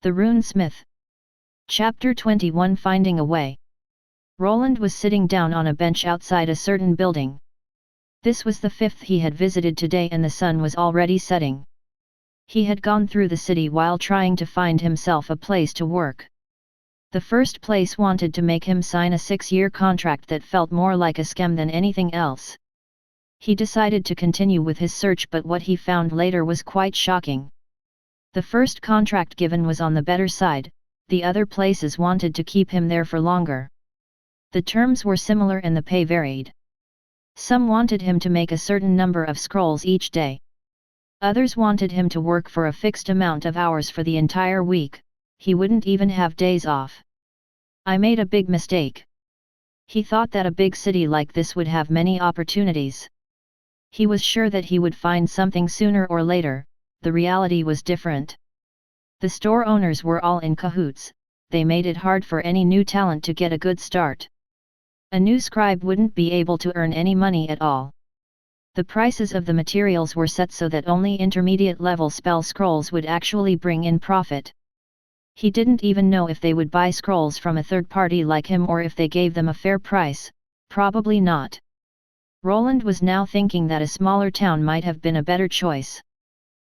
The Rune Smith. Chapter 21 Finding a Way. Roland was sitting down on a bench outside a certain building. This was the fifth he had visited today and the sun was already setting. He had gone through the city while trying to find himself a place to work. The first place wanted to make him sign a 6-year contract that felt more like a scam than anything else. He decided to continue with his search, but what he found later was quite shocking. The first contract given was on the better side, the other places wanted to keep him there for longer. The terms were similar and the pay varied. Some wanted him to make a certain number of scrolls each day. Others wanted him to work for a fixed amount of hours for the entire week. He wouldn't even have days off. I made a big mistake. He thought that a big city like this would have many opportunities. He was sure that he would find something sooner or later. The reality was different. The store owners were all in cahoots. They made it hard for any new talent to get a good start. A new scribe wouldn't be able to earn any money at all. The prices of the materials were set so that only intermediate level spell scrolls would actually bring in profit. He didn't even know if they would buy scrolls from a third party like him or if they gave them a fair price. Probably not. Roland was now thinking that a smaller town might have been a better choice.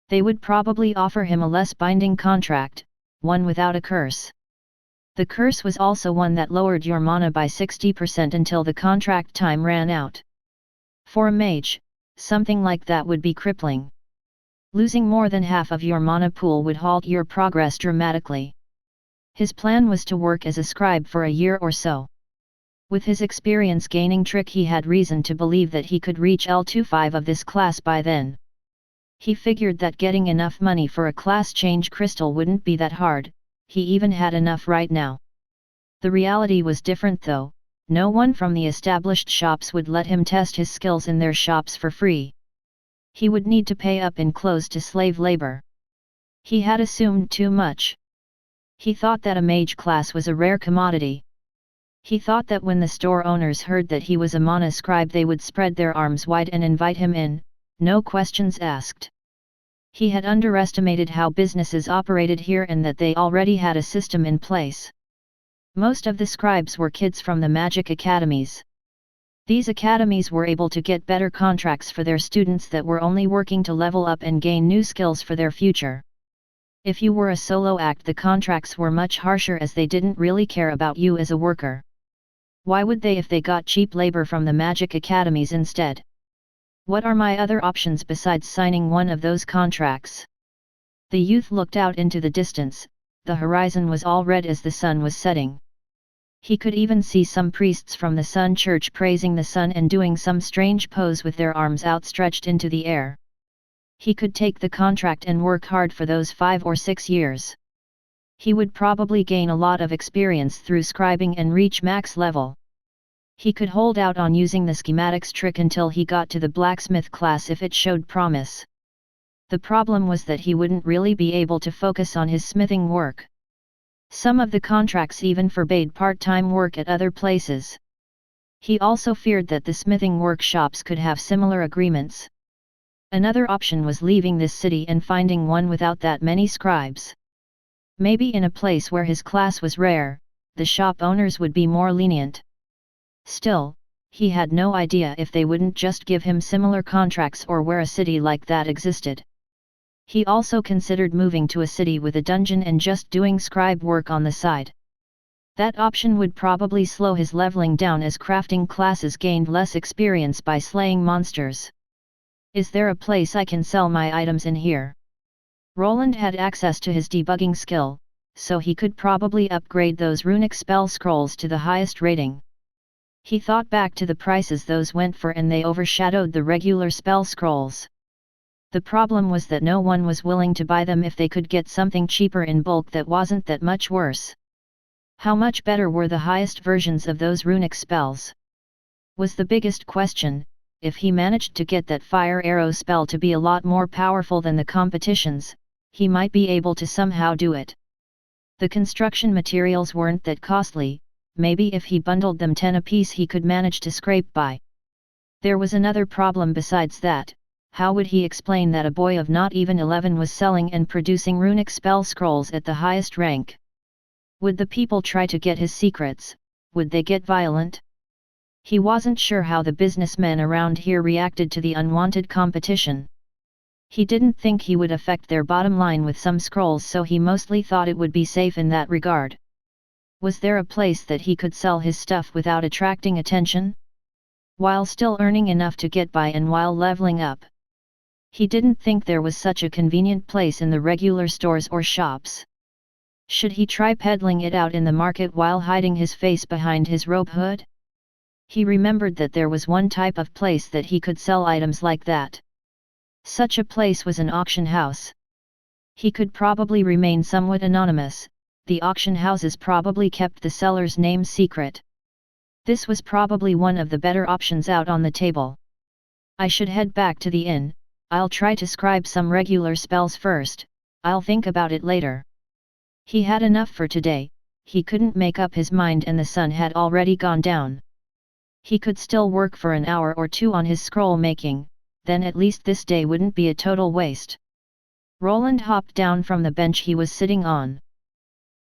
They would probably offer him a less binding contract, one without a curse. The curse was also one that lowered your mana by 60% until the contract time ran out. For a mage, something like that would be crippling. Losing more than half of your mana pool would halt your progress dramatically. His plan was to work as a scribe for a year or so. With his experience gaining trick, he had reason to believe that he could reach L25 of this class by then. He figured that getting enough money for a class change crystal wouldn't be that hard. He even had enough right now. The reality was different though. No one from the established shops would let him test his skills in their shops for free. He would need to pay up in clothes to slave labor. He had assumed too much. He thought that a mage class was a rare commodity. He thought that when the store owners heard that he was a mana scribe they would spread their arms wide and invite him in, no questions asked. He had underestimated how businesses operated here and that they already had a system in place. Most of the scribes were kids from the magic academies. These academies were able to get better contracts for their students that were only working to level up and gain new skills for their future. If you were a solo act, the contracts were much harsher as they didn't really care about you as a worker. Why would they if they got cheap labor from the magic academies instead? What are my other options besides signing one of those contracts? The youth looked out into the distance. The horizon was all red as the sun was setting. He could even see some priests from the Sun Church praising the sun and doing some strange pose with their arms outstretched into the air. He could take the contract and work hard for those 5 or 6 years. He would probably gain a lot of experience through scribing and reach max level. He could hold out on using the schematics trick until he got to the blacksmith class if it showed promise. The problem was that he wouldn't really be able to focus on his smithing work. Some of the contracts even forbade part-time work at other places. He also feared that the smithing workshops could have similar agreements. Another option was leaving this city and finding one without that many scribes. Maybe in a place where his class was rare, the shop owners would be more lenient. Still, he had no idea if they wouldn't just give him similar contracts or where a city like that existed. He also considered moving to a city with a dungeon and just doing scribe work on the side. That option would probably slow his leveling down as crafting classes gained less experience by slaying monsters. Is there a place I can sell my items in here? Roland had access to his debugging skill, so he could probably upgrade those runic spell scrolls to the highest rating. He thought back to the prices those went for and they overshadowed the regular spell scrolls. The problem was that no one was willing to buy them if they could get something cheaper in bulk that wasn't that much worse. How much better were the highest versions of those runic spells? Was the biggest question. If he managed to get that fire arrow spell to be a lot more powerful than the competition's, he might be able to somehow do it. The construction materials weren't that costly. Maybe if he bundled them 10 apiece he could manage to scrape by. There was another problem besides that. how would he explain that a boy of not even 11 was selling and producing runic spell scrolls at the highest rank? Would the people try to get his secrets? Would they get violent? He wasn't sure how the businessmen around here reacted to the unwanted competition. He didn't think he would affect their bottom line with some scrolls, so he mostly thought it would be safe in that regard. Was there a place that he could sell his stuff without attracting attention, while still earning enough to get by and while leveling up? He didn't think there was such a convenient place in the regular stores or shops. Should he try peddling it out in the market while hiding his face behind his robe hood? He remembered that there was one type of place that he could sell items like that. Such a place was an auction house. He could probably remain somewhat anonymous. The auction houses probably kept the seller's name secret. This was probably one of the better options out on the table. I should head back to the inn. I'll try to scribe some regular spells first, I'll think about it later. He had enough for today. He couldn't make up his mind and the sun had already gone down. He could still work for an hour or two on his scroll making, then at least this day wouldn't be a total waste. Roland hopped down from the bench he was sitting on.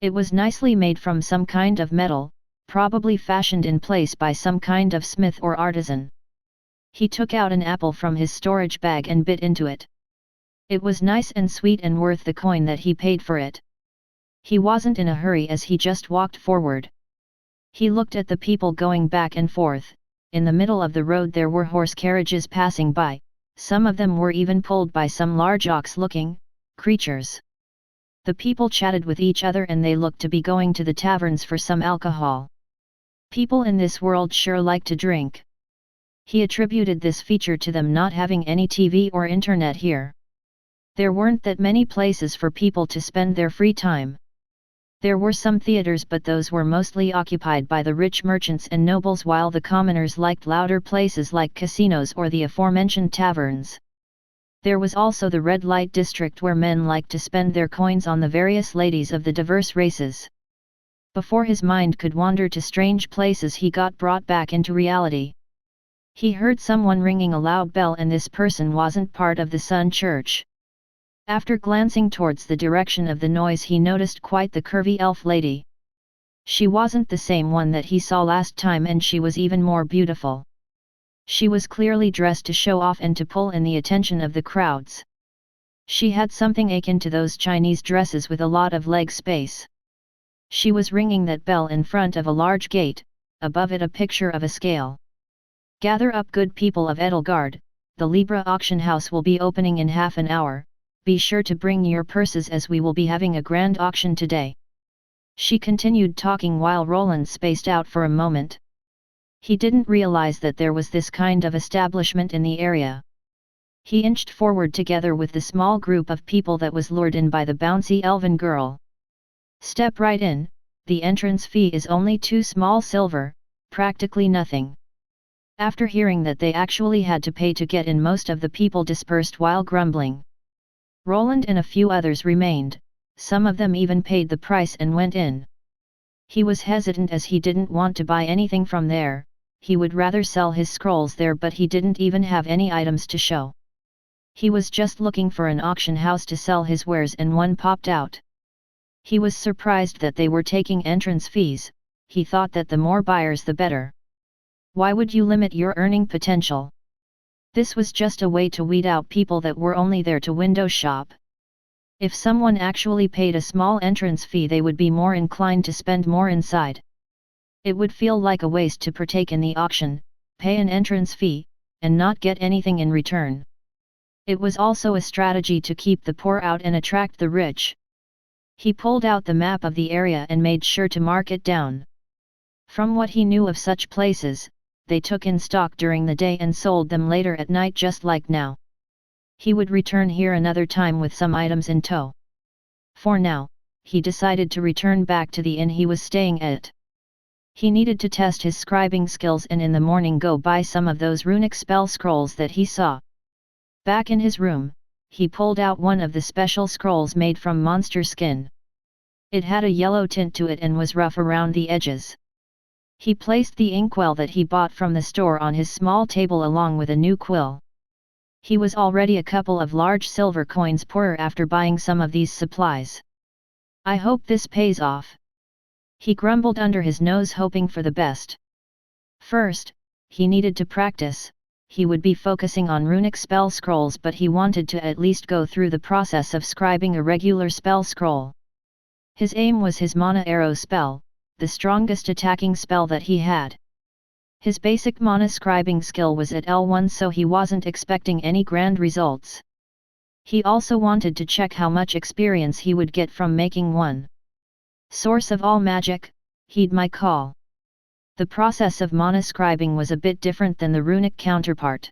It was nicely made from some kind of metal, probably fashioned in place by some kind of smith or artisan. He took out an apple from his storage bag and bit into it. It was nice and sweet and worth the coin that he paid for it. He wasn't in a hurry as he just walked forward. He looked at the people going back and forth. In the middle of the road there were horse carriages passing by, some of them were even pulled by some large ox-looking creatures. The people chatted with each other and they looked to be going to the taverns for some alcohol. People in this world sure like to drink. He attributed this feature to them not having any TV or internet here. There weren't that many places for people to spend their free time. There were some theaters, but those were mostly occupied by the rich merchants and nobles, while the commoners liked louder places like casinos or the aforementioned taverns. There was also the red light district where men liked to spend their coins on the various ladies of the diverse races. Before his mind could wander to strange places, he got brought back into reality. He heard someone ringing a loud bell, and this person wasn't part of the Sun Church. After glancing towards the direction of the noise, he noticed quite the curvy elf lady. She wasn't the same one that he saw last time, and she was even more beautiful. She was clearly dressed to show off and to pull in the attention of the crowds. She had something akin to those Chinese dresses with a lot of leg space. She was ringing that bell in front of a large gate, above it a picture of a scale. "Gather up, good people of Edelgard, the Libra auction house will be opening in half an hour, be sure to bring your purses as we will be having a grand auction today." She continued talking while Roland spaced out for a moment. He didn't realize that there was this kind of establishment in the area. He inched forward together with the small group of people that was lured in by the bouncy elven girl. "Step right in, the entrance fee is only 2 small silver, practically nothing." After hearing that they actually had to pay to get in, most of the people dispersed while grumbling. Roland and a few others remained, some of them even paid the price and went in. He was hesitant as he didn't want to buy anything from there. He would rather sell his scrolls there, but he didn't even have any items to show. He was just looking for an auction house to sell his wares and one popped out. He was surprised that they were taking entrance fees. He thought that the more buyers the better. Why would you limit your earning potential? This was just a way to weed out people that were only there to window shop. If someone actually paid a small entrance fee, they would be more inclined to spend more inside. It would feel like a waste to partake in the auction, pay an entrance fee, and not get anything in return. It was also a strategy to keep the poor out and attract the rich. He pulled out the map of the area and made sure to mark it down. From what he knew of such places, they took in stock during the day and sold them later at night, just like now. He would return here another time with some items in tow. For now, he decided to return back to the inn he was staying at. He needed to test his scribing skills and in the morning go buy some of those runic spell scrolls that he saw. Back in his room, he pulled out one of the special scrolls made from monster skin. It had a yellow tint to it and was rough around the edges. He placed the inkwell that he bought from the store on his small table along with a new quill. He was already a couple of large silver coins poorer after buying some of these supplies. I hope this pays off. He grumbled under his nose, hoping for the best. First, he needed to practice. He would be focusing on runic spell scrolls, but he wanted to at least go through the process of scribing a regular spell scroll. His aim was his mana arrow spell, the strongest attacking spell that he had. His basic mana scribing skill was at L1, so he wasn't expecting any grand results. He also wanted to check how much experience he would get from making one. Source of all magic, heed my call. The process of mana scribing was a bit different than the runic counterpart.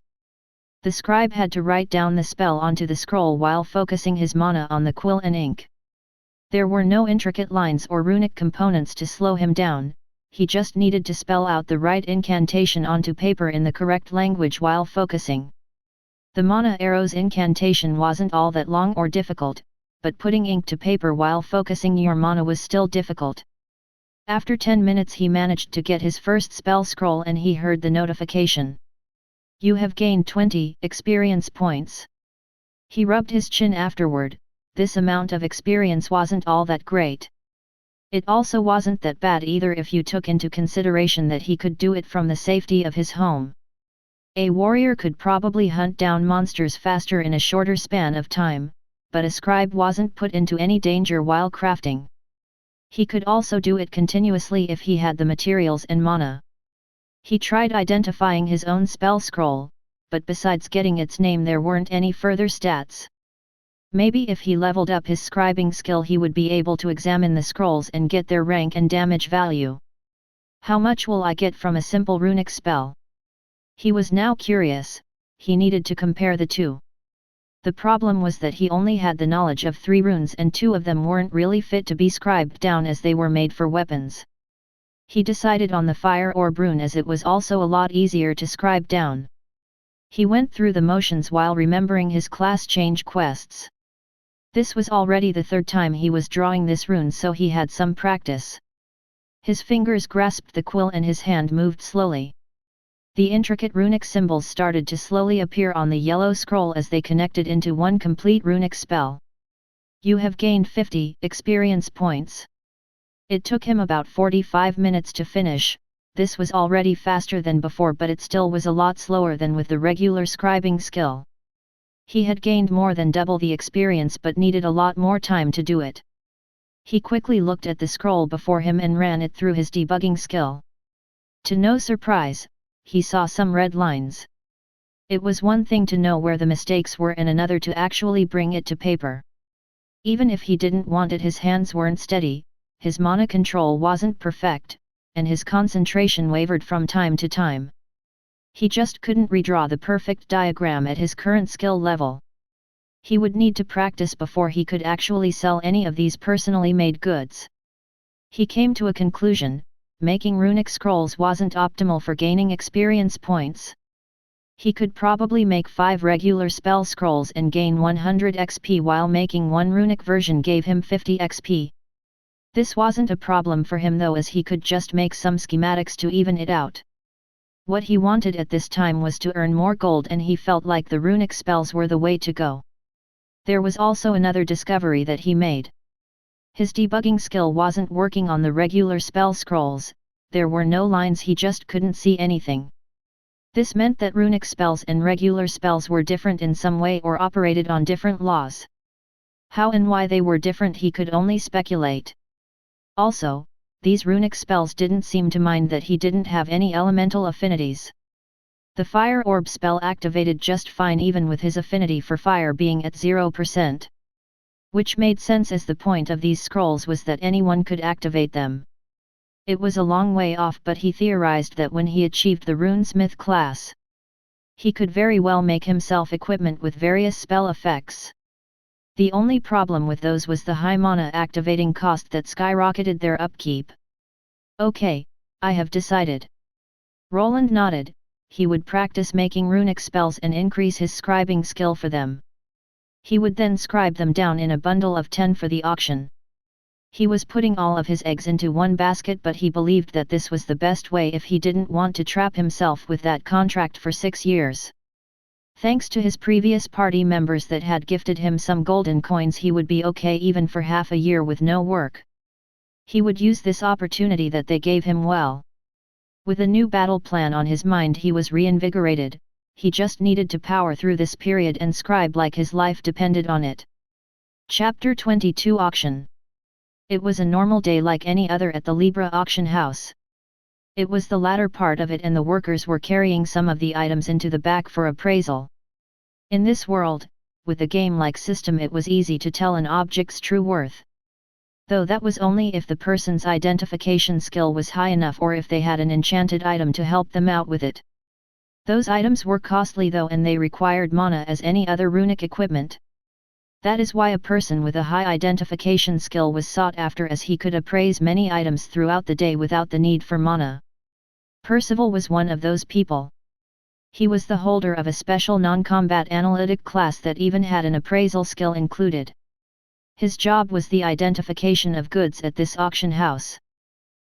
The scribe had to write down the spell onto the scroll while focusing his mana on the quill and ink. There were no intricate lines or runic components to slow him down. He just needed to spell out the right incantation onto paper in the correct language while focusing. The mana arrow's incantation wasn't all that long or difficult, but putting ink to paper while focusing your mana was still difficult. After 10 minutes he managed to get his first spell scroll and he heard the notification. You have gained 20 experience points. He rubbed his chin afterward. This amount of experience wasn't all that great. It also wasn't that bad either if you took into consideration that he could do it from the safety of his home. A warrior could probably hunt down monsters faster in a shorter span of time, but a scribe wasn't put into any danger while crafting. He could also do it continuously if he had the materials and mana. He tried identifying his own spell scroll, but besides getting its name there weren't any further stats. Maybe if he leveled up his scribing skill he would be able to examine the scrolls and get their rank and damage value. How much will I get from a simple runic spell? He was now curious. He needed to compare the two. The problem was that he only had the knowledge of 3 runes and 2 of them weren't really fit to be scribed down as they were made for weapons. He decided on the fire orb rune as it was also a lot easier to scribe down. He went through the motions while remembering his class change quests. This was already the 3rd time he was drawing this rune, so he had some practice. His fingers grasped the quill and his hand moved slowly. The intricate runic symbols started to slowly appear on the yellow scroll as they connected into one complete runic spell. You have gained 50 experience points. It took him about 45 minutes to finish. This was already faster than before, but it still was a lot slower than with the regular scribing skill. He had gained more than double the experience but needed a lot more time to do it. He quickly looked at the scroll before him and ran it through his debugging skill. To no surprise, he saw some red lines. It was one thing to know where the mistakes were and another to actually bring it to paper. Even if he didn't want it, his hands weren't steady, his mana control wasn't perfect, and his concentration wavered from time to time. He just couldn't redraw the perfect diagram at his current skill level. He would need to practice before he could actually sell any of these personally made goods. He came to a conclusion: making runic scrolls wasn't optimal for gaining experience points. He could probably make 5 regular spell scrolls and gain 100 XP, while making one runic version gave him 50 XP. This wasn't a problem for him though, as he could just make some schematics to even it out. What he wanted at this time was to earn more gold, and he felt like the runic spells were the way to go. There was also another discovery that he made. His debugging skill wasn't working on the regular spell scrolls. There were no lines, he just couldn't see anything. This meant that runic spells and regular spells were different in some way or operated on different laws. How and why they were different he could only speculate. Also, these runic spells didn't seem to mind that he didn't have any elemental affinities. The fire orb spell activated just fine even with his affinity for fire being at 0%. Which made sense, as the point of these scrolls was that anyone could activate them. It was a long way off, but he theorized that when he achieved the runesmith class, he could very well make himself equipment with various spell effects. The only problem with those was the high mana activating cost that skyrocketed their upkeep. Okay, I have decided. Roland nodded. He would practice making runic spells and increase his scribing skill for them. He would then scribe them down in a bundle of 10 for the auction. He was putting all of his eggs into one basket, but he believed that this was the best way if he didn't want to trap himself with that contract for 6 years. Thanks to his previous party members that had gifted him some golden coins, he would be okay even for half a year with no work. He would use this opportunity that they gave him well. With a new battle plan on his mind, he was reinvigorated. He just needed to power through this period and scribe like his life depended on it. Chapter 22 Auction. It was a normal day like any other at the Libra auction house. It was the latter part of it, and the workers were carrying some of the items into the back for appraisal. In this world, with a game-like system, it was easy to tell an object's true worth. Though that was only if the person's identification skill was high enough or if they had an enchanted item to help them out with it. Those items were costly though, and they required mana as any other runic equipment. That is why a person with a high identification skill was sought after, as he could appraise many items throughout the day without the need for mana. Percival was one of those people. He was the holder of a special non-combat analytic class that even had an appraisal skill included. His job was the identification of goods at this auction house.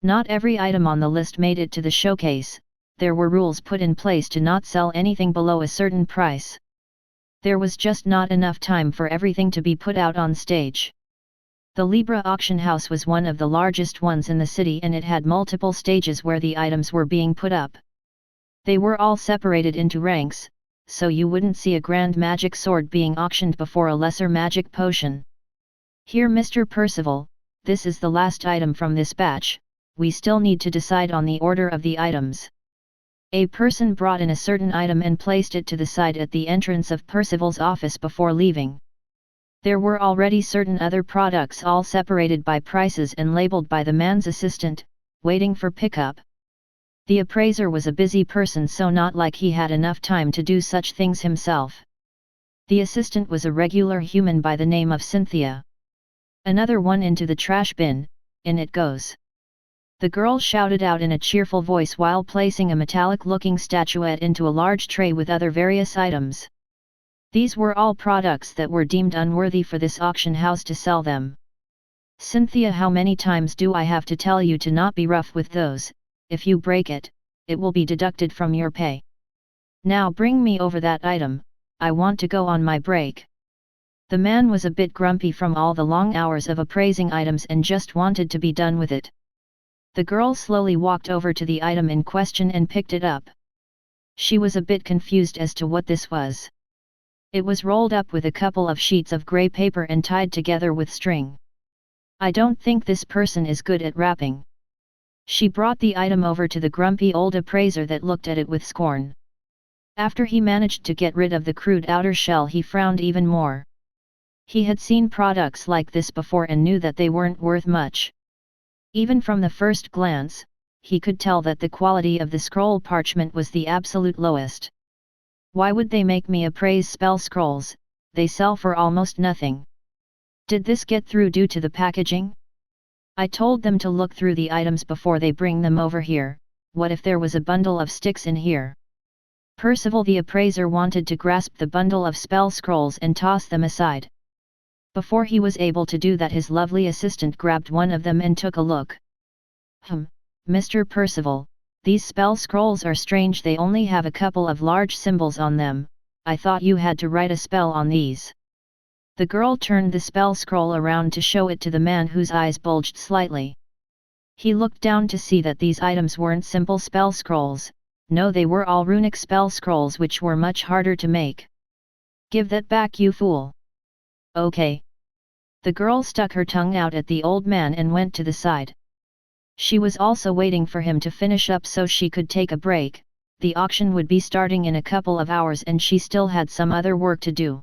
Not every item on the list made it to the showcase. There were rules put in place to not sell anything below a certain price. There was just not enough time for everything to be put out on stage. The Libra auction house was one of the largest ones in the city, and it had multiple stages where the items were being put up. They were all separated into ranks, so you wouldn't see a grand magic sword being auctioned before a lesser magic potion. Here, Mr. Percival, this is the last item from this batch. We still need to decide on the order of the items. A person brought in a certain item and placed it to the side at the entrance of Percival's office before leaving. There were already certain other products all separated by prices and labeled by the man's assistant, waiting for pickup. The appraiser was a busy person, so not like he had enough time to do such things himself. The assistant was a regular human by the name of Cynthia. Another one into the trash bin, in it goes. The girl shouted out in a cheerful voice while placing a metallic-looking statuette into a large tray with other various items. These were all products that were deemed unworthy for this auction house to sell them. Cynthia, how many times do I have to tell you to not be rough with those? If you break it, it will be deducted from your pay. Now bring me over that item, I want to go on my break. The man was a bit grumpy from all the long hours of appraising items and just wanted to be done with it. The girl slowly walked over to the item in question and picked it up. She was a bit confused as to what this was. It was rolled up with a couple of sheets of grey paper and tied together with string. I don't think this person is good at wrapping. She brought the item over to the grumpy old appraiser that looked at it with scorn. After he managed to get rid of the crude outer shell, he frowned even more. He had seen products like this before and knew that they weren't worth much. Even from the first glance, he could tell that the quality of the scroll parchment was the absolute lowest. Why would they make me appraise spell scrolls? They sell for almost nothing. Did this get through due to the packaging? I told them to look through the items before they bring them over here. What if there was a bundle of sticks in here? Percival the appraiser wanted to grasp the bundle of spell scrolls and toss them aside. Before he was able to do that, his lovely assistant grabbed one of them and took a look. Mr. Percival, these spell scrolls are strange. They only have a couple of large symbols on them. I thought you had to write a spell on these. The girl turned the spell scroll around to show it to the man, whose eyes bulged slightly. He looked down to see that these items weren't simple spell scrolls. No, they were all runic spell scrolls, which were much harder to make. Give that back, you fool. Okay. The girl stuck her tongue out at the old man and went to the side. She was also waiting for him to finish up so she could take a break. The auction would be starting in a couple of hours and she still had some other work to do.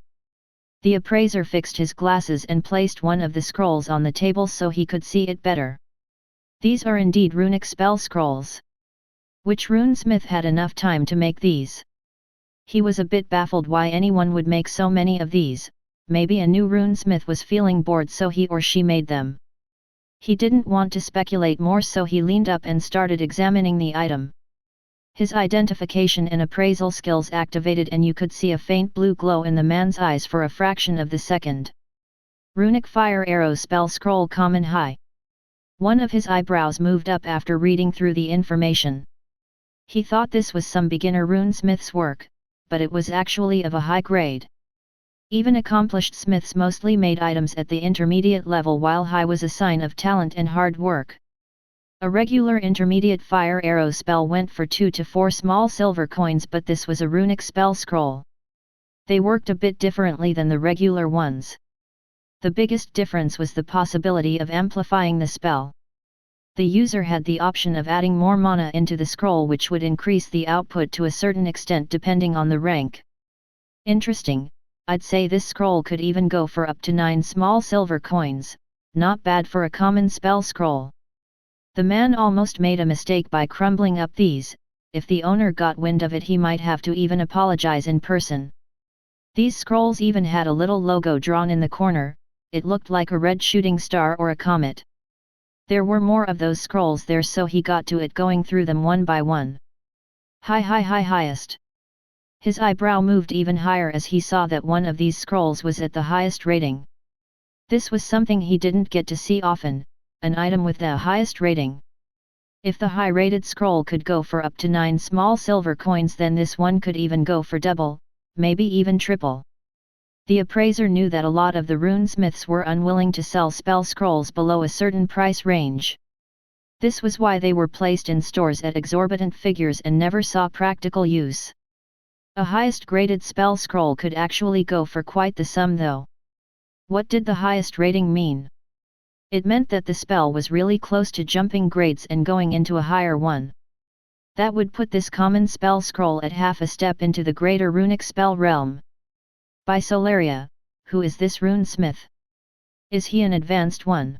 The appraiser fixed his glasses and placed one of the scrolls on the table so he could see it better. These are indeed runic spell scrolls. Which runesmith had enough time to make these? He was a bit baffled why anyone would make so many of these. Maybe a new runesmith was feeling bored, so he or she made them. He didn't want to speculate more, so he leaned up and started examining the item. His identification and appraisal skills activated and you could see a faint blue glow in the man's eyes for a fraction of the second. Runic Fire Arrow Spell Scroll Common High. One of his eyebrows moved up after reading through the information. He thought this was some beginner runesmith's work, but it was actually of a high grade. Even accomplished smiths mostly made items at the intermediate level, while high was a sign of talent and hard work. A regular intermediate fire arrow spell went for 2 to 4 small silver coins, but this was a runic spell scroll. They worked a bit differently than the regular ones. The biggest difference was the possibility of amplifying the spell. The user had the option of adding more mana into the scroll, which would increase the output to a certain extent depending on the rank. Interesting. I'd say this scroll could even go for up to 9 small silver coins, not bad for a common spell scroll. The man almost made a mistake by crumbling up these. If the owner got wind of it, he might have to even apologize in person. These scrolls even had a little logo drawn in the corner. It looked like a red shooting star or a comet. There were more of those scrolls there, so he got to it going through them one by one. Highest. His eyebrow moved even higher as he saw that one of these scrolls was at the highest rating. This was something he didn't get to see often, an item with the highest rating. If the high-rated scroll could go for up to 9 small silver coins, then this one could even go for double, maybe even triple. The appraiser knew that a lot of the runesmiths were unwilling to sell spell scrolls below a certain price range. This was why they were placed in stores at exorbitant figures and never saw practical use. A highest graded spell scroll could actually go for quite the sum though. What did the highest rating mean? It meant that the spell was really close to jumping grades and going into a higher one. That would put this common spell scroll at half a step into the greater runic spell realm. By Solaria, who is this runesmith? Is he an advanced one?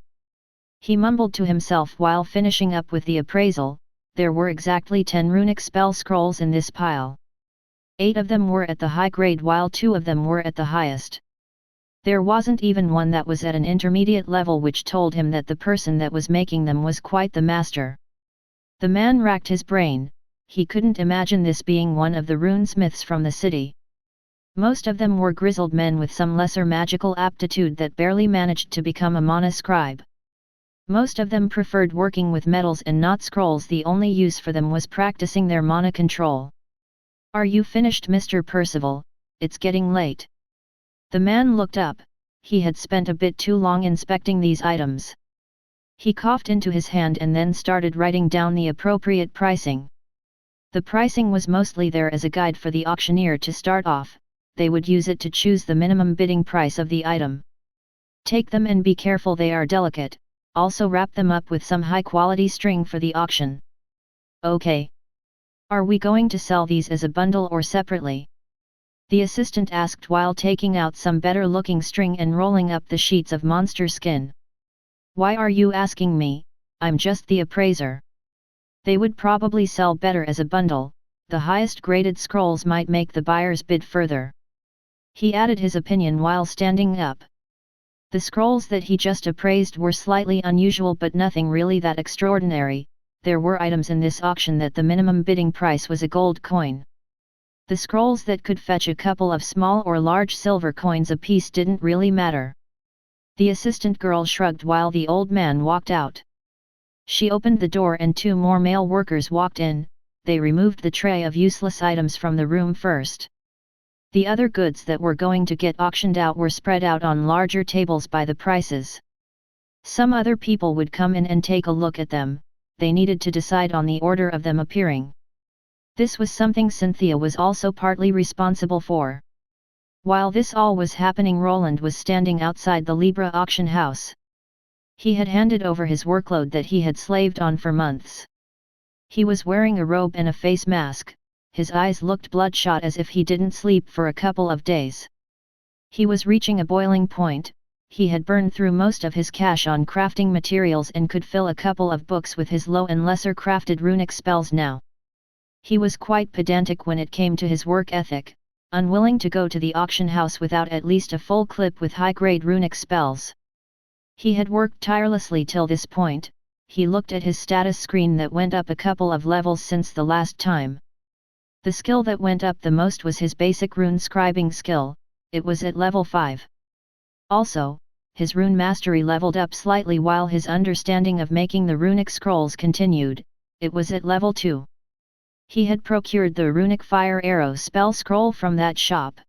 He mumbled to himself while finishing up with the appraisal. There were exactly 10 runic spell scrolls in this pile. 8 of them were at the high grade while 2 of them were at the highest. There wasn't even one that was at an intermediate level, which told him that the person that was making them was quite the master. The man racked his brain. He couldn't imagine this being one of the runesmiths from the city. Most of them were grizzled men with some lesser magical aptitude that barely managed to become a mana scribe. Most of them preferred working with metals and not scrolls. The only use for them was practicing their mana control. Are you finished, Mr. Percival? It's getting late. The man looked up. He had spent a bit too long inspecting these items. He coughed into his hand and then started writing down the appropriate pricing. The pricing was mostly there as a guide for the auctioneer to start off. They would use it to choose the minimum bidding price of the item. Take them and be careful, they are delicate. Also wrap them up with some high-quality string for the auction. Okay. Are we going to sell these as a bundle or separately? The assistant asked while taking out some better-looking string and rolling up the sheets of monster skin. Why are you asking me? I'm just the appraiser. They would probably sell better as a bundle. The highest graded scrolls might make the buyers bid further. He added his opinion while standing up. The scrolls that he just appraised were slightly unusual, but nothing really that extraordinary. There were items in this auction that the minimum bidding price was a gold coin. The scrolls that could fetch a couple of small or large silver coins apiece didn't really matter. The assistant girl shrugged while the old man walked out. She opened the door and 2 more male workers walked in. They removed the tray of useless items from the room first. The other goods that were going to get auctioned out were spread out on larger tables by the prices. Some other people would come in and take a look at them. They needed to decide on the order of them appearing. This was something Cynthia was also partly responsible for. While this all was happening, Roland was standing outside the Libra auction house. He had handed over his workload that he had slaved on for months. He was wearing a robe and a face mask. His eyes looked bloodshot as if he didn't sleep for a couple of days. He was reaching a boiling point. He had burned through most of his cash on crafting materials and could fill a couple of books with his low and lesser crafted runic spells now. He was quite pedantic when it came to his work ethic, unwilling to go to the auction house without at least a full clip with high-grade runic spells. He had worked tirelessly till this point. He looked at his status screen that went up a couple of levels since the last time. The skill that went up the most was his basic rune scribing skill. It was at level 5. Also, his rune mastery leveled up slightly while his understanding of making the runic scrolls continued. It was at level 2. He had procured the runic fire arrow spell scroll from that shop.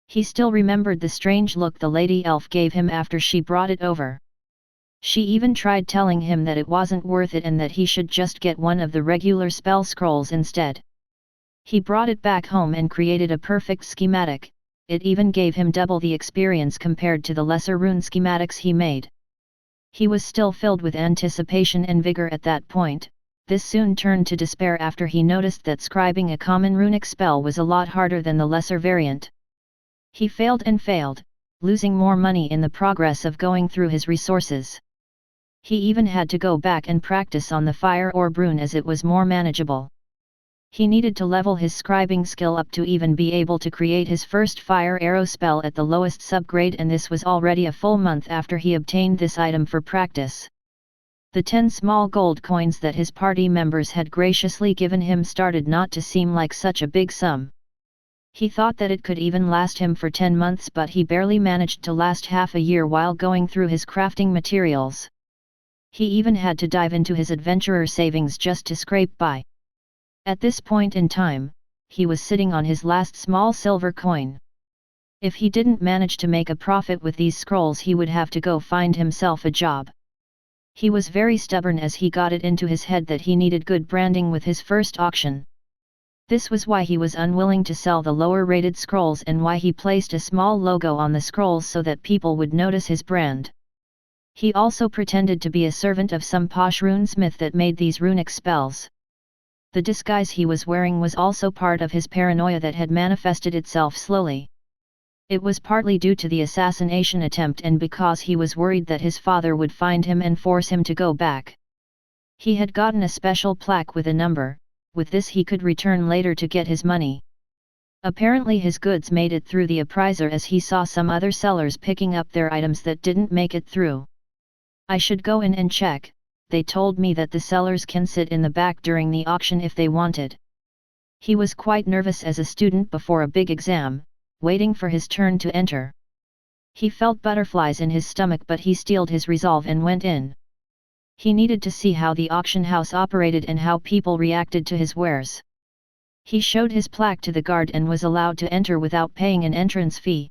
He still remembered the strange look the lady elf gave him after she brought it over. She even tried telling him that it wasn't worth it and that he should just get one of the regular spell scrolls instead. He brought it back home and created a perfect schematic. It even gave him double the experience compared to the lesser rune schematics he made. He was still filled with anticipation and vigor at that point. This soon turned to despair after he noticed that scribing a common runic spell was a lot harder than the lesser variant. He failed and failed, losing more money in the progress of going through his resources. He even had to go back and practice on the fire orb rune as it was more manageable. He needed to level his scribing skill up to even be able to create his first fire arrow spell at the lowest subgrade, and this was already a full month after he obtained this item for practice. The 10 small gold coins that his party members had graciously given him started not to seem like such a big sum. He thought that it could even last him for 10 months, but he barely managed to last half a year while going through his crafting materials. He even had to dive into his adventurer savings just to scrape by. At this point in time, he was sitting on his last small silver coin. If he didn't manage to make a profit with these scrolls, he would have to go find himself a job. He was very stubborn as he got it into his head that he needed good branding with his first auction. This was why he was unwilling to sell the lower-rated scrolls and why he placed a small logo on the scrolls so that people would notice his brand. He also pretended to be a servant of some posh runesmith that made these runic spells. The disguise he was wearing was also part of his paranoia that had manifested itself slowly. It was partly due to the assassination attempt and because he was worried that his father would find him and force him to go back. He had gotten a special plaque with a number. With this he could return later to get his money. Apparently his goods made it through the appraiser as he saw some other sellers picking up their items that didn't make it through. I should go in and check. They told me that the sellers can sit in the back during the auction if they wanted. He was quite nervous as a student before a big exam, waiting for his turn to enter. He felt butterflies in his stomach, but he steeled his resolve and went in. He needed to see how the auction house operated and how people reacted to his wares. He showed his plaque to the guard and was allowed to enter without paying an entrance fee.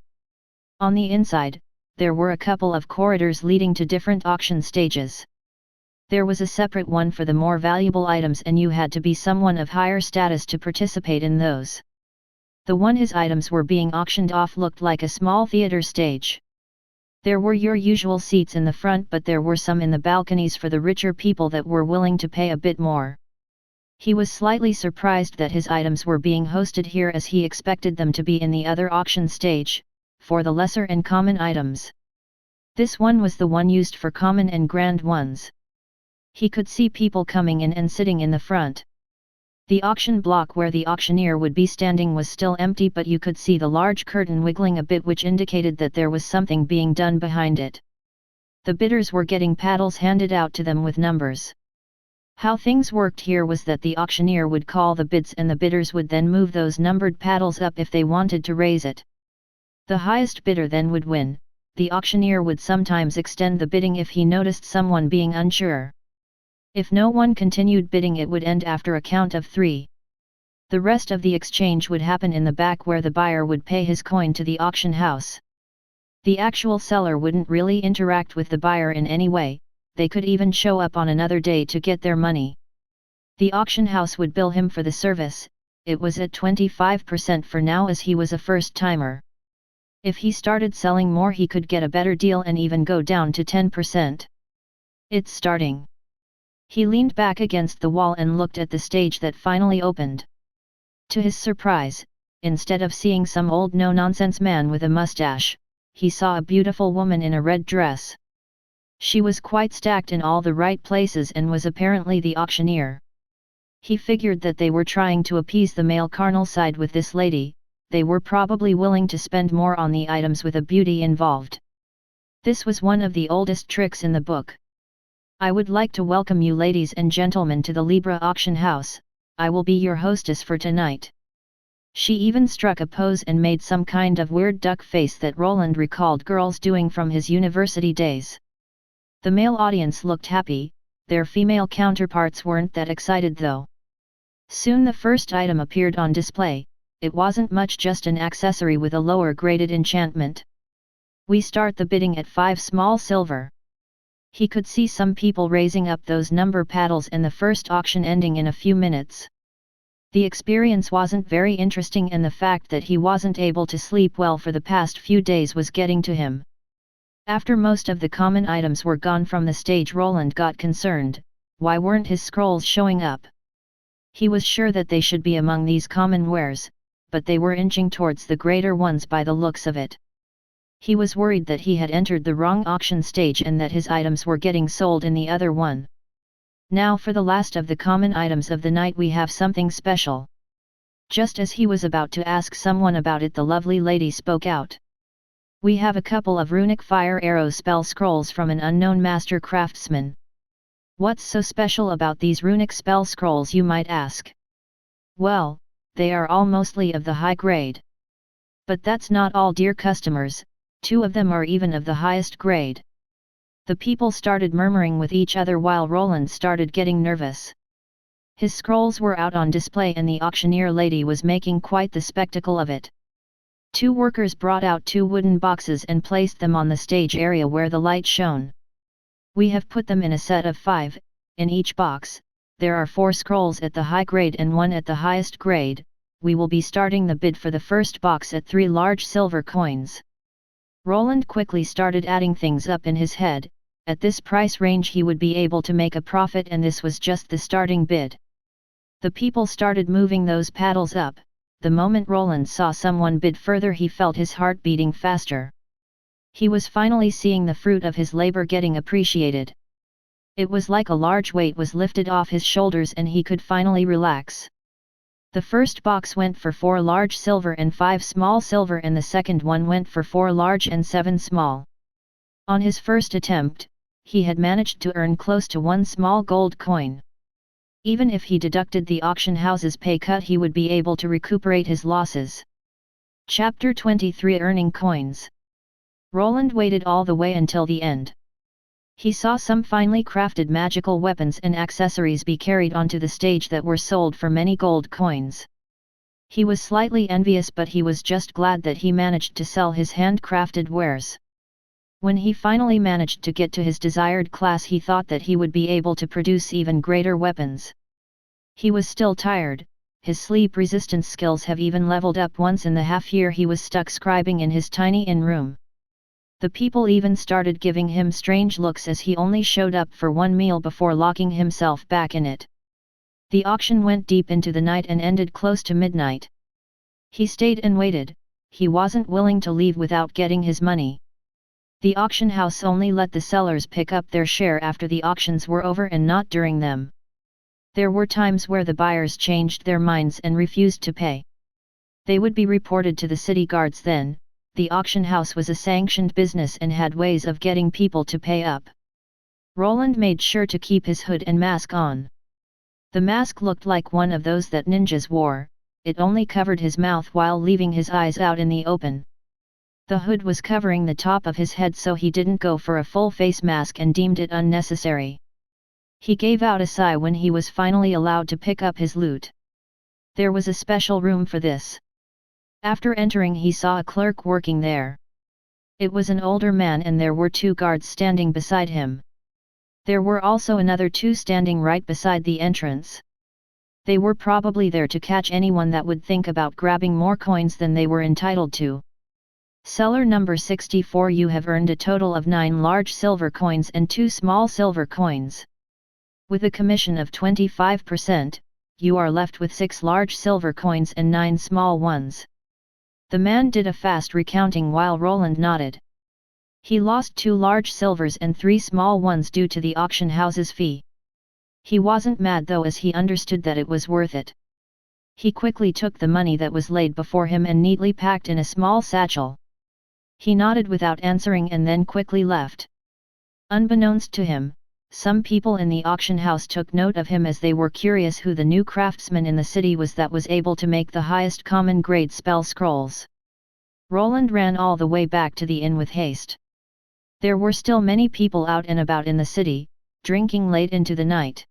On the inside, there were a couple of corridors leading to different auction stages. There was a separate one for the more valuable items, and you had to be someone of higher status to participate in those. The one his items were being auctioned off looked like a small theater stage. There were your usual seats in the front, but there were some in the balconies for the richer people that were willing to pay a bit more. He was slightly surprised that his items were being hosted here as he expected them to be in the other auction stage, for the lesser and common items. This one was the one used for common and grand ones. He could see people coming in and sitting in the front. The auction block where the auctioneer would be standing was still empty, but you could see the large curtain wiggling a bit, which indicated that there was something being done behind it. The bidders were getting paddles handed out to them with numbers. How things worked here was that the auctioneer would call the bids and the bidders would then move those numbered paddles up if they wanted to raise it. The highest bidder then would win. The auctioneer would sometimes extend the bidding if he noticed someone being unsure. If no one continued bidding, it would end after a count of 3. The rest of the exchange would happen in the back where the buyer would pay his coin to the auction house. The actual seller wouldn't really interact with the buyer in any way, they could even show up on another day to get their money. The auction house would bill him for the service. It was at 25% for now as he was a first-timer. If he started selling more, he could get a better deal and even go down to 10%. It's starting. He leaned back against the wall and looked at the stage that finally opened. To his surprise, instead of seeing some old no-nonsense man with a mustache, he saw a beautiful woman in a red dress. She was quite stacked in all the right places and was apparently the auctioneer. He figured that they were trying to appease the male carnal side with this lady. They were probably willing to spend more on the items with a beauty involved. This was one of the oldest tricks in the book. I would like to welcome you ladies and gentlemen to the Libra auction house. I will be your hostess for tonight. She even struck a pose and made some kind of weird duck face that Roland recalled girls doing from his university days. The male audience looked happy, their female counterparts weren't that excited though. Soon the first item appeared on display. It wasn't much, just an accessory with a lower graded enchantment. We start the bidding at 5 small silver. He could see some people raising up those number paddles and the first auction ending in a few minutes. The experience wasn't very interesting, and the fact that he wasn't able to sleep well for the past few days was getting to him. After most of the common items were gone from the stage, Roland got concerned. Why weren't his scrolls showing up? He was sure that they should be among these common wares, but they were inching towards the greater ones by the looks of it. He was worried that he had entered the wrong auction stage and that his items were getting sold in the other one. Now for the last of the common items of the night we have something special. Just as he was about to ask someone about it, the lovely lady spoke out. We have a couple of runic fire arrow spell scrolls from an unknown master craftsman. What's so special about these runic spell scrolls, you might ask? Well, they are all mostly of the high grade. But that's not all, dear customers, 2 of them are even of the highest grade. The people started murmuring with each other while Roland started getting nervous. His scrolls were out on display and the auctioneer lady was making quite the spectacle of it. 2 workers brought out 2 wooden boxes and placed them on the stage area where the light shone. We have put them in a set of 5, in each box. There are 4 scrolls at the high grade and 1 at the highest grade. We will be starting the bid for the first box at 3 large silver coins. Roland quickly started adding things up in his head. At this price range he would be able to make a profit, and this was just the starting bid. The people started moving those paddles up. The moment Roland saw someone bid further, he felt his heart beating faster. He was finally seeing the fruit of his labor getting appreciated. It was like a large weight was lifted off his shoulders and he could finally relax. The first box went for 4 large silver and 5 small silver, and the second one went for 4 large and 7 small. On his first attempt, he had managed to earn close to 1 small gold coin. Even if he deducted the auction house's pay cut, he would be able to recuperate his losses. Chapter 23 Earning Coins. Roland waited all the way until the end. He saw some finely crafted magical weapons and accessories be carried onto the stage that were sold for many gold coins. He was slightly envious, but he was just glad that he managed to sell his handcrafted wares. When he finally managed to get to his desired class, he thought that he would be able to produce even greater weapons. He was still tired. His sleep resistance skills have even leveled up once in the half year he was stuck scribing in his tiny inn room. The people even started giving him strange looks as he only showed up for 1 meal before locking himself back in it. The auction went deep into the night and ended close to midnight. He stayed and waited. He wasn't willing to leave without getting his money. The auction house only let the sellers pick up their share after the auctions were over and not during them. There were times where the buyers changed their minds and refused to pay. They would be reported to the city guards then. The auction house was a sanctioned business and had ways of getting people to pay up. Roland made sure to keep his hood and mask on. The mask looked like one of those that ninjas wore. It only covered his mouth while leaving his eyes out in the open. The hood was covering the top of his head, so he didn't go for a full face mask and deemed it unnecessary. He gave out a sigh when he was finally allowed to pick up his loot. There was a special room for this. After entering, he saw a clerk working there. It was an older man and there were 2 guards standing beside him. There were also another 2 standing right beside the entrance. They were probably there to catch anyone that would think about grabbing more coins than they were entitled to. Seller number 64, you have earned a total of 9 large silver coins and 2 small silver coins. With a commission of 25%, you are left with 6 large silver coins and 9 small ones. The man did a fast recounting while Roland nodded. He lost 2 large silvers and 3 small ones due to the auction house's fee. He wasn't mad though, as he understood that it was worth it. He quickly took the money that was laid before him and neatly packed in a small satchel. He nodded without answering and then quickly left. Unbeknownst to him, some people in the auction house took note of him as they were curious who the new craftsman in the city was that was able to make the highest common grade spell scrolls. Roland ran all the way back to the inn with haste. There were still many people out and about in the city, drinking late into the night.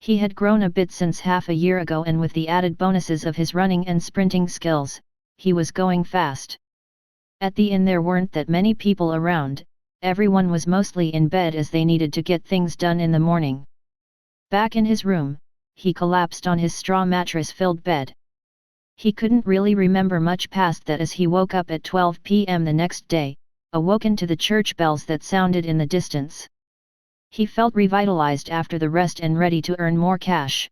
He had grown a bit since half a year ago, and with the added bonuses of his running and sprinting skills, he was going fast. At the inn there weren't that many people around, everyone was mostly in bed as they needed to get things done in the morning. Back in his room, he collapsed on his straw mattress-filled bed. He couldn't really remember much past that as he woke up at 12 p.m. the next day, awoken to the church bells that sounded in the distance. He felt revitalized after the rest and ready to earn more cash.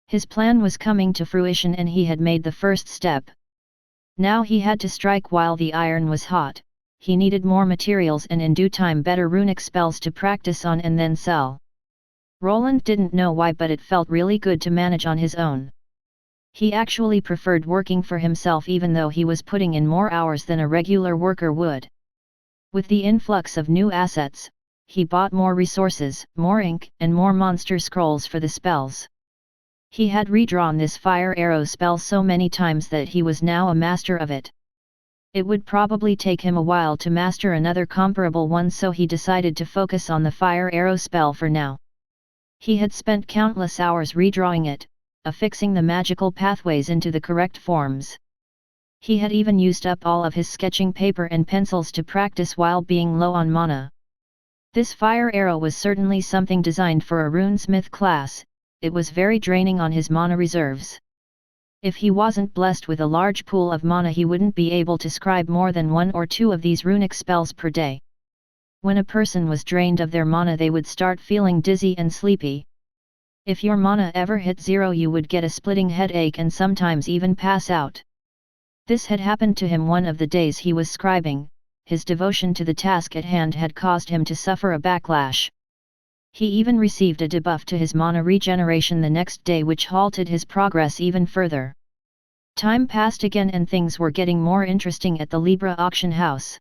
His plan was coming to fruition and he had made the first step. Now he had to strike while the iron was hot. He needed more materials and in due time better runic spells to practice on and then sell. Roland didn't know why, but it felt really good to manage on his own. He actually preferred working for himself even though he was putting in more hours than a regular worker would. With the influx of new assets, he bought more resources, more ink, and more monster scrolls for the spells. He had redrawn this fire arrow spell so many times that he was now a master of it. It would probably take him a while to master another comparable one, so he decided to focus on the fire arrow spell for now. He had spent countless hours redrawing it, affixing the magical pathways into the correct forms. He had even used up all of his sketching paper and pencils to practice while being low on mana. This fire arrow was certainly something designed for a runesmith class. It was very draining on his mana reserves. If he wasn't blessed with a large pool of mana, he wouldn't be able to scribe more than 1 or 2 of these runic spells per day. When a person was drained of their mana, they would start feeling dizzy and sleepy. If your mana ever hit 0, you would get a splitting headache and sometimes even pass out. This had happened to him one of the days he was scribing. His devotion to the task at hand had caused him to suffer a backlash. He even received a debuff to his mana regeneration the next day, which halted his progress even further. Time passed again and things were getting more interesting at the Libra auction house.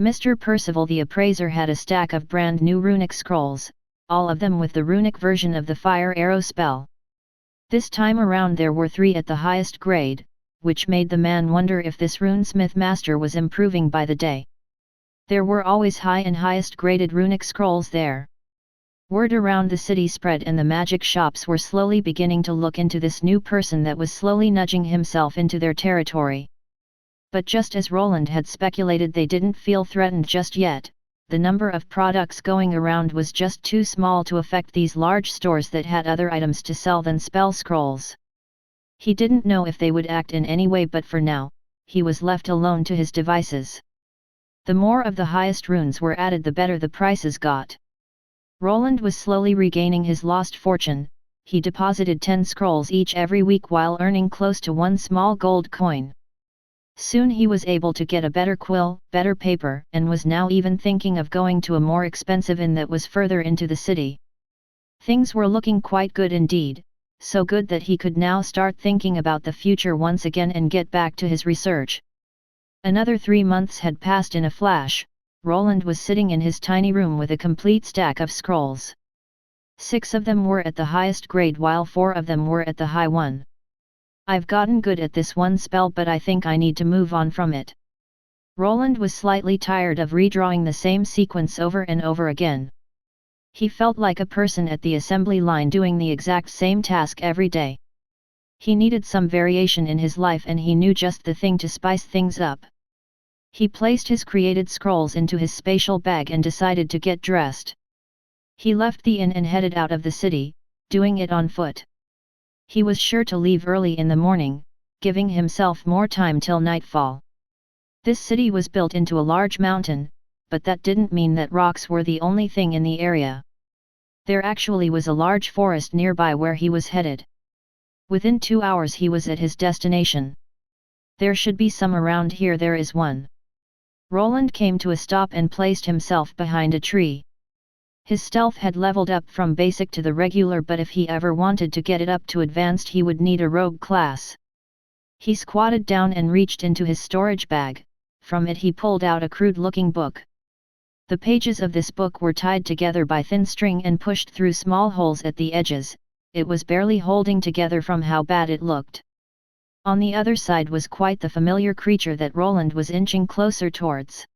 Mr. Percival the appraiser had a stack of brand new runic scrolls, all of them with the runic version of the fire arrow spell. This time around there were 3 at the highest grade, which made the man wonder if this runesmith master was improving by the day. There were always high and highest graded runic scrolls there. Word around the city spread and the magic shops were slowly beginning to look into this new person that was slowly nudging himself into their territory. But just as Roland had speculated, they didn't feel threatened just yet. The number of products going around was just too small to affect these large stores that had other items to sell than spell scrolls. He didn't know if they would act in any way, but for now, he was left alone to his devices. The more of the highest runes were added, the better the prices got. Roland was slowly regaining his lost fortune. He deposited 10 scrolls each every week while earning close to 1 small gold coin. Soon he was able to get a better quill, better paper, and was now even thinking of going to a more expensive inn that was further into the city. Things were looking quite good indeed, so good that he could now start thinking about the future once again and get back to his research. Another 3 months had passed in a flash. Roland was sitting in his tiny room with a complete stack of scrolls. 6 of them were at the highest grade while 4 of them were at the high one. I've gotten good at this one spell, but I think I need to move on from it. Roland was slightly tired of redrawing the same sequence over and over again. He felt like a person at the assembly line doing the exact same task every day. He needed some variation in his life, and he knew just the thing to spice things up. He placed his created scrolls into his spatial bag and decided to get dressed. He left the inn and headed out of the city, doing it on foot. He was sure to leave early in the morning, giving himself more time till nightfall. This city was built into a large mountain, but that didn't mean that rocks were the only thing in the area. There actually was a large forest nearby where he was headed. Within 2 hours he was at his destination. There should be some around here. There is one. Roland came to a stop and placed himself behind a tree. His stealth had leveled up from basic to the regular, but if he ever wanted to get it up to advanced he would need a rogue class. He squatted down and reached into his storage bag. From it he pulled out a crude-looking book. The pages of this book were tied together by thin string and pushed through small holes at the edges. It was barely holding together from how bad it looked. On the other side was quite the familiar creature that Roland was inching closer towards.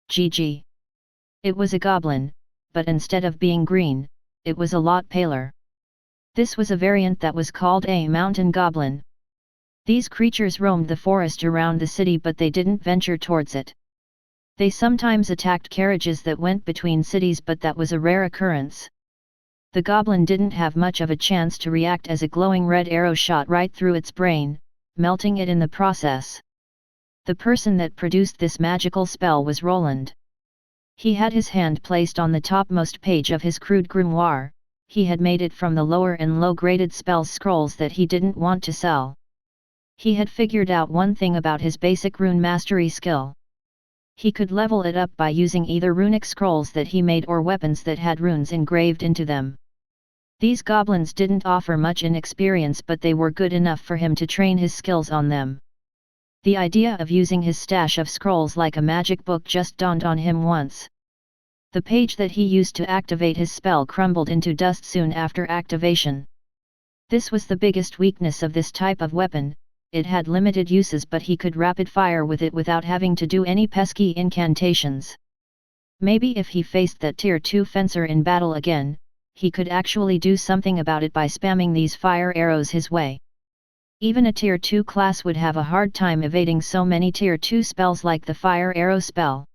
GG. It was a goblin, but instead of being green, it was a lot paler. This was a variant that was called a mountain goblin. These creatures roamed the forest around the city, but they didn't venture towards it. They sometimes attacked carriages that went between cities, but that was a rare occurrence. The goblin didn't have much of a chance to react as a glowing red arrow shot right through its brain, melting it in the process. The person that produced this magical spell was Roland. He had his hand placed on the topmost page of his crude grimoire. He had made it from the lower and low-graded spell scrolls that he didn't want to sell. He had figured out one thing about his basic rune mastery skill. He could level it up by using either runic scrolls that he made or weapons that had runes engraved into them. These goblins didn't offer much in experience, but they were good enough for him to train his skills on them. The idea of using his stash of scrolls like a magic book just dawned on him once. The page that he used to activate his spell crumbled into dust soon after activation. This was the biggest weakness of this type of weapon. It had limited uses, but he could rapid fire with it without having to do any pesky incantations. Maybe if he faced that tier 2 fencer in battle again, he could actually do something about it by spamming these fire arrows his way. Even a tier 2 class would have a hard time evading so many tier 2 spells like the fire arrow spell.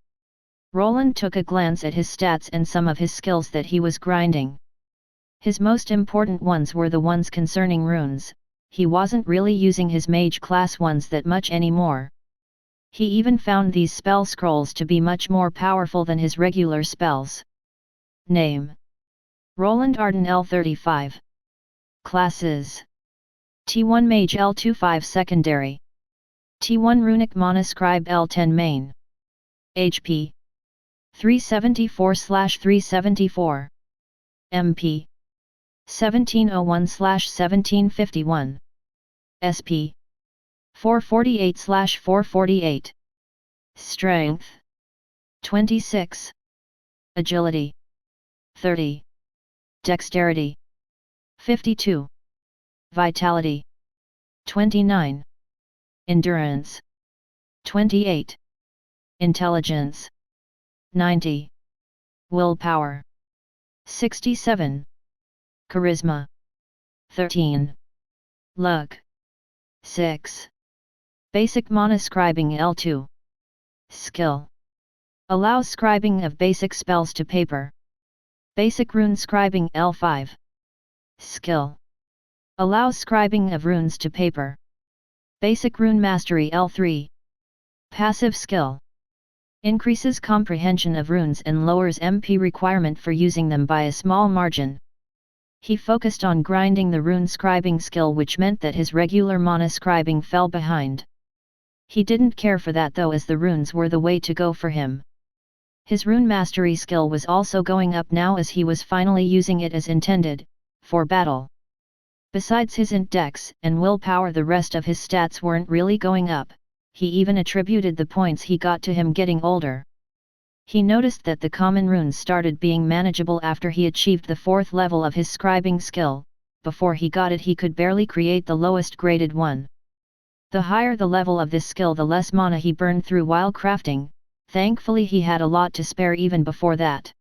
Roland took a glance at his stats and some of his skills that he was grinding. His most important ones were the ones concerning runes. He wasn't really using his mage class ones that much anymore. He even found these spell scrolls to be much more powerful than his regular spells. Name: Roland Arden, L35. Classes: T1 Mage, L25 Secondary. T1 Runic Mana Scribe, L10 Main. HP: 374/374. MP: 1701/1751. SP: 448/448. Strength: 26. Agility: 30. Dexterity: 52. Vitality: 29. Endurance: 28. Intelligence: 90. Willpower: 67. Charisma: 13. Luck: 6. Basic Mana Scribing, L2. Skill: allows scribing of basic spells to paper. Basic Rune Scribing, L5. Skill: allows scribing of runes to paper. Basic Rune Mastery, L3. Passive skill: increases comprehension of runes and lowers MP requirement for using them by a small margin. He focused on grinding the rune scribing skill, which meant that his regular mana scribing fell behind. He didn't care for that though, as the runes were the way to go for him. His rune mastery skill was also going up now, as he was finally using it as intended, for battle. Besides his int dex and willpower, the rest of his stats weren't really going up. He even attributed the points he got to him getting older. He noticed that the common runes started being manageable after he achieved the 4th level of his scribing skill. Before he got it, he could barely create the lowest graded one. The higher the level of this skill, the less mana he burned through while crafting. Thankfully he had a lot to spare even before that.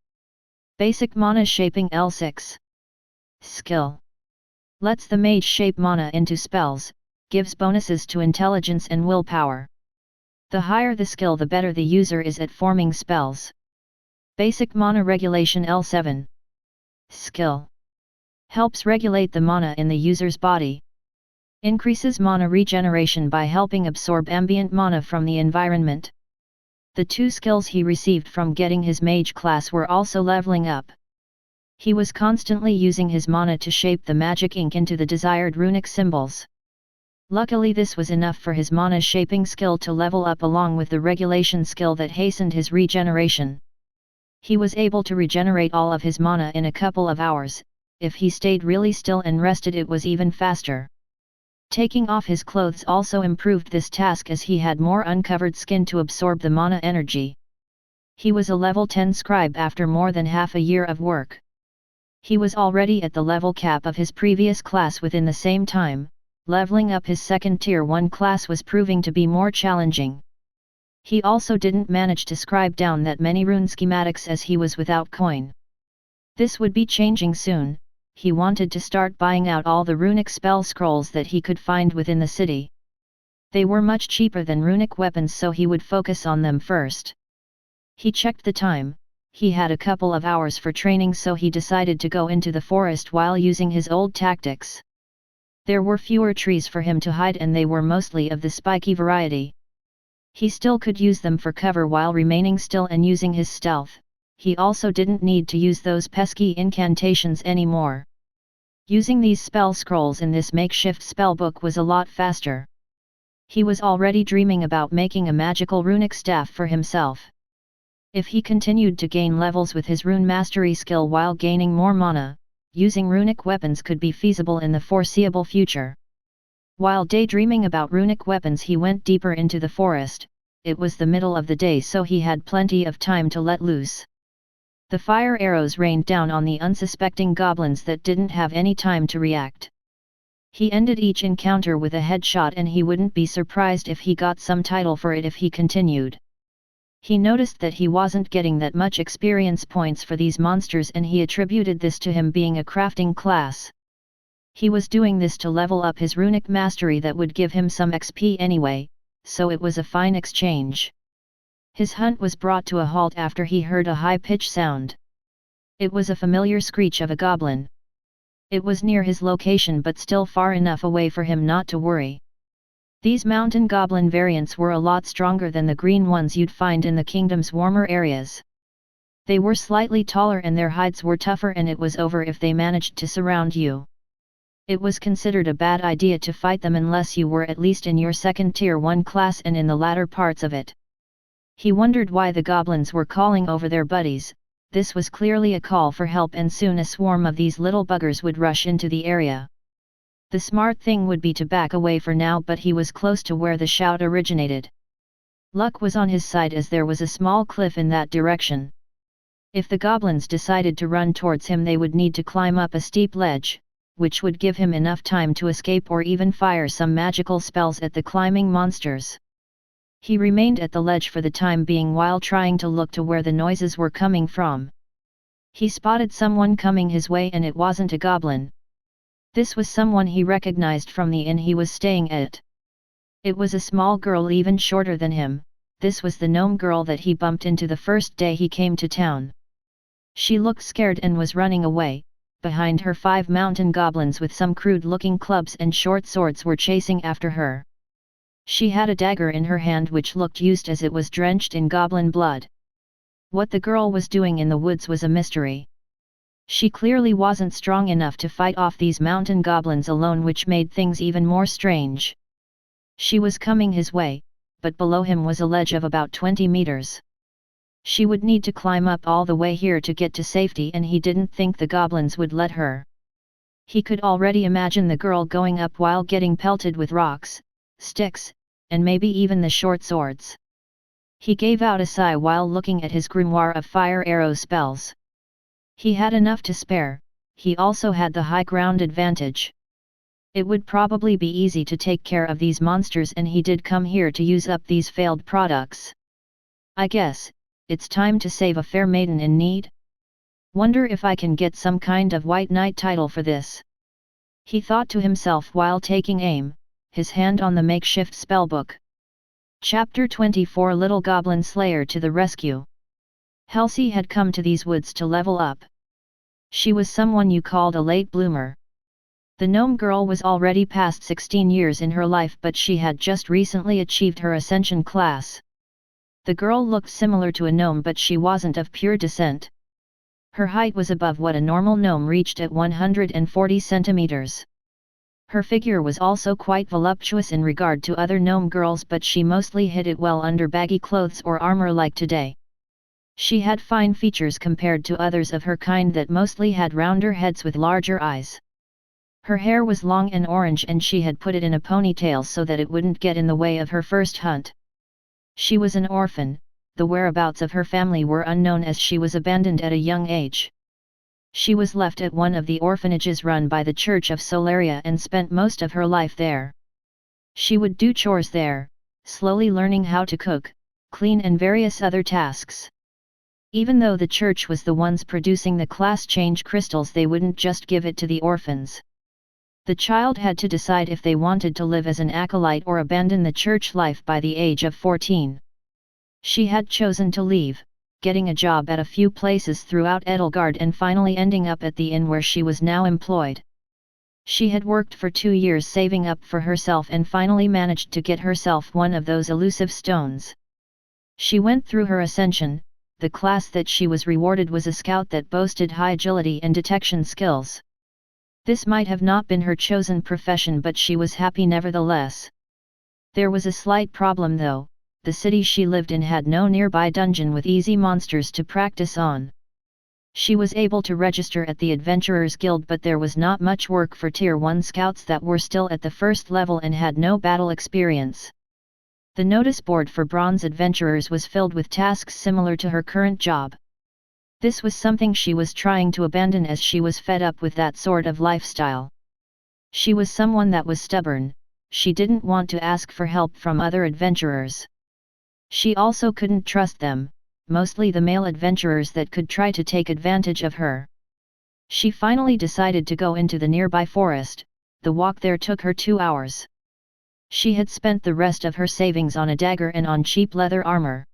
Basic Mana Shaping, L6. Skill: lets the mage shape mana into spells, gives bonuses to intelligence and willpower. The higher the skill, the better the user is at forming spells. Basic Mana Regulation, L7. Skill: helps regulate the mana in the user's body. Increases mana regeneration by helping absorb ambient mana from the environment. The 2 skills he received from getting his mage class were also leveling up. He was constantly using his mana to shape the magic ink into the desired runic symbols. Luckily this was enough for his mana shaping skill to level up, along with the regulation skill that hastened his regeneration. He was able to regenerate all of his mana in a couple of hours. If he stayed really still and rested, it was even faster. Taking off his clothes also improved this task, as he had more uncovered skin to absorb the mana energy. He was a level 10 scribe after more than half a year of work. He was already at the level cap of his previous class within the same time. Leveling up his second tier 1 class was proving to be more challenging. He also didn't manage to scribe down that many rune schematics, as he was without coin. This would be changing soon. he wanted to start buying out all the runic spell scrolls that he could find within the city. They were much cheaper than runic weapons, so he would focus on them first. He checked the time. He had a couple of hours for training, so he decided to go into the forest while using his old tactics. There were fewer trees for him to hide, and they were mostly of the spiky variety. He still could use them for cover while remaining still and using his stealth. He also didn't need to use those pesky incantations anymore. Using these spell scrolls in this makeshift spellbook was a lot faster. He was already dreaming about making a magical runic staff for himself. If he continued to gain levels with his rune mastery skill while gaining more mana, using runic weapons could be feasible in the foreseeable future. While daydreaming about runic weapons, he went deeper into the forest. It was the middle of the day, so he had plenty of time to let loose. The fire arrows rained down on the unsuspecting goblins that didn't have any time to react. He ended each encounter with a headshot, and he wouldn't be surprised if he got some title for it if he continued. He noticed that he wasn't getting that much experience points for these monsters, and he attributed this to him being a crafting class. He was doing this to level up his runic mastery that would give him some XP anyway, so it was a fine exchange. His hunt was brought to a halt after he heard a high-pitched sound. It was a familiar screech of a goblin. It was near his location, but still far enough away for him not to worry. These mountain goblin variants were a lot stronger than the green ones you'd find in the kingdom's warmer areas. They were slightly taller and their hides were tougher, and it was over if they managed to surround you. It was considered a bad idea to fight them unless you were at least in your second tier 1 class and in the latter parts of it. He wondered why the goblins were calling over their buddies. This was clearly a call for help, and soon a swarm of these little buggers would rush into the area. The smart thing would be to back away for now, but he was close to where the shout originated. Luck was on his side, as there was a small cliff in that direction. If the goblins decided to run towards him, they would need to climb up a steep ledge, which would give him enough time to escape or even fire some magical spells at the climbing monsters. He remained at the ledge for the time being while trying to look to where the noises were coming from. He spotted someone coming his way, and it wasn't a goblin. This was someone he recognized from the inn he was staying at. It was a small girl even shorter than him. This was the gnome girl that he bumped into the first day he came to town. She looked scared and was running away. Behind her, 5 mountain goblins with some crude-looking clubs and short swords were chasing after her. She had a dagger in her hand which looked used, as it was drenched in goblin blood. What the girl was doing in the woods was a mystery. She clearly wasn't strong enough to fight off these mountain goblins alone, which made things even more strange. She was coming his way, but below him was a ledge of about 20 meters. She would need to climb up all the way here to get to safety, and he didn't think the goblins would let her. He could already imagine the girl going up while getting pelted with rocks, sticks, and maybe even the short swords. He gave out a sigh while looking at his grimoire of fire arrow spells. He had enough to spare. He also had the high ground advantage. It would probably be easy to take care of these monsters, and he did come here to use up these failed products. I guess it's time to save a fair maiden in need. Wonder if I can get some kind of white knight title for this. He thought to himself while taking aim, his hand on the makeshift spellbook. Chapter 24 Little Goblin Slayer to the Rescue. Halsey had come to these woods to level up. She was someone you called a late bloomer. The gnome girl was already past 16 years in her life, but she had just recently achieved her ascension class. The girl looked similar to a gnome, but she wasn't of pure descent. Her height was above what a normal gnome reached at 140 centimeters. Her figure was also quite voluptuous in regard to other gnome girls, but she mostly hid it well under baggy clothes or armor like today. She had fine features compared to others of her kind that mostly had rounder heads with larger eyes. Her hair was long and orange, and she had put it in a ponytail so that it wouldn't get in the way of her first hunt. She was an orphan. The whereabouts of her family were unknown, as she was abandoned at a young age. She was left at one of the orphanages run by the Church of Solaria and spent most of her life there. She would do chores there, slowly learning how to cook, clean and various other tasks. Even though the church was the ones producing the class change crystals, they wouldn't just give it to the orphans. The child had to decide if they wanted to live as an acolyte or abandon the church life by the age of 14. She had chosen to leave, getting a job at a few places throughout Edelgard and finally ending up at the inn where she was now employed. She had worked for 2 years saving up for herself and finally managed to get herself one of those elusive stones. She went through her ascension. The class that she was rewarded was a scout that boasted high agility and detection skills. This might have not been her chosen profession, but she was happy nevertheless. There was a slight problem though. The city she lived in had no nearby dungeon with easy monsters to practice on. She was able to register at the Adventurers Guild, but there was not much work for Tier 1 scouts that were still at the first level and had no battle experience. The notice board for Bronze Adventurers was filled with tasks similar to her current job. This was something she was trying to abandon as she was fed up with that sort of lifestyle. She was someone that was stubborn. She didn't want to ask for help from other adventurers. She also couldn't trust them, mostly the male adventurers that could try to take advantage of her. She finally decided to go into the nearby forest. The walk there took her 2 hours. She had spent the rest of her savings on a dagger and on cheap leather armor.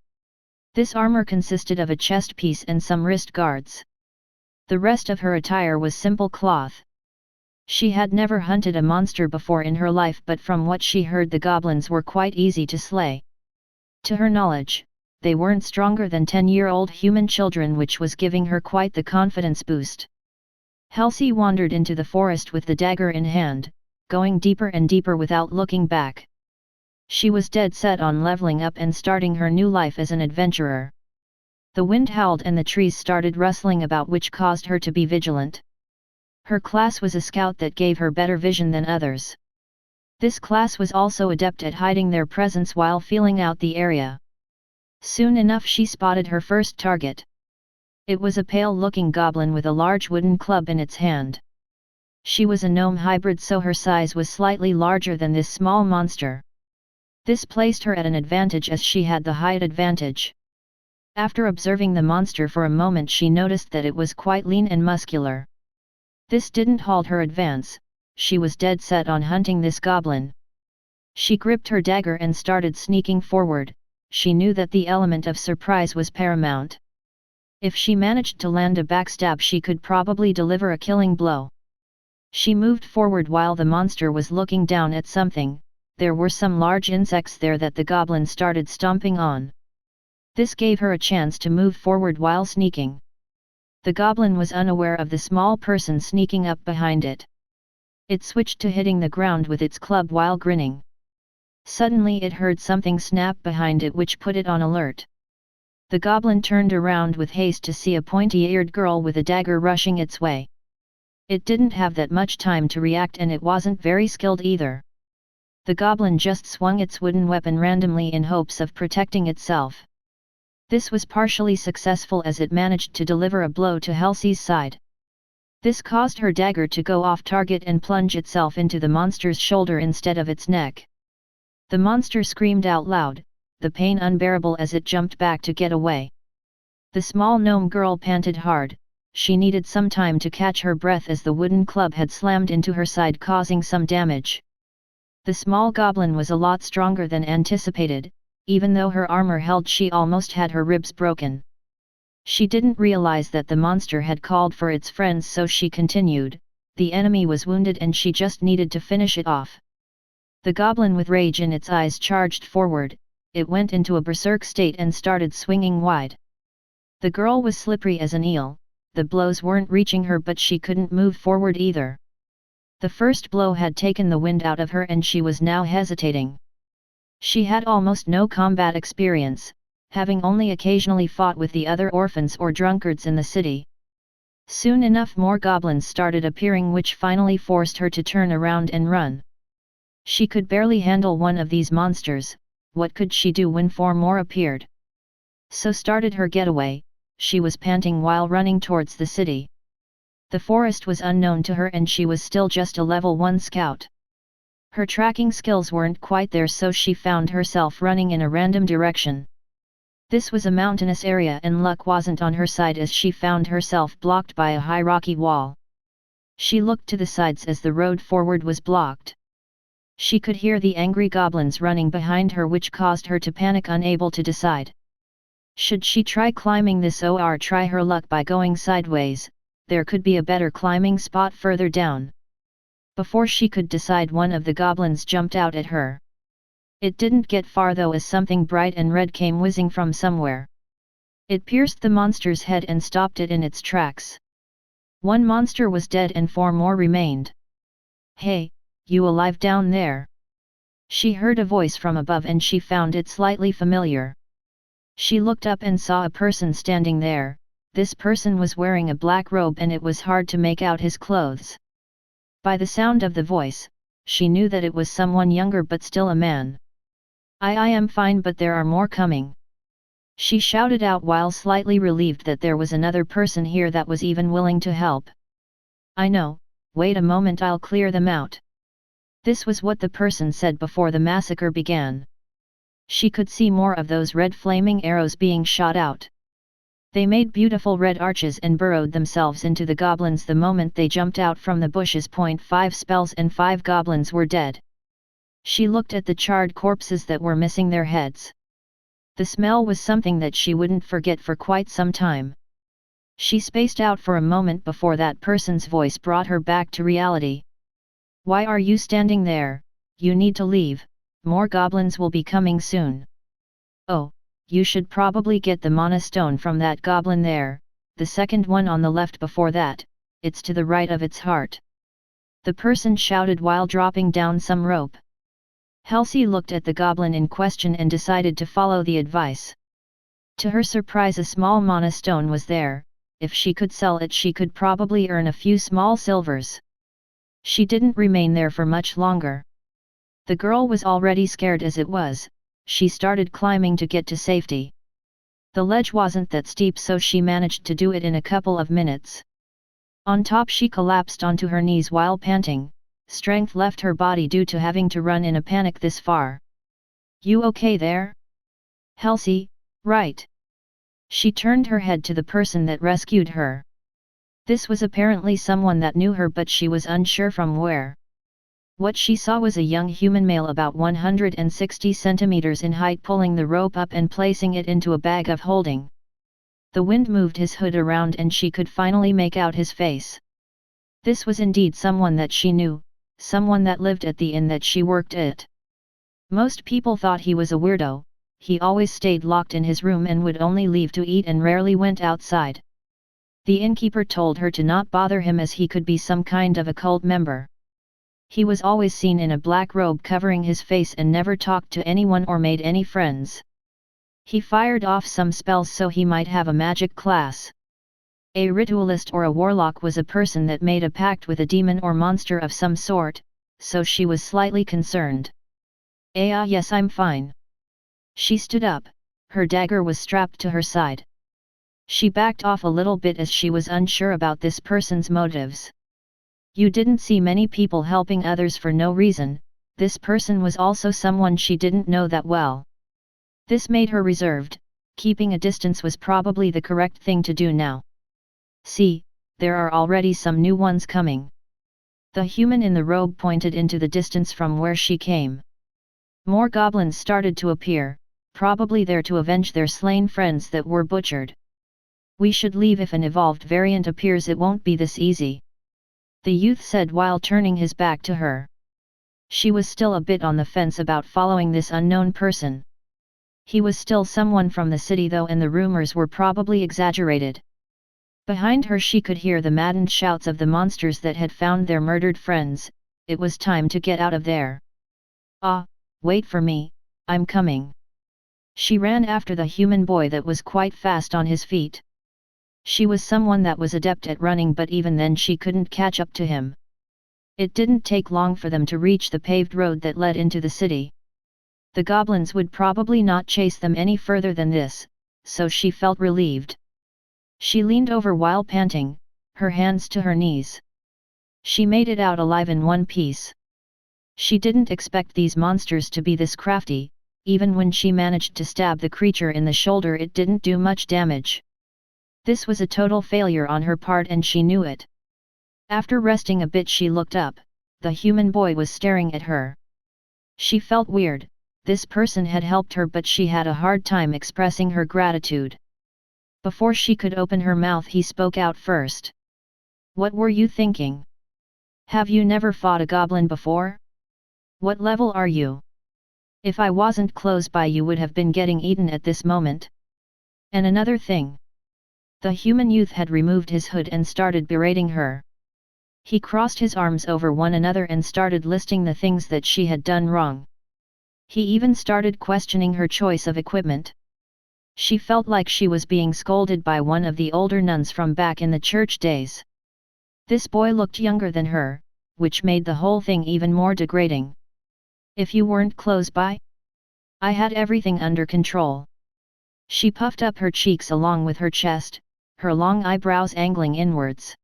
This armor consisted of a chest piece and some wrist guards. The rest of her attire was simple cloth. She had never hunted a monster before in her life, but from what she heard, the goblins were quite easy to slay. To her knowledge, they weren't stronger than 10-year-old human children, which was giving her quite the confidence boost. Halsey wandered into the forest with the dagger in hand, going deeper and deeper without looking back. She was dead set on leveling up and starting her new life as an adventurer. The wind howled and the trees started rustling about, which caused her to be vigilant. Her class was a scout that gave her better vision than others. This class was also adept at hiding their presence while feeling out the area. Soon enough she spotted her first target. It was a pale-looking goblin with a large wooden club in its hand. She was a gnome hybrid, so her size was slightly larger than this small monster. This placed her at an advantage as she had the height advantage. After observing the monster for a moment, she noticed that it was quite lean and muscular. This didn't halt her advance. She was dead set on hunting this goblin. She gripped her dagger and started sneaking forward. She knew that the element of surprise was paramount. If she managed to land a backstab, she could probably deliver a killing blow. She moved forward while the monster was looking down at something. There were some large insects there that the goblin started stomping on. This gave her a chance to move forward while sneaking. The goblin was unaware of the small person sneaking up behind it. It switched to hitting the ground with its club while grinning. Suddenly it heard something snap behind it, which put it on alert. The goblin turned around with haste to see a pointy-eared girl with a dagger rushing its way. It didn't have that much time to react, and it wasn't very skilled either. The goblin just swung its wooden weapon randomly in hopes of protecting itself. This was partially successful as it managed to deliver a blow to Halsey's side. This caused her dagger to go off target and plunge itself into the monster's shoulder instead of its neck. The monster screamed out loud, the pain unbearable as it jumped back to get away. The small gnome girl panted hard. She needed some time to catch her breath as the wooden club had slammed into her side, causing some damage. The small goblin was a lot stronger than anticipated. Even though her armor held, she almost had her ribs broken. She didn't realize that the monster had called for its friends, so she continued. The enemy was wounded and she just needed to finish it off. The goblin, with rage in its eyes, charged forward. It went into a berserk state and started swinging wide. The girl was slippery as an eel. The blows weren't reaching her, but she couldn't move forward either. The first blow had taken the wind out of her and she was now hesitating. She had almost no combat experience, having only occasionally fought with the other orphans or drunkards in the city. Soon enough more goblins started appearing, which finally forced her to turn around and run. She could barely handle one of these monsters. What could she do when 4 more appeared? So started her getaway. She was panting while running towards the city. The forest was unknown to her and she was still just a level 1 scout. Her tracking skills weren't quite there, so she found herself running in a random direction. This was a mountainous area and luck wasn't on her side as she found herself blocked by a high rocky wall. She looked to the sides as the road forward was blocked. She could hear the angry goblins running behind her, which caused her to panic, unable to decide. Should she try climbing this or try her luck by going sideways? There could be a better climbing spot further down. Before she could decide, one of the goblins jumped out at her. It didn't get far though, as something bright and red came whizzing from somewhere. It pierced the monster's head and stopped it in its tracks. One monster was dead and 4 more remained. "Hey, you alive down there?" She heard a voice from above and she found it slightly familiar. She looked up and saw a person standing there. This person was wearing a black robe and it was hard to make out his clothes. By the sound of the voice, she knew that it was someone younger but still a man. I am fine, but there are more coming," she shouted out while slightly relieved that there was another person here that was even willing to help. "I know, wait a moment, I'll clear them out." This was what the person said before the massacre began. She could see more of those red flaming arrows being shot out. They made beautiful red arches and burrowed themselves into the goblins the moment they jumped out from the bushes. 5 spells and 5 goblins were dead. She looked at the charred corpses that were missing their heads. The smell was something that she wouldn't forget for quite some time. She spaced out for a moment before that person's voice brought her back to reality. "Why are you standing there? You need to leave, more goblins will be coming soon." "Oh, you should probably get the mana stone from that goblin there, the second one on the left before that, it's to the right of its heart," the person shouted while dropping down some rope. Halsey looked at the goblin in question and decided to follow the advice. To her surprise, a small mana stone was there. If she could sell it, she could probably earn a few small silvers. She didn't remain there for much longer. The girl was already scared as it was. She started climbing to get to safety. The ledge wasn't that steep, so she managed to do it in a couple of minutes. On top, she collapsed onto her knees while panting. Strength left her body due to having to run in a panic this far. "You okay there?" "Halsey, right?" She turned her head to the person that rescued her. This was apparently someone that knew her, but she was unsure from where. What she saw was a young human male about 160 centimeters in height pulling the rope up and placing it into a bag of holding. The wind moved his hood around and she could finally make out his face. This was indeed someone that she knew, someone that lived at the inn that she worked at. Most people thought he was a weirdo. He always stayed locked in his room and would only leave to eat and rarely went outside. The innkeeper told her to not bother him as he could be some kind of a cult member. He was always seen in a black robe covering his face and never talked to anyone or made any friends. He fired off some spells, so he might have a magic class. A ritualist or a warlock was a person that made a pact with a demon or monster of some sort, so she was slightly concerned. Yes, I'm fine." She stood up, her dagger was strapped to her side. She backed off a little bit as she was unsure about this person's motives. You didn't see many people helping others for no reason. This person was also someone she didn't know that well. This made her reserved. Keeping a distance was probably the correct thing to do now. "See, there are already some new ones coming." The human in the robe pointed into the distance from where she came. More goblins started to appear, probably there to avenge their slain friends that were butchered. "We should leave. If an evolved variant appears, it won't be this easy," the youth said while turning his back to her. She was still a bit on the fence about following this unknown person. He was still someone from the city though, and the rumors were probably exaggerated. Behind her she could hear the maddened shouts of the monsters that had found their murdered friends. It was time to get out of there. "Ah, wait for me, I'm coming." She ran after the human boy that was quite fast on his feet. She was someone that was adept at running, but even then she couldn't catch up to him. It didn't take long for them to reach the paved road that led into the city. The goblins would probably not chase them any further than this, so she felt relieved. She leaned over while panting, her hands to her knees. She made it out alive in one piece. She didn't expect these monsters to be this crafty. even when she managed to stab the creature in the shoulder it didn't do much damage. This was a total failure on her part and she knew it. After resting a bit she looked up, the human boy was staring at her. She felt weird, this person had helped her but she had a hard time expressing her gratitude. Before she could open her mouth he spoke out first. What were you thinking? Have you never fought a goblin before? What level are you? If I wasn't close by you would have been getting eaten at this moment. And another thing. The human youth had removed his hood and started berating her. He crossed his arms over one another and started listing the things that she had done wrong. He even started questioning her choice of equipment. She felt like she was being scolded by one of the older nuns from back in the church days. This boy looked younger than her, which made the whole thing even more degrading. If you weren't close by? I had everything under control. She puffed up her cheeks along with her chest, her long eyebrows angling inwards.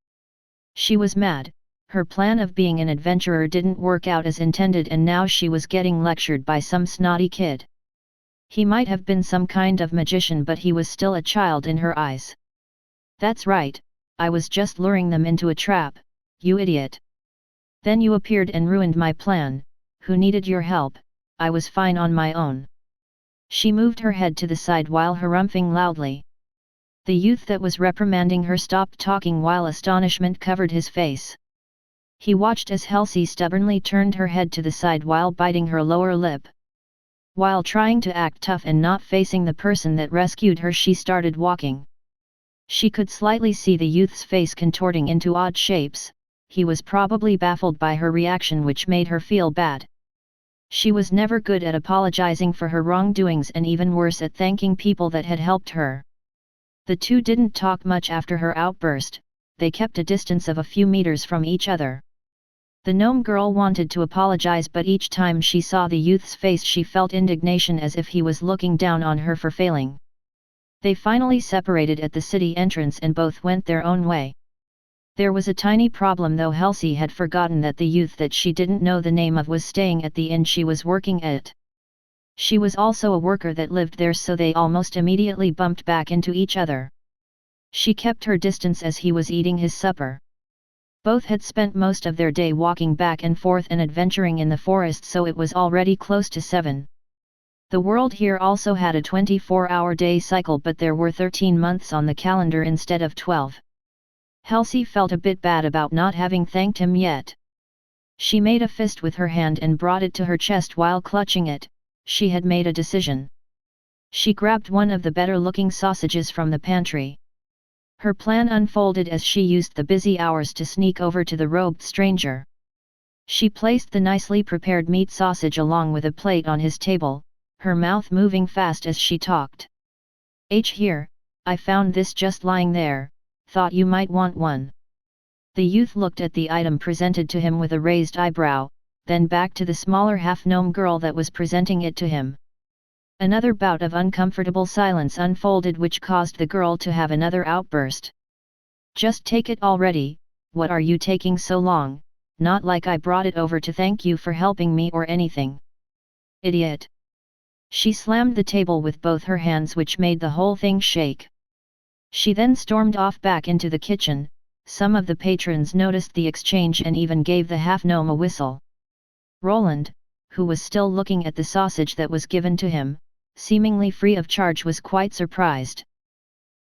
She was mad, her plan of being an adventurer didn't work out as intended and now she was getting lectured by some snotty kid. He might have been some kind of magician but he was still a child in her eyes. That's right, I was just luring them into a trap, you idiot. Then you appeared and ruined my plan. Who needed your help? I was fine on my own. She moved her head to the side while harumphing loudly. The youth that was reprimanding her stopped talking while astonishment covered his face. He watched as Halsey stubbornly turned her head to the side while biting her lower lip. While trying to act tough and not facing the person that rescued her she started walking. She could slightly see the youth's face contorting into odd shapes, he was probably baffled by her reaction which made her feel bad. She was never good at apologizing for her wrongdoings and even worse at thanking people that had helped her. The two didn't talk much after her outburst, they kept a distance of a few meters from each other. The gnome girl wanted to apologize but each time she saw the youth's face she felt indignation as if he was looking down on her for failing. They finally separated at the city entrance and both went their own way. There was a tiny problem though. Halsey had forgotten that the youth that she didn't know the name of was staying at the inn she was working at. She was also a worker that lived there so they almost immediately bumped back into each other. She kept her distance as he was eating his supper. Both had spent most of their day walking back and forth and adventuring in the forest so it was already close to 7. The world here also had a 24-hour day cycle but there were 13 months on the calendar instead of 12. Halsey felt a bit bad about not having thanked him yet. She made a fist with her hand and brought it to her chest while clutching it. She had made a decision. She grabbed one of the better-looking sausages from the pantry. Her plan unfolded as she used the busy hours to sneak over to the robed stranger. She placed the nicely prepared meat sausage along with a plate on his table, her mouth moving fast as she talked. Here, I found this just lying there, thought you might want one. The youth looked at the item presented to him with a raised eyebrow, then back to the smaller half-gnome girl that was presenting it to him. Another bout of uncomfortable silence unfolded which caused the girl to have another outburst. Just take it already, what are you taking so long, not like I brought it over to thank you for helping me or anything. Idiot. She slammed the table with both her hands which made the whole thing shake. She then stormed off back into the kitchen. Some of the patrons noticed the exchange and even gave the half-gnome a whistle. Roland, who was still looking at the sausage that was given to him, seemingly free of charge, was quite surprised.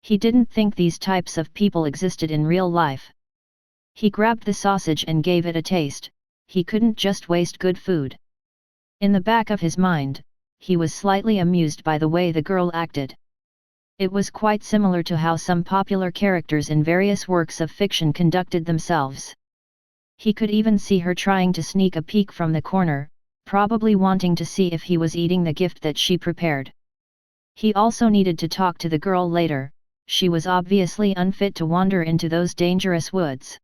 He didn't think these types of people existed in real life. He grabbed the sausage and gave it a taste. He couldn't just waste good food. In the back of his mind, he was slightly amused by the way the girl acted. It was quite similar to how some popular characters in various works of fiction conducted themselves. He could even see her trying to sneak a peek from the corner, probably wanting to see if he was eating the gift that she prepared. He also needed to talk to the girl later. She was obviously unfit to wander into those dangerous woods.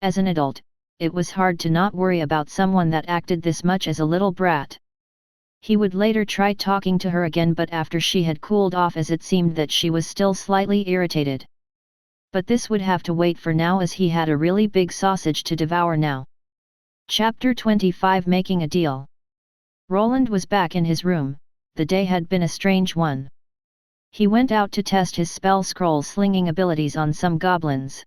As an adult, it was hard to not worry about someone that acted this much as a little brat. He would later try talking to her again but after she had cooled off as it seemed that she was still slightly irritated. But this would have to wait for now as he had a really big sausage to devour now. Chapter 25 Making a Deal. Roland was back in his room, the day had been a strange one. He went out to test his spell scroll slinging abilities on some goblins.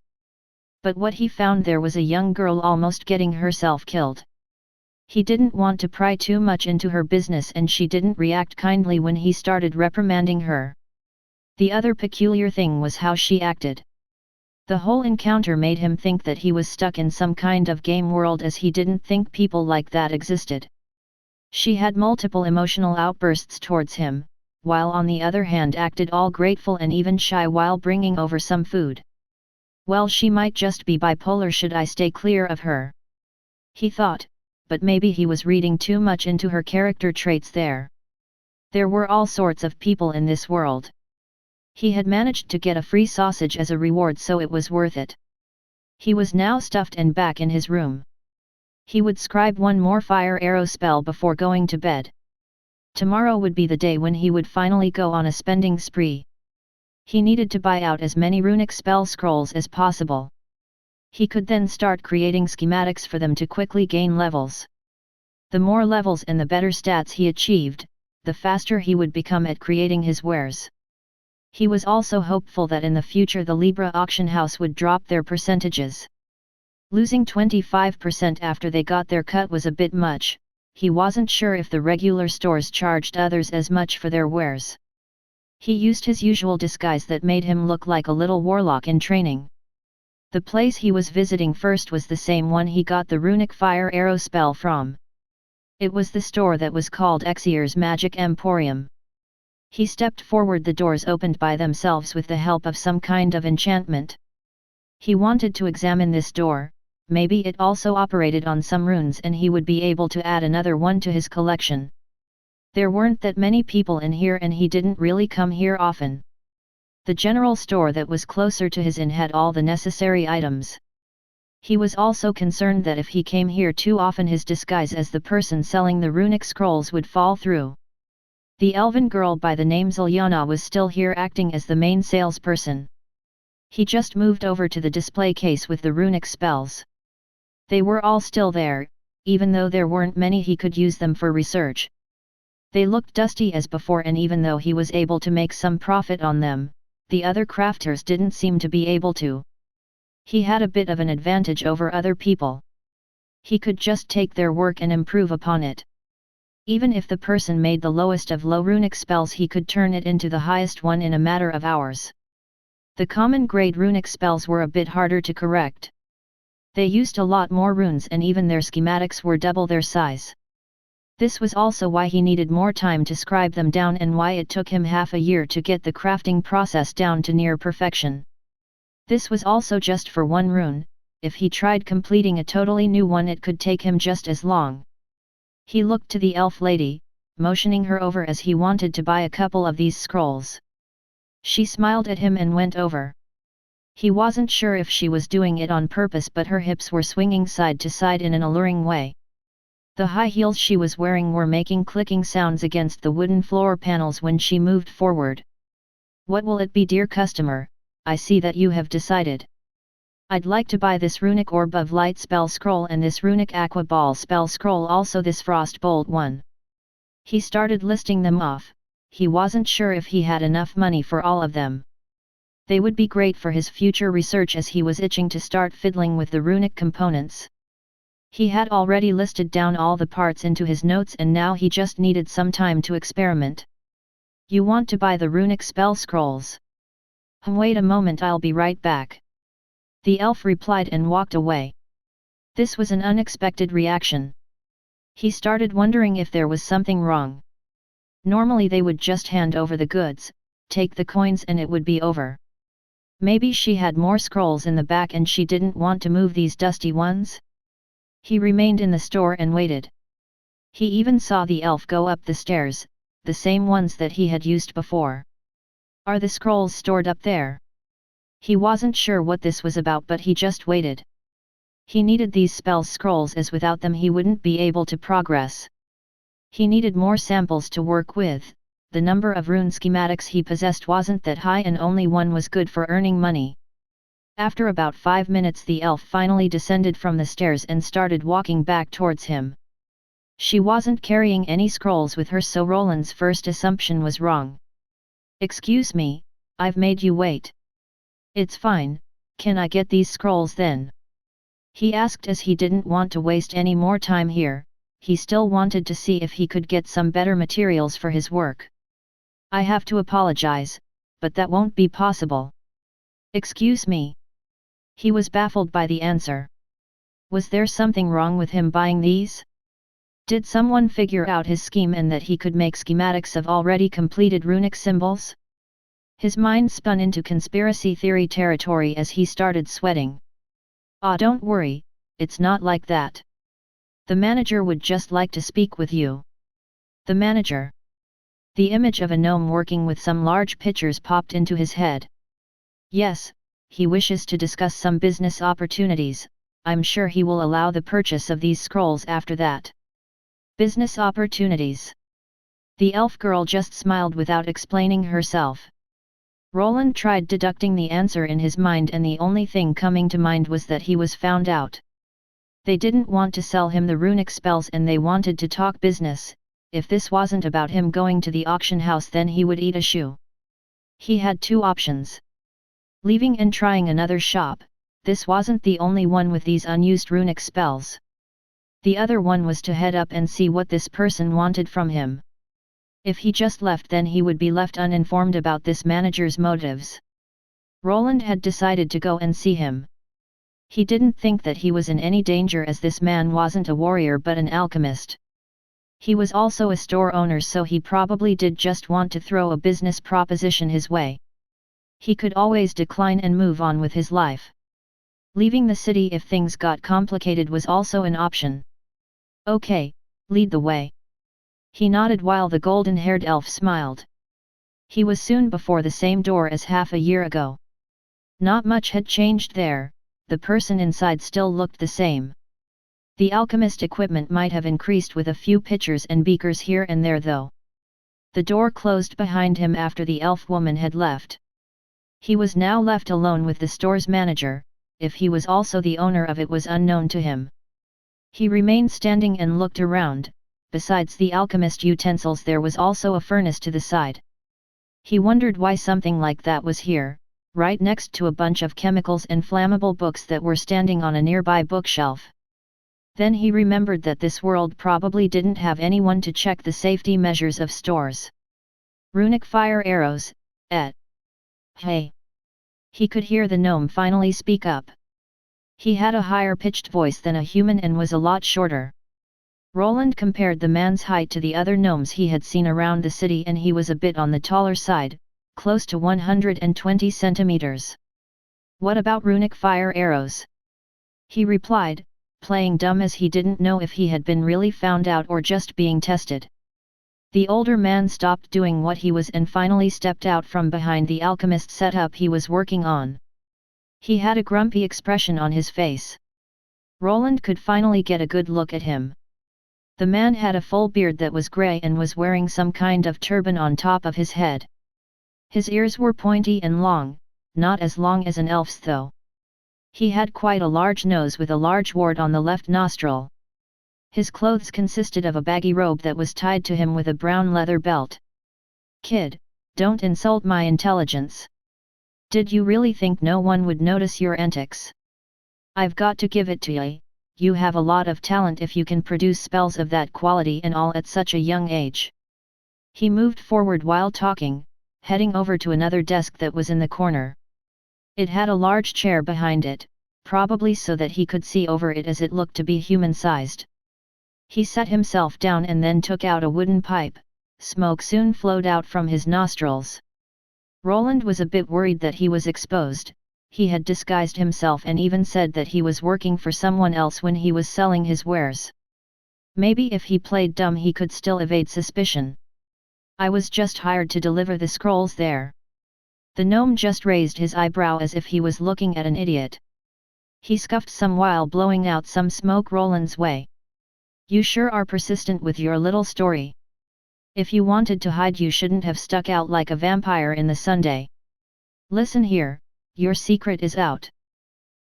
But what he found there was a young girl almost getting herself killed. He didn't want to pry too much into her business and she didn't react kindly when he started reprimanding her. The other peculiar thing was how she acted. The whole encounter made him think that he was stuck in some kind of game world as he didn't think people like that existed. She had multiple emotional outbursts towards him, while on the other hand acted all grateful and even shy while bringing over some food. Well, she might just be bipolar, should I stay clear of her? He thought, but maybe he was reading too much into her character traits there. There were all sorts of people in this world. He had managed to get a free sausage as a reward, so it was worth it. He was now stuffed and back in his room. He would scribe one more fire arrow spell before going to bed. Tomorrow would be the day when he would finally go on a spending spree. He needed to buy out as many runic spell scrolls as possible. He could then start creating schematics for them to quickly gain levels. The more levels and the better stats he achieved, the faster he would become at creating his wares. He was also hopeful that in the future the Libra auction house would drop their percentages. Losing 25% after they got their cut was a bit much. He wasn't sure if the regular stores charged others as much for their wares. He used his usual disguise that made him look like a little warlock in training. The place he was visiting first was the same one he got the runic fire arrow spell from. It was the store that was called Exier's Magic Emporium. He stepped forward. The doors opened by themselves with the help of some kind of enchantment. He wanted to examine this door. Maybe it also operated on some runes and he would be able to add another one to his collection. There weren't that many people in here and he didn't really come here often. The general store that was closer to his inn had all the necessary items. He was also concerned that if he came here too often his disguise as the person selling the runic scrolls would fall through. The elven girl by the name Zilyana was still here acting as the main salesperson. He just moved over to the display case with the runic spells. They were all still there, even though there weren't many he could use them for research. They looked dusty as before, and even though he was able to make some profit on them, the other crafters didn't seem to be able to. He had a bit of an advantage over other people. He could just take their work and improve upon it. Even if the person made the lowest of low runic spells, he could turn it into the highest one in a matter of hours. The common grade runic spells were a bit harder to correct. They used a lot more runes and even their schematics were double their size. This was also why he needed more time to scribe them down and why it took him half a year to get the crafting process down to near perfection. This was also just for one rune. If he tried completing a totally new one it could take him just as long. He looked to the elf lady, motioning her over as he wanted to buy a couple of these scrolls. She smiled at him and went over. He wasn't sure if she was doing it on purpose, but her hips were swinging side to side in an alluring way. The high heels she was wearing were making clicking sounds against the wooden floor panels when she moved forward. "What will it be, dear customer? I see that you have decided. I'd like to buy this runic orb of light spell scroll and this runic aqua ball spell scroll, also this frost bolt one." He started listing them off. He wasn't sure if he had enough money for all of them. They would be great for his future research as he was itching to start fiddling with the runic components. He had already listed down all the parts into his notes and now he just needed some time to experiment. "You want to buy the runic spell scrolls? Wait a moment, I'll be right back." The elf replied and walked away. This was an unexpected reaction. He started wondering if there was something wrong. Normally they would just hand over the goods, take the coins and it would be over. Maybe she had more scrolls in the back and she didn't want to move these dusty ones? He remained in the store and waited. He even saw the elf go up the stairs, the same ones that he had used before. "Are the scrolls stored up there?" He wasn't sure what this was about, but he just waited. He needed these spell scrolls as without them he wouldn't be able to progress. He needed more samples to work with. The number of rune schematics he possessed wasn't that high and only one was good for earning money. After about 5 minutes the elf finally descended from the stairs and started walking back towards him. She wasn't carrying any scrolls with her, so Roland's first assumption was wrong. "Excuse me, I've made you wait." "It's fine, can I get these scrolls then?" he asked, as he didn't want to waste any more time here. He still wanted to see if he could get some better materials for his work. "I have to apologize, but that won't be possible." "Excuse me?" He was baffled by the answer. Was there something wrong with him buying these? Did someone figure out his scheme and that he could make schematics of already completed runic symbols? His mind spun into conspiracy theory territory as he started sweating. "Ah, don't worry, it's not like that. The manager would just like to speak with you." "The manager?" The image of a gnome working with some large pictures popped into his head. "Yes, he wishes to discuss some business opportunities. I'm sure he will allow the purchase of these scrolls after that." "Business opportunities?" The elf girl just smiled without explaining herself. Roland tried deducting the answer in his mind, and the only thing coming to mind was that he was found out. They didn't want to sell him the runic spells and they wanted to talk business. If this wasn't about him going to the auction house, then he would eat a shoe. He had two options: leaving and trying another shop. This wasn't the only one with these unused runic spells. The other one was to head up and see what this person wanted from him. If he just left, then he would be left uninformed about this manager's motives. Roland had decided to go and see him. He didn't think that he was in any danger, as this man wasn't a warrior but an alchemist. He was also a store owner, so he probably did just want to throw a business proposition his way. He could always decline and move on with his life. Leaving the city if things got complicated was also an option. "Okay, lead the way." He nodded while the golden-haired elf smiled. He was soon before the same door as half a year ago. Not much had changed there. The person inside still looked the same. The alchemist equipment might have increased with a few pitchers and beakers here and there though. The door closed behind him after the elf woman had left. He was now left alone with the store's manager. If he was also the owner of it was unknown to him. He remained standing and looked around. Besides the alchemist utensils, there was also a furnace to the side. He wondered why something like that was here, right next to a bunch of chemicals and flammable books that were standing on a nearby bookshelf. Then he remembered that this world probably didn't have anyone to check the safety measures of stores. "Runic fire arrows, Hey!" He could hear the gnome finally speak up. He had a higher-pitched voice than a human and was a lot shorter. Roland compared the man's height to the other gnomes he had seen around the city, and he was a bit on the taller side, close to 120 centimeters. "What about runic fire arrows?" he replied, playing dumb as he didn't know if he had been really found out or just being tested. The older man stopped doing what he was and finally stepped out from behind the alchemist setup he was working on. He had a grumpy expression on his face. Roland could finally get a good look at him. The man had a full beard that was grey and was wearing some kind of turban on top of his head. His ears were pointy and long, not as long as an elf's though. He had quite a large nose with a large wart on the left nostril. His clothes consisted of a baggy robe that was tied to him with a brown leather belt. "Kid, don't insult my intelligence. Did you really think no one would notice your antics? I've got to give it to you. You have a lot of talent if you can produce spells of that quality and all at such a young age." He moved forward while talking, heading over to another desk that was in the corner. It had a large chair behind it, probably so that he could see over it as it looked to be human-sized. He sat himself down and then took out a wooden pipe. Smoke soon flowed out from his nostrils. Roland was a bit worried that he was exposed. He had disguised himself and even said that he was working for someone else when he was selling his wares. Maybe if he played dumb he could still evade suspicion. "I was just hired to deliver the scrolls there." The gnome just raised his eyebrow as if he was looking at an idiot. He scuffed some while blowing out some smoke Roland's way. "You sure are persistent with your little story. If you wanted to hide you shouldn't have stuck out like a vampire in the Sunday. Listen here, your secret is out.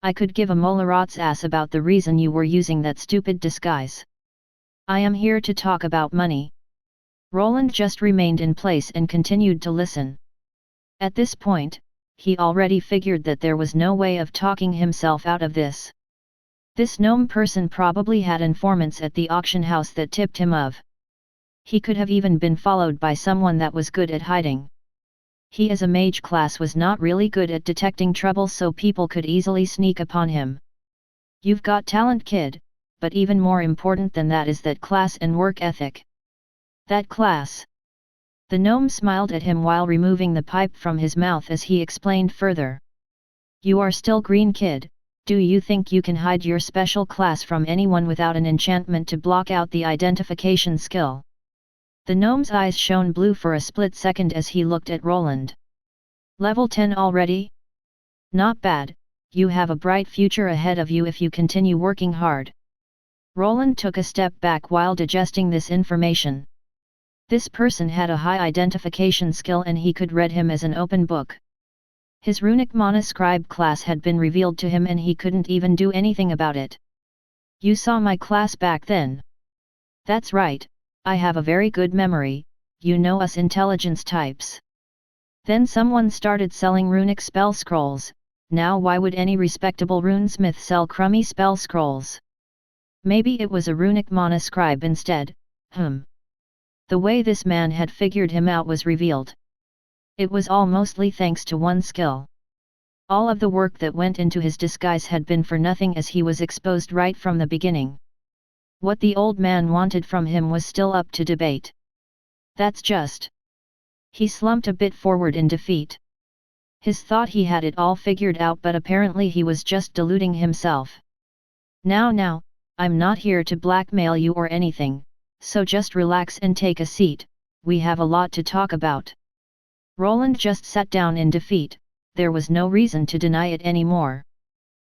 I could give a molarot's ass about the reason you were using that stupid disguise. I am here to talk about money. Roland just remained in place and continued to listen. At this point, he already figured that there was no way of talking himself out of this. This gnome person probably had informants at the auction house that tipped him of. He could have even been followed by someone that was good at hiding. He as a mage class was not really good at detecting trouble, so people could easily sneak upon him. You've got talent, kid, but even more important than that is that class and work ethic. That class. The gnome smiled at him while removing the pipe from his mouth as he explained further. You are still green, kid. Do you think you can hide your special class from anyone without an enchantment to block out the identification skill? The gnome's eyes shone blue for a split second as he looked at Roland. Level 10 already? Not bad, you have a bright future ahead of you if you continue working hard. Roland took a step back while digesting this information. This person had a high identification skill and he could read him as an open book. His runic monoscribe class had been revealed to him and he couldn't even do anything about it. You saw my class back then? That's right, I have a very good memory, you know us intelligence types. Then someone started selling runic spell scrolls. Now why would any respectable runesmith sell crummy spell scrolls? Maybe it was a runic monoscribe instead, The way this man had figured him out was revealed. It was all mostly thanks to one skill. All of the work that went into his disguise had been for nothing as he was exposed right from the beginning. What the old man wanted from him was still up to debate. That's just. He slumped a bit forward in defeat. His thought he had it all figured out, but apparently he was just deluding himself. Now, I'm not here to blackmail you or anything, so just relax and take a seat, we have a lot to talk about. Roland just sat down in defeat, there was no reason to deny it anymore.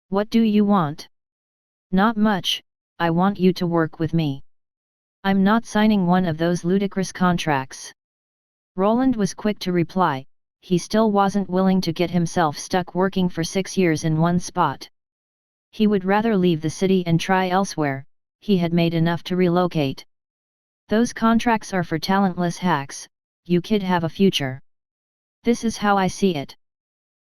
What do you want? Not much, I want you to work with me. I'm not signing one of those ludicrous contracts. Roland was quick to reply, he still wasn't willing to get himself stuck working for 6 years in one spot. He would rather leave the city and try elsewhere, he had made enough to relocate. Those contracts are for talentless hacks, you kid have a future. This is how I see it.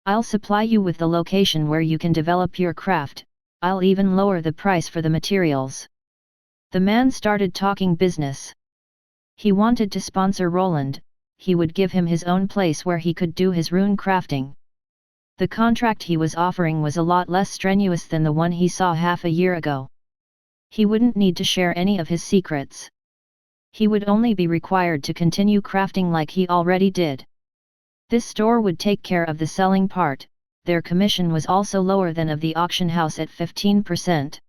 I'll supply you with the location where you can develop your craft, I'll even lower the price for the materials. The man started talking business. He wanted to sponsor Roland, he would give him his own place where he could do his rune crafting. The contract he was offering was a lot less strenuous than the one he saw half a year ago. He wouldn't need to share any of his secrets. He would only be required to continue crafting like he already did. This store would take care of the selling part, their commission was also lower than of the auction house at 15%.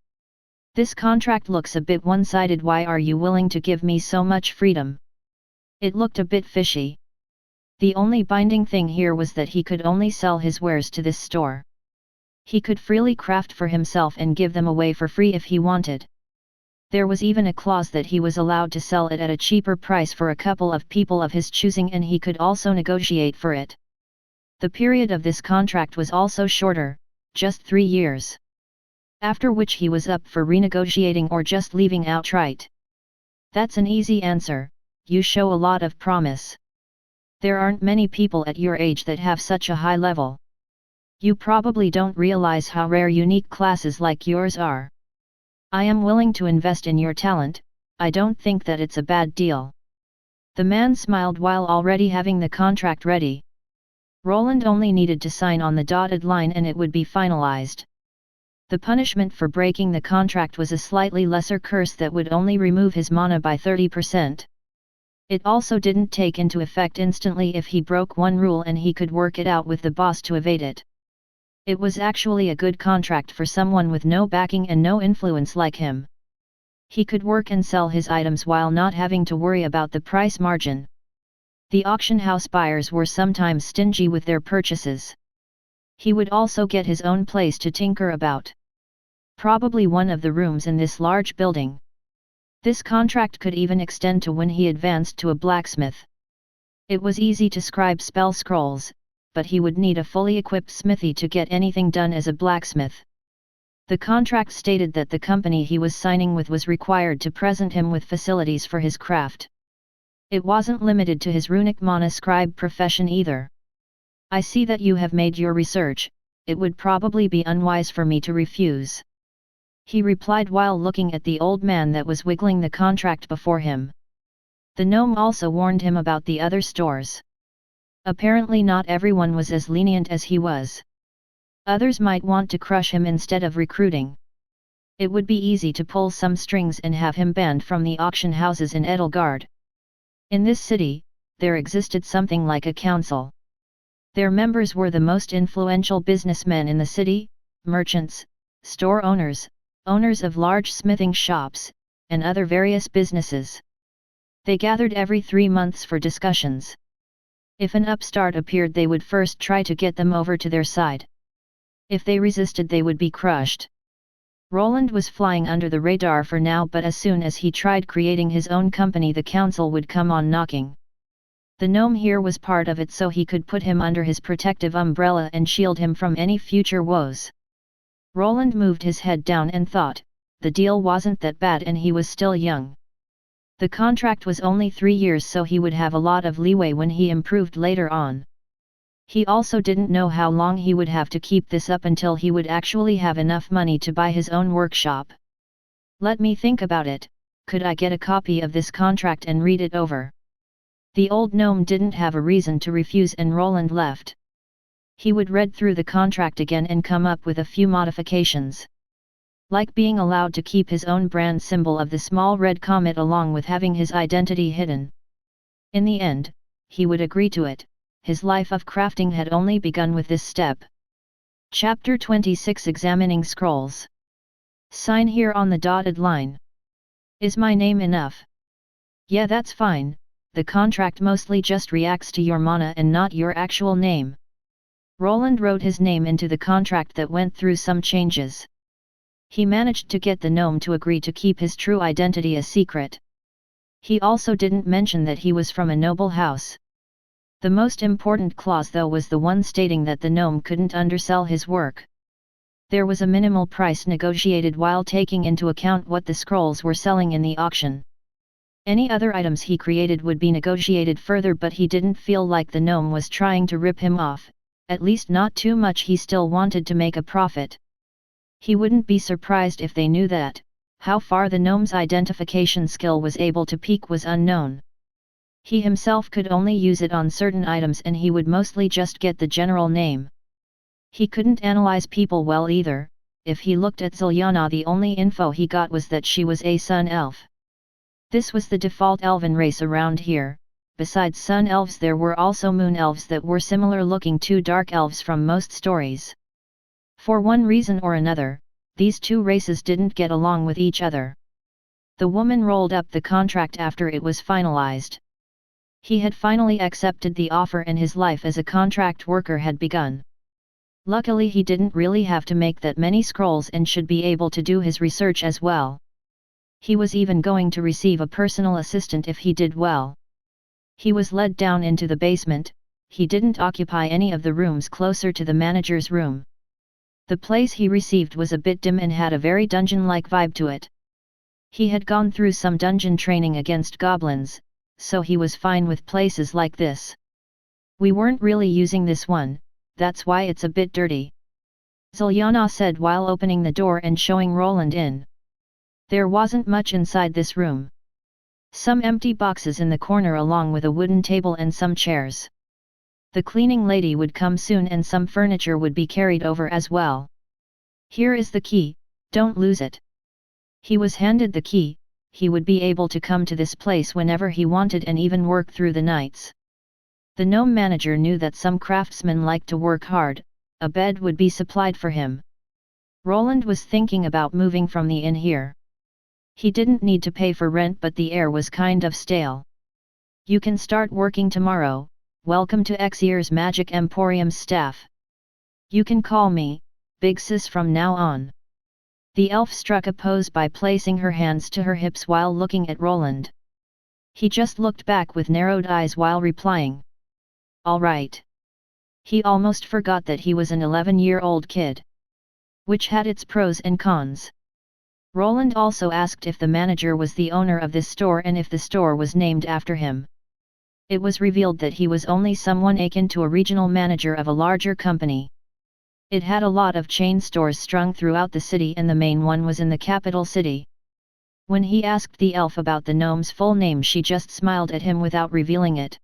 This contract looks a bit one-sided. Why are you willing to give me so much freedom? It looked a bit fishy. The only binding thing here was that he could only sell his wares to this store. He could freely craft for himself and give them away for free if he wanted. There was even a clause that he was allowed to sell it at a cheaper price for a couple of people of his choosing, and he could also negotiate for it. The period of this contract was also shorter, just 3 years. After which he was up for renegotiating or just leaving outright. That's an easy answer, you show a lot of promise. There aren't many people at your age that have such a high level. You probably don't realize how rare unique classes like yours are. I am willing to invest in your talent, I don't think that it's a bad deal. The man smiled while already having the contract ready. Roland only needed to sign on the dotted line and it would be finalized. The punishment for breaking the contract was a slightly lesser curse that would only remove his mana by 30%. It also didn't take into effect instantly if he broke one rule, and he could work it out with the boss to evade it. It was actually a good contract for someone with no backing and no influence like him. He could work and sell his items while not having to worry about the price margin. The auction house buyers were sometimes stingy with their purchases. He would also get his own place to tinker about. Probably one of the rooms in this large building. This contract could even extend to when he advanced to a blacksmith. It was easy to scribe spell scrolls, but he would need a fully equipped smithy to get anything done as a blacksmith. The contract stated that the company he was signing with was required to present him with facilities for his craft. It wasn't limited to his runic mana scribe profession either. I see that you have made your research, it would probably be unwise for me to refuse. He replied while looking at the old man that was wiggling the contract before him. The gnome also warned him about the other stores. Apparently not everyone was as lenient as he was. Others might want to crush him instead of recruiting. It would be easy to pull some strings and have him banned from the auction houses in Edelgard. In this city, there existed something like a council. Their members were the most influential businessmen in the city, merchants, store owners, owners of large smithing shops, and other various businesses. They gathered every 3 months for discussions. If an upstart appeared, they would first try to get them over to their side. If they resisted, they would be crushed. Roland was flying under the radar for now, but as soon as he tried creating his own company, the council would come on knocking. The gnome here was part of it, so he could put him under his protective umbrella and shield him from any future woes. Roland moved his head down and thought, the deal wasn't that bad and he was still young. The contract was only 3 years, so he would have a lot of leeway when he improved later on. He also didn't know how long he would have to keep this up until he would actually have enough money to buy his own workshop. Let me think about it. Could I get a copy of this contract and read it over? The old gnome didn't have a reason to refuse, and Roland left. He would read through the contract again and come up with a few modifications. Like being allowed to keep his own brand symbol of the small red comet along with having his identity hidden. In the end, he would agree to it. His life of crafting had only begun with this step. Chapter 26 Examining Scrolls. Sign here on the dotted line. Is my name enough? Yeah, that's fine. The contract mostly just reacts to your mana and not your actual name. Roland wrote his name into the contract that went through some changes. He managed to get the gnome to agree to keep his true identity a secret. He also didn't mention that he was from a noble house. The most important clause though was the one stating that the gnome couldn't undersell his work. There was a minimal price negotiated while taking into account what the scrolls were selling in the auction. Any other items he created would be negotiated further, but he didn't feel like the gnome was trying to rip him off, at least not too much. He still wanted to make a profit. He wouldn't be surprised if they knew that. How far the gnome's identification skill was able to peak was unknown. He himself could only use it on certain items, and he would mostly just get the general name. He couldn't analyze people well either. If he looked at Zilyana, the only info he got was that she was a sun elf. This was the default elven race around here. Besides sun elves, there were also moon elves that were similar looking to dark elves from most stories. For one reason or another, these two races didn't get along with each other. The woman rolled up the contract after it was finalized. He had finally accepted the offer and his life as a contract worker had begun. Luckily, he didn't really have to make that many scrolls and should be able to do his research as well. He was even going to receive a personal assistant if he did well. He was led down into the basement. He didn't occupy any of the rooms closer to the manager's room. The place he received was a bit dim and had a very dungeon-like vibe to it. He had gone through some dungeon training against goblins, so he was fine with places like this. We weren't really using this one, that's why it's a bit dirty, Zilyana said while opening the door and showing Roland in. There wasn't much inside this room. Some empty boxes in the corner along with a wooden table and some chairs. The cleaning lady would come soon and some furniture would be carried over as well. Here is the key, don't lose it. He was handed the key. He would be able to come to this place whenever he wanted and even work through the nights. The gnome manager knew that some craftsmen like to work hard. A bed would be supplied for him. Roland was thinking about moving from the inn here. He didn't need to pay for rent, but the air was kind of stale. You can start working tomorrow. Welcome to Xier's Magic Emporium staff. You can call me Big Sis from now on. The elf struck a pose by placing her hands to her hips while looking at Roland. He just looked back with narrowed eyes while replying. All right. He almost forgot that he was an 11-year-old kid. which had its pros and cons. Roland also asked if the manager was the owner of this store and if the store was named after him. It was revealed that he was only someone akin to a regional manager of a larger company. It had a lot of chain stores strung throughout the city and the main one was in the capital city. When he asked the elf about the gnome's full name, she just smiled at him without revealing it.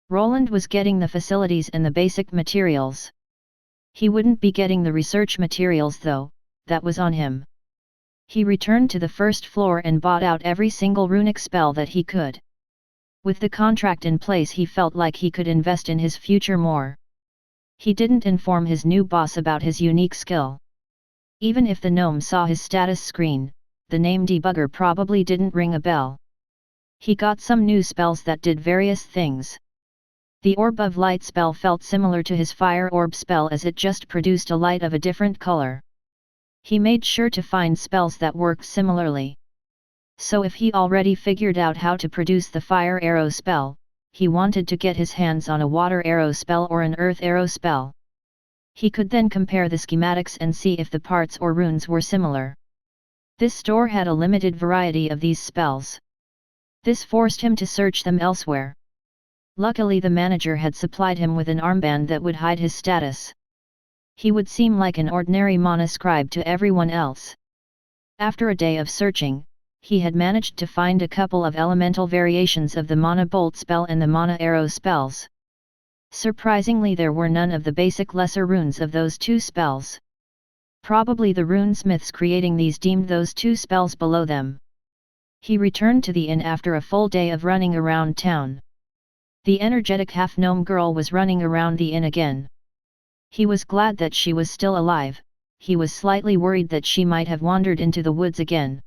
Roland was getting the facilities and the basic materials. He wouldn't be getting the research materials though, that was on him. He returned to the first floor and bought out every single runic spell that he could. With the contract in place, he felt like he could invest in his future more. He didn't inform his new boss about his unique skill. Even if the gnome saw his status screen, the name debugger probably didn't ring a bell. He got some new spells that did various things. The Orb of Light spell felt similar to his Fire Orb spell as it just produced a light of a different color. He made sure to find spells that worked similarly. So if he already figured out how to produce the Fire Arrow spell, he wanted to get his hands on a Water Arrow spell or an Earth Arrow spell. He could then compare the schematics and see if the parts or runes were similar. This store had a limited variety of these spells. This forced him to search them elsewhere. Luckily, the manager had supplied him with an armband that would hide his status. He would seem like an ordinary mana scribe to everyone else. After a day of searching, he had managed to find a couple of elemental variations of the Mana Bolt spell and the Mana Arrow spells. Surprisingly, there were none of the basic lesser runes of those two spells. Probably the runesmiths creating these deemed those two spells below them. He returned to the inn after a full day of running around town. The energetic half-gnome girl was running around the inn again. He was glad that she was still alive. He was slightly worried that she might have wandered into the woods again.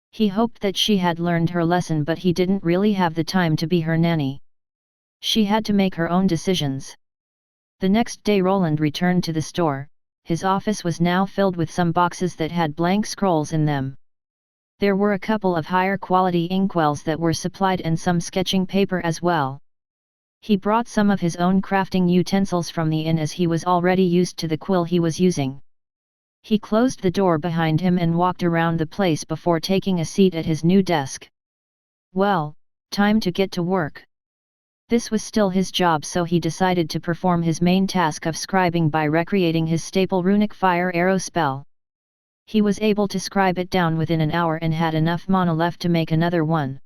He hoped that she had learned her lesson, but he didn't really have the time to be her nanny. She had to make her own decisions. The next day Roland returned to the store. His office was now filled with some boxes that had blank scrolls in them. There were a couple of higher quality inkwells that were supplied and some sketching paper as well. He brought some of his own crafting utensils from the inn as he was already used to the quill he was using. He closed the door behind him and walked around the place before taking a seat at his new desk. Well, time to get to work. This was still his job, so he decided to perform his main task of scribing by recreating his staple runic Fire Arrow spell. He was able to scribe it down within an hour and had enough mana left to make another one.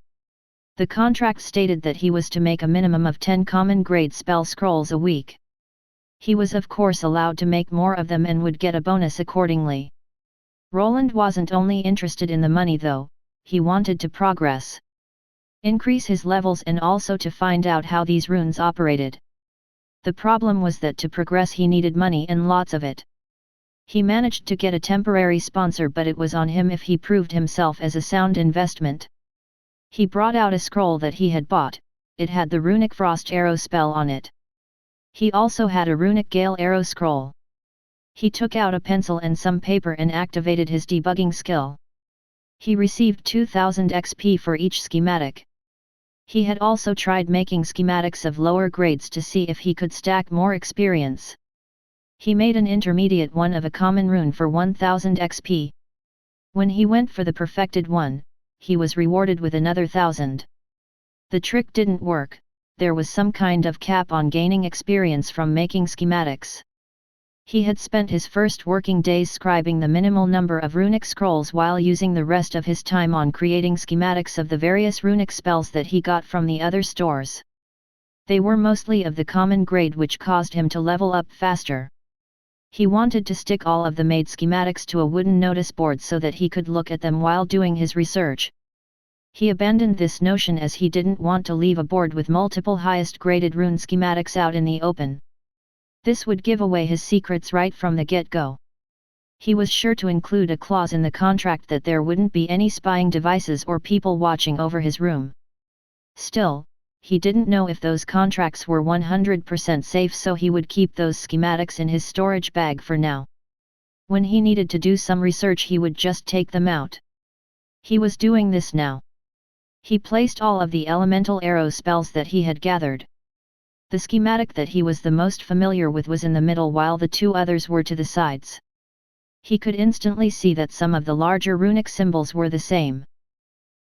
The contract stated that he was to make a minimum of 10 common grade spell scrolls a week. He was of course allowed to make more of them and would get a bonus accordingly. Roland wasn't only interested in the money though, he wanted to progress. Increase his levels and also to find out how these runes operated. The problem was that to progress he needed money and lots of it. He managed to get a temporary sponsor, but it was on him if he proved himself as a sound investment. He brought out a scroll that he had bought. It had the runic Frost Arrow spell on it. He also had a runic Gale Arrow scroll. He took out a pencil and some paper and activated his debugging skill. He received 2000 XP for each schematic. He had also tried making schematics of lower grades to see if he could stack more experience. He made an intermediate one of a common rune for 1000 XP. When he went for the perfected one, he was rewarded with another 1000. The trick didn't work. There was some kind of cap on gaining experience from making schematics. He had spent his first working days scribing the minimal number of runic scrolls while using the rest of his time on creating schematics of the various runic spells that he got from the other stores. They were mostly of the common grade, which caused him to level up faster. He wanted to stick all of the made schematics to a wooden notice board so that he could look at them while doing his research. He abandoned this notion as he didn't want to leave a board with multiple highest graded rune schematics out in the open. This would give away his secrets right from the get-go. He was sure to include a clause in the contract that there wouldn't be any spying devices or people watching over his room. Still, he didn't know if those contracts were 100% safe, so he would keep those schematics in his storage bag for now. When he needed to do some research, he would just take them out. He was doing this now. He placed all of the elemental arrow spells that he had gathered. The schematic that he was the most familiar with was in the middle, while the two others were to the sides. He could instantly see that some of the larger runic symbols were the same.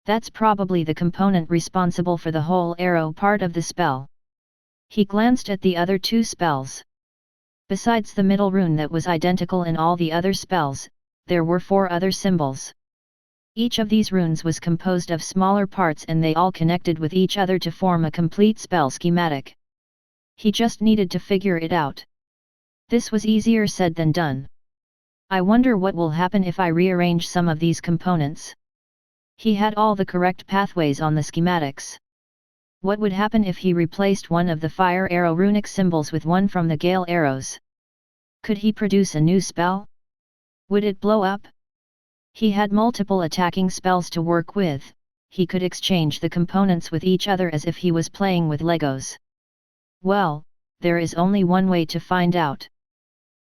That's probably the component responsible for the whole arrow part of the spell. He glanced at the other two spells. Besides the middle rune that was identical in all the other spells, there were 4 other symbols. Each of these runes was composed of smaller parts and they all connected with each other to form a complete spell schematic. He just needed to figure it out. This was easier said than done. I wonder what will happen if I rearrange some of these components. He had all the correct pathways on the schematics. What would happen if he replaced one of the fire arrow runic symbols with one from the gale arrows? Could he produce a new spell? Would it blow up? He had multiple attacking spells to work with. He could exchange the components with each other as if he was playing with Legos. Well, there is only one way to find out.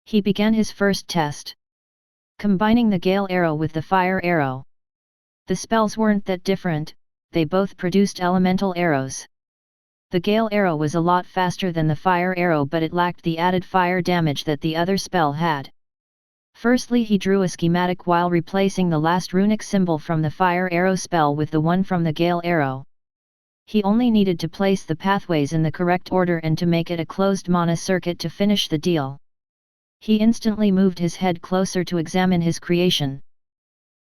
He began his first test. Combining the gale arrow with the fire arrow. The spells weren't that different, they both produced elemental arrows. The gale arrow was a lot faster than the fire arrow, but it lacked the added fire damage that the other spell had. Firstly, he drew a schematic while replacing the last runic symbol from the fire arrow spell with the one from the gale arrow. He only needed to place the pathways in the correct order and to make it a closed mana circuit to finish the deal. He instantly moved his head closer to examine his creation.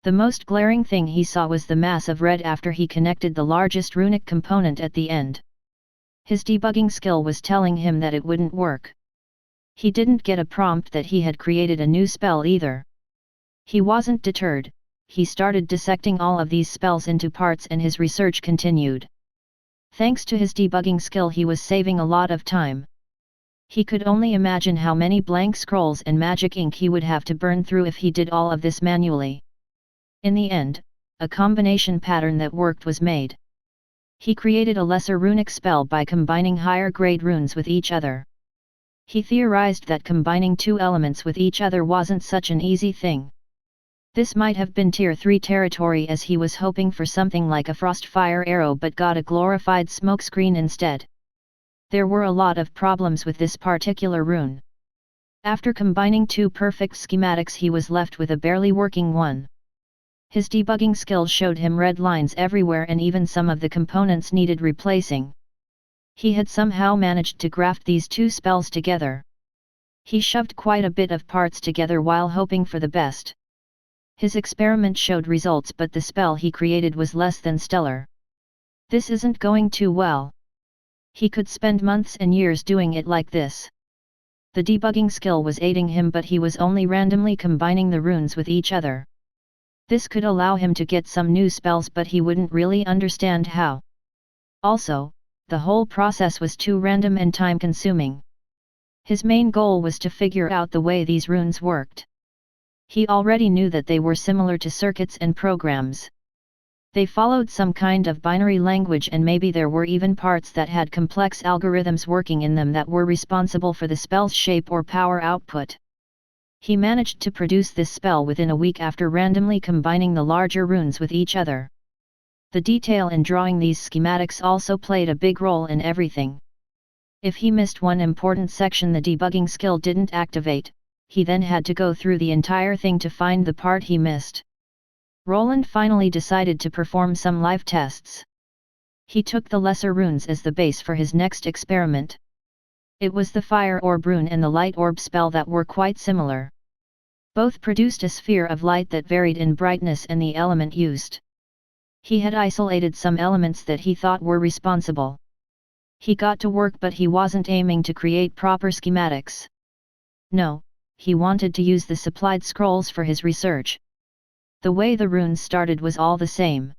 The most glaring thing he saw was the mass of red after he connected the largest runic component at the end. His debugging skill was telling him that it wouldn't work. He didn't get a prompt that he had created a new spell either. He wasn't deterred, he started dissecting all of these spells into parts and his research continued. Thanks to his debugging skill, he was saving a lot of time. He could only imagine how many blank scrolls and magic ink he would have to burn through if he did all of this manually. In the end, a combination pattern that worked was made. He created a lesser runic spell by combining higher grade runes with each other. He theorized that combining 2 elements with each other wasn't such an easy thing. This might have been tier 3 territory, as he was hoping for something like a frost fire arrow but got a glorified smokescreen instead. There were a lot of problems with this particular rune. After combining 2 perfect schematics, he was left with a barely working one. His debugging skills showed him red lines everywhere and even some of the components needed replacing. He had somehow managed to graft these 2 spells together. He shoved quite a bit of parts together while hoping for the best. His experiment showed results, but the spell he created was less than stellar. This isn't going too well. He could spend months and years doing it like this. The debugging skill was aiding him, but he was only randomly combining the runes with each other. This could allow him to get some new spells, but he wouldn't really understand how. Also, the whole process was too random and time-consuming. His main goal was to figure out the way these runes worked. He already knew that they were similar to circuits and programs. They followed some kind of binary language, and maybe there were even parts that had complex algorithms working in them that were responsible for the spell's shape or power output. He managed to produce this spell within a week after randomly combining the larger runes with each other. The detail in drawing these schematics also played a big role in everything. If he missed one important section, the debugging skill didn't activate. He then had to go through the entire thing to find the part he missed. Roland finally decided to perform some live tests. He took the lesser runes as the base for his next experiment. It was the fire orb rune and the light orb spell that were quite similar. Both produced a sphere of light that varied in brightness and the element used. He had isolated some elements that he thought were responsible. He got to work, but he wasn't aiming to create proper schematics. No, he wanted to use the supplied scrolls for his research. The way the runes started was all the same.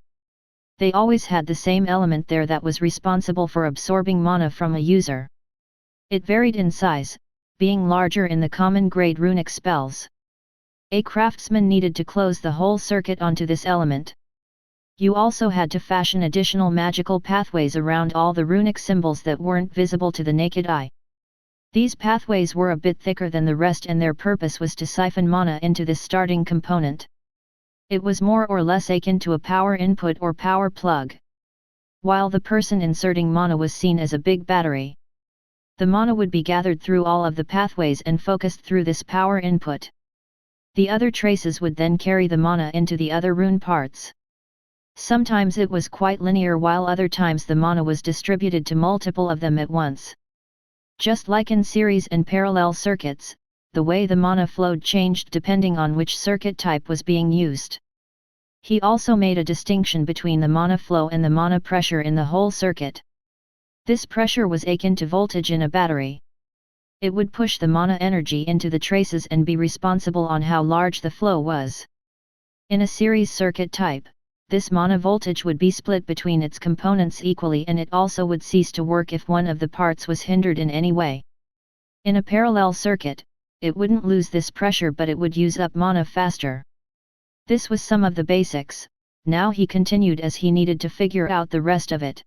They always had the same element there that was responsible for absorbing mana from a user. It varied in size, being larger in the common grade runic spells. A craftsman needed to close the whole circuit onto this element. You also had to fashion additional magical pathways around all the runic symbols that weren't visible to the naked eye. These pathways were a bit thicker than the rest, and their purpose was to siphon mana into this starting component. It was more or less akin to a power input or power plug. While the person inserting mana was seen as a big battery. The mana would be gathered through all of the pathways and focused through this power input. The other traces would then carry the mana into the other rune parts. Sometimes it was quite linear, while other times the mana was distributed to multiple of them at once. Just like in series and parallel circuits, the way the mana flowed changed depending on which circuit type was being used. He also made a distinction between the mana flow and the mana pressure in the whole circuit. This pressure was akin to voltage in a battery. It would push the mana energy into the traces and be responsible on how large the flow was. In a series circuit type, this mana voltage would be split between its components equally, and it also would cease to work if one of the parts was hindered in any way. In a parallel circuit, it wouldn't lose this pressure, but it would use up mana faster. This was some of the basics. Now he continued as he needed to figure out the rest of it.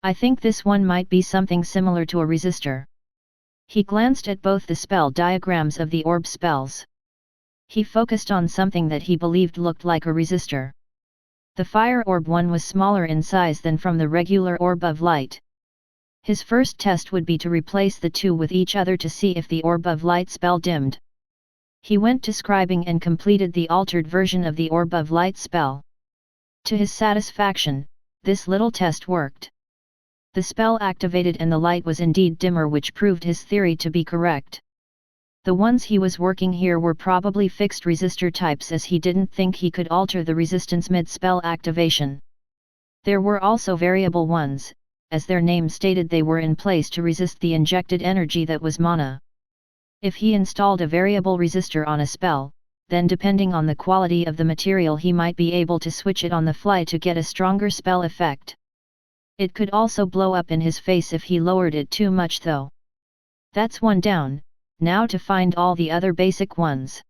I think this one might be something similar to a resistor. He glanced at both the spell diagrams of the orb spells. He focused on something that he believed looked like a resistor. The fire orb one was smaller in size than from the regular orb of light. His first test would be to replace the two with each other to see if the orb of light spell dimmed. He went to scribing and completed the altered version of the orb of light spell. To his satisfaction, this little test worked. The spell activated and the light was indeed dimmer, which proved his theory to be correct. The ones he was working here were probably fixed resistor types, as he didn't think he could alter the resistance mid-spell activation. There were also variable ones. As their name stated, they were in place to resist the injected energy that was mana. If he installed a variable resistor on a spell, then depending on the quality of the material he might be able to switch it on the fly to get a stronger spell effect. It could also blow up in his face if he lowered it too much though. That's one down. Now to find all the other basic ones.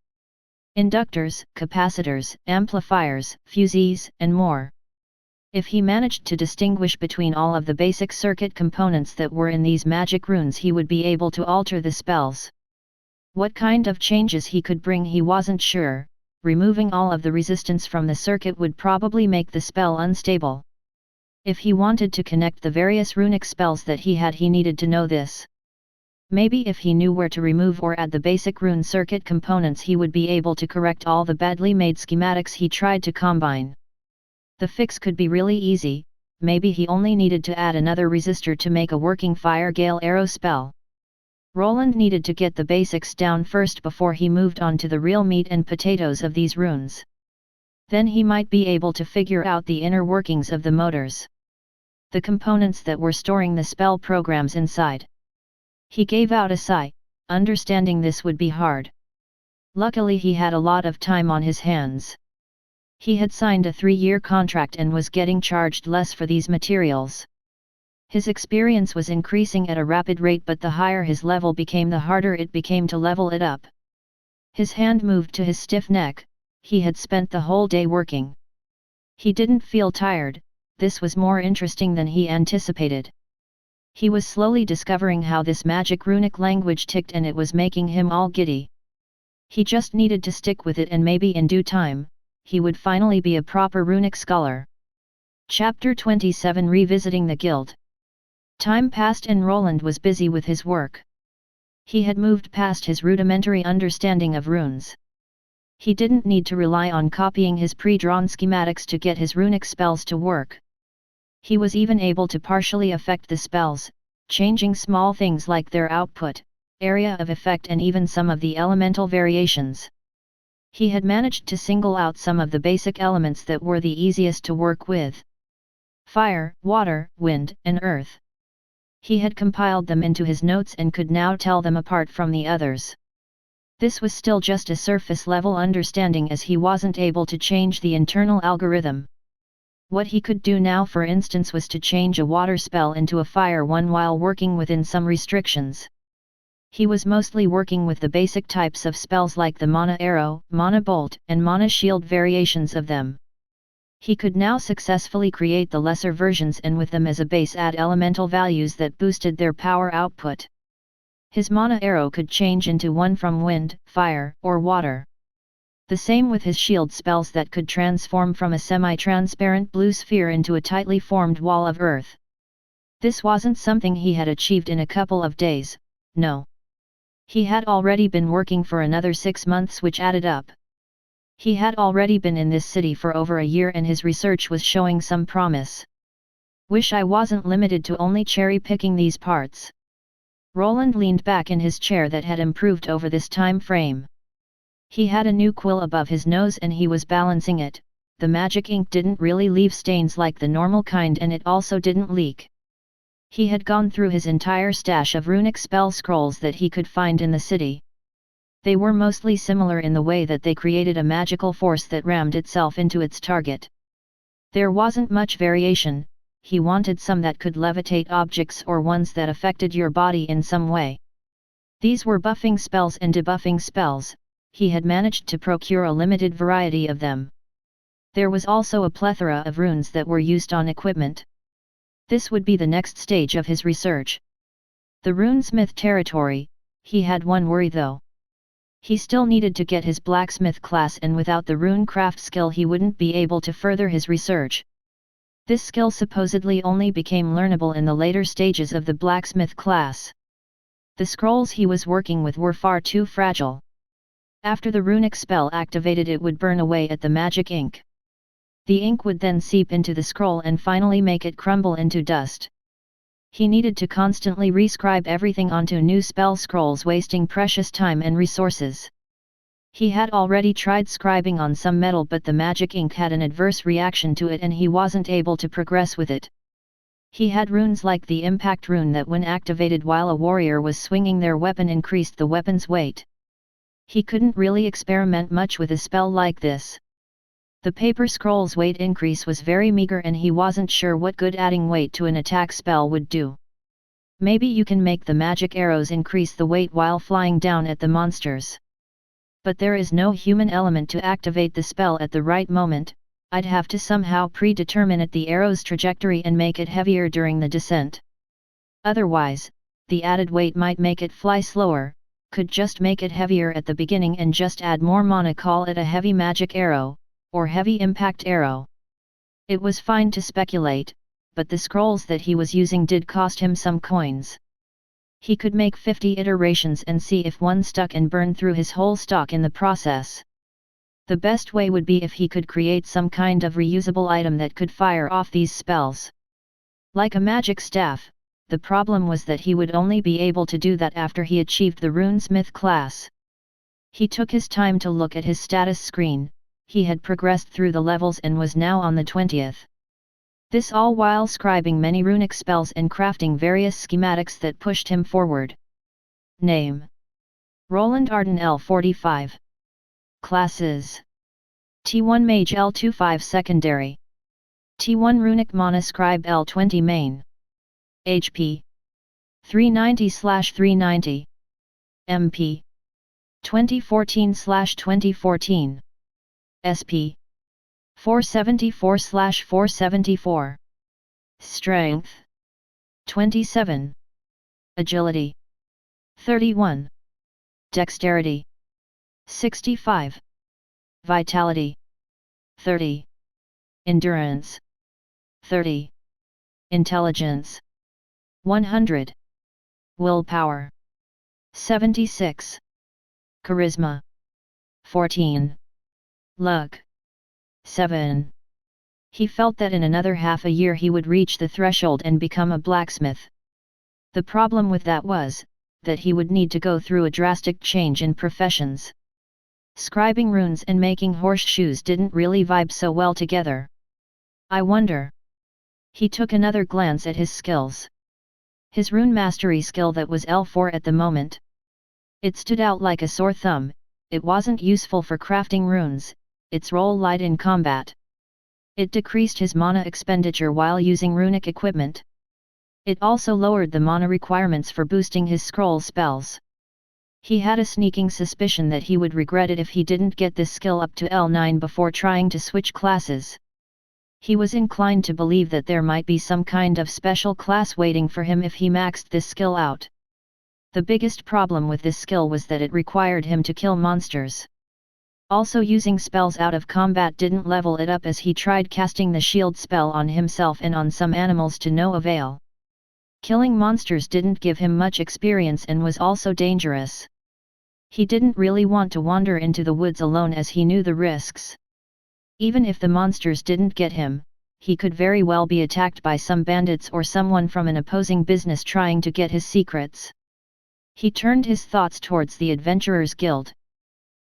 Inductors, capacitors, amplifiers, fusees, and more. If he managed to distinguish between all of the basic circuit components that were in these magic runes, he would be able to alter the spells. What kind of changes he could bring he wasn't sure. Removing all of the resistance from the circuit would probably make the spell unstable. If he wanted to connect the various runic spells that he had, he needed to know this. Maybe if he knew where to remove or add the basic rune circuit components, he would be able to correct all the badly made schematics he tried to combine. The fix could be really easy. Maybe he only needed to add another resistor to make a working fire gale arrow spell. Roland needed to get the basics down first before he moved on to the real meat and potatoes of these runes. Then he might be able to figure out the inner workings of the motors. The components that were storing the spell programs inside. He gave out a sigh, understanding this would be hard. Luckily he had a lot of time on his hands. He had signed a 3-year contract and was getting charged less for these materials. His experience was increasing at a rapid rate, but the higher his level became, the harder it became to level it up. His hand moved to his stiff neck. He had spent the whole day working. He didn't feel tired. This was more interesting than he anticipated. He was slowly discovering how this magic runic language ticked, and it was making him all giddy. He just needed to stick with it, and maybe in due time, he would finally be a proper runic scholar. Chapter 27 Revisiting the Guild. Time passed and Roland was busy with his work. He had moved past his rudimentary understanding of runes. He didn't need to rely on copying his pre-drawn schematics to get his runic spells to work. He was even able to partially affect the spells, changing small things like their output, area of effect, and even some of the elemental variations. He had managed to single out some of the basic elements that were the easiest to work with. Fire, water, wind, and earth. He had compiled them into his notes and could now tell them apart from the others. This was still just a surface-level understanding, as he wasn't able to change the internal algorithm. What he could do now, for instance, was to change a water spell into a fire one while working within some restrictions. He was mostly working with the basic types of spells like the mana arrow, mana bolt, and mana shield variations of them. He could now successfully create the lesser versions and with them as a base add elemental values that boosted their power output. His mana arrow could change into one from wind, fire, or water. The same with his shield spells that could transform from a semi-transparent blue sphere into a tightly formed wall of earth. This wasn't something he had achieved in a couple of days, no. He had already been working for another 6 months, which added up. He had already been in this city for over a year and his research was showing some promise. Wish I wasn't limited to only cherry-picking these parts. Roland leaned back in his chair that had improved over this time frame. He had a new quill above his nose and he was balancing it. The magic ink didn't really leave stains like the normal kind and it also didn't leak. He had gone through his entire stash of runic spell scrolls that he could find in the city. They were mostly similar in the way that they created a magical force that rammed itself into its target. There wasn't much variation. He wanted some that could levitate objects or ones that affected your body in some way. These were buffing spells and debuffing spells. He had managed to procure a limited variety of them. There was also a plethora of runes that were used on equipment. This would be the next stage of his research. The runesmith territory. He had one worry though. He still needed to get his blacksmith class and without the runecraft skill he wouldn't be able to further his research. This skill supposedly only became learnable in the later stages of the blacksmith class. The scrolls he was working with were far too fragile. After the runic spell activated, it would burn away at the magic ink. The ink would then seep into the scroll and finally make it crumble into dust. He needed to constantly rescribe everything onto new spell scrolls, wasting precious time and resources. He had already tried scribing on some metal, but the magic ink had an adverse reaction to it and he wasn't able to progress with it. He had runes like the impact rune that when activated while a warrior was swinging their weapon increased the weapon's weight. He couldn't really experiment much with a spell like this. The paper scroll's weight increase was very meager and he wasn't sure what good adding weight to an attack spell would do. Maybe you can make the magic arrows increase the weight while flying down at the monsters. But there is no human element to activate the spell at the right moment. I'd have to somehow predetermine the arrow's trajectory and make it heavier during the descent. Otherwise, the added weight might make it fly slower, could just make it heavier at the beginning and just add more mana, call it a heavy magic arrow, or heavy impact arrow. It was fine to speculate, but the scrolls that he was using did cost him some coins. He could make 50 iterations and see if one stuck and burn through his whole stock in the process. The best way would be if he could create some kind of reusable item that could fire off these spells. Like a magic staff, the problem was that he would only be able to do that after he achieved the runesmith class. He took his time to look at his status screen. He had progressed through the levels and was now on the 20th. This all while scribing many runic spells and crafting various schematics that pushed him forward. Name: Roland Arden, L45. Classes: T1 Mage, L25 Secondary. T1 Runic Mana Scribe, L20 Main. HP: 390/390. MP: 2014/2014. SP: 474/474. Strength: 27. Agility: 31. Dexterity: 65. Vitality: 30. Endurance: 30. Intelligence: 100. Willpower: 76. Charisma: 14. Luck: 7. He felt that in another half a year he would reach the threshold and become a blacksmith. The problem with that was, that he would need to go through a drastic change in professions. Scribing runes and making horseshoes didn't really vibe so well together. I wonder. He took another glance at his skills. His rune mastery skill that was L4 at the moment. It stood out like a sore thumb. It wasn't useful for crafting runes. Its role lied in combat. It decreased his mana expenditure while using runic equipment. It also lowered the mana requirements for boosting his scroll spells. He had a sneaking suspicion that he would regret it if he didn't get this skill up to L9 before trying to switch classes. He was inclined to believe that there might be some kind of special class waiting for him if he maxed this skill out. The biggest problem with this skill was that it required him to kill monsters. Also, using spells out of combat didn't level it up, as he tried casting the shield spell on himself and on some animals to no avail. Killing monsters didn't give him much experience and was also dangerous. He didn't really want to wander into the woods alone as he knew the risks. Even if the monsters didn't get him, he could very well be attacked by some bandits or someone from an opposing business trying to get his secrets. He turned his thoughts towards the Adventurers Guild.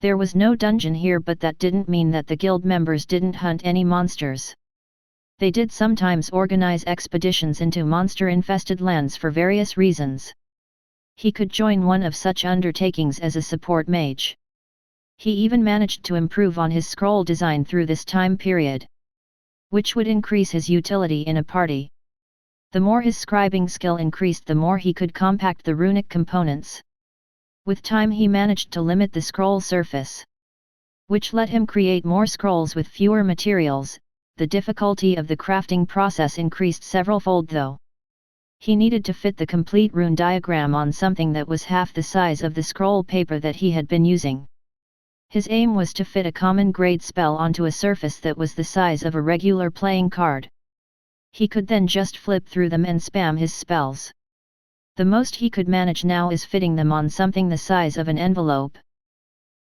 There was no dungeon here, but that didn't mean that the guild members didn't hunt any monsters. They did sometimes organize expeditions into monster-infested lands for various reasons. He could join one of such undertakings as a support mage. He even managed to improve on his scroll design through this time period, which would increase his utility in a party. The more his scribing skill increased, the more he could compact the runic components. With time he managed to limit the scroll surface, which let him create more scrolls with fewer materials. The difficulty of the crafting process increased several-fold though. He needed to fit the complete rune diagram on something that was half the size of the scroll paper that he had been using. His aim was to fit a common grade spell onto a surface that was the size of a regular playing card. He could then just flip through them and spam his spells. The most he could manage now is fitting them on something the size of an envelope.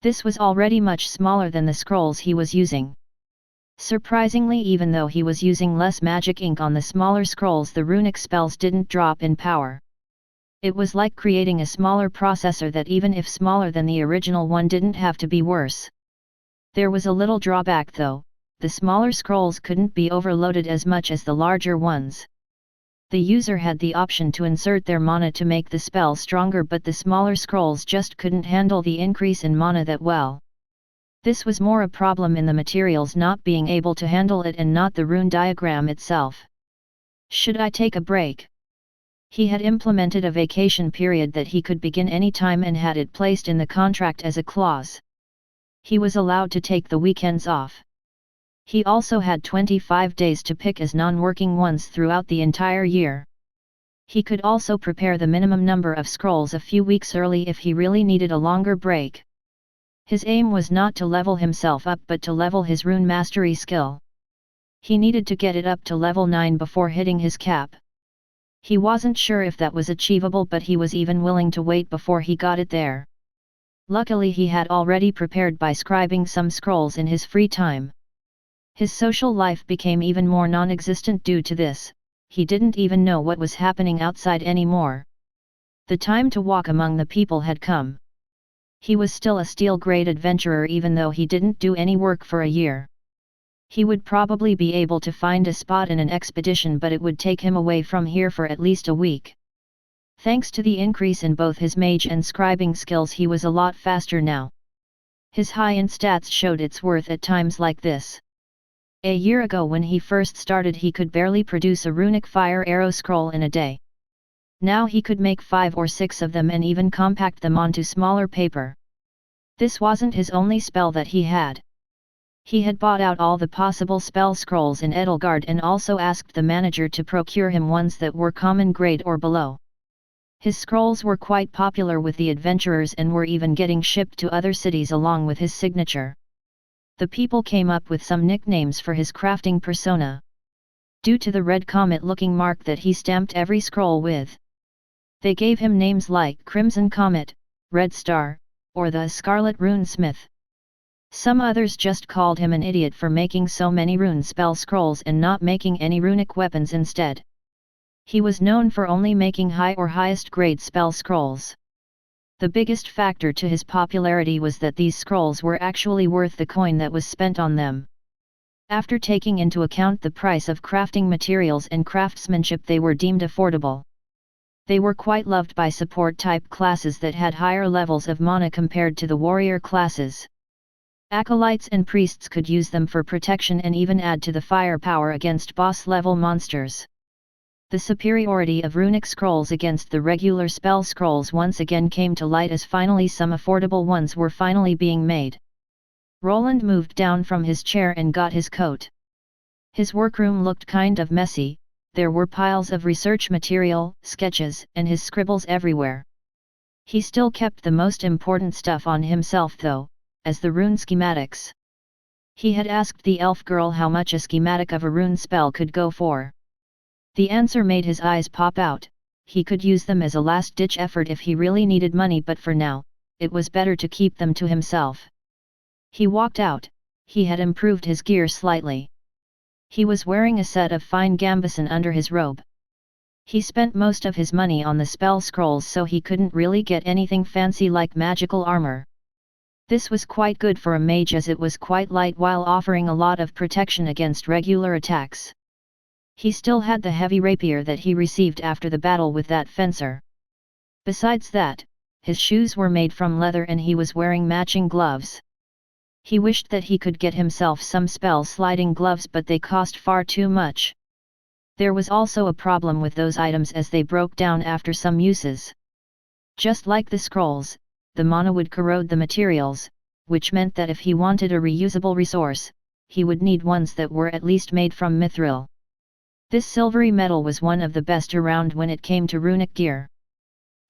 This was already much smaller than the scrolls he was using. Surprisingly, even though he was using less magic ink on the smaller scrolls, the runic spells didn't drop in power. It was like creating a smaller processor that, even if smaller than the original one, didn't have to be worse. There was a little drawback though: the smaller scrolls couldn't be overloaded as much as the larger ones. The user had the option to insert their mana to make the spell stronger, but the smaller scrolls just couldn't handle the increase in mana that well. This was more a problem in the materials not being able to handle it and not the rune diagram itself. Should I take a break? He had implemented a vacation period that he could begin any time and had it placed in the contract as a clause. He was allowed to take the weekends off. He also had 25 days to pick as non-working ones throughout the entire year. He could also prepare the minimum number of scrolls a few weeks early if he really needed a longer break. His aim was not to level himself up but to level his rune mastery skill. He needed to get it up to level 9 before hitting his cap. He wasn't sure if that was achievable, but he was even willing to wait before he got it there. Luckily he had already prepared by scribing some scrolls in his free time. His social life became even more non-existent due to this. He didn't even know what was happening outside anymore. The time to walk among the people had come. He was still a steel grade adventurer even though he didn't do any work for a year. He would probably be able to find a spot in an expedition, but it would take him away from here for at least a week. Thanks to the increase in both his mage and scribing skills, he was a lot faster now. His high-end stats showed its worth at times like this. A year ago when he first started, he could barely produce a runic fire arrow scroll in a day. Now he could make 5 or 6 of them and even compact them onto smaller paper. This wasn't his only spell that he had. He had bought out all the possible spell scrolls in Edelgard and also asked the manager to procure him ones that were common grade or below. His scrolls were quite popular with the adventurers and were even getting shipped to other cities along with his signature. The people came up with some nicknames for his crafting persona, due to the red comet-looking mark that he stamped every scroll with. They gave him names like Crimson Comet, Red Star, or the Scarlet Runesmith. Some others just called him an idiot for making so many rune spell scrolls and not making any runic weapons instead. He was known for only making high or highest grade spell scrolls. The biggest factor to his popularity was that these scrolls were actually worth the coin that was spent on them. After taking into account the price of crafting materials and craftsmanship, they were deemed affordable. They were quite loved by support-type classes that had higher levels of mana compared to the warrior classes. Acolytes and priests could use them for protection and even add to the firepower against boss-level monsters. The superiority of runic scrolls against the regular spell scrolls once again came to light as finally some affordable ones were finally being made. Roland moved down from his chair and got his coat. His workroom looked kind of messy. There were piles of research material, sketches, and his scribbles everywhere. He still kept the most important stuff on himself though, as the rune schematics. He had asked the elf girl how much a schematic of a rune spell could go for. The answer made his eyes pop out. He could use them as a last-ditch effort if he really needed money, but for now, it was better to keep them to himself. He walked out. He had improved his gear slightly. He was wearing a set of fine gambeson under his robe. He spent most of his money on the spell scrolls, so he couldn't really get anything fancy like magical armor. This was quite good for a mage as it was quite light while offering a lot of protection against regular attacks. He still had the heavy rapier that he received after the battle with that fencer. Besides that, his shoes were made from leather and he was wearing matching gloves. He wished that he could get himself some spell sliding gloves, but they cost far too much. There was also a problem with those items as they broke down after some uses. Just like the scrolls, the mana would corrode the materials, which meant that if he wanted a reusable resource, he would need ones that were at least made from mithril. This silvery metal was one of the best around when it came to runic gear.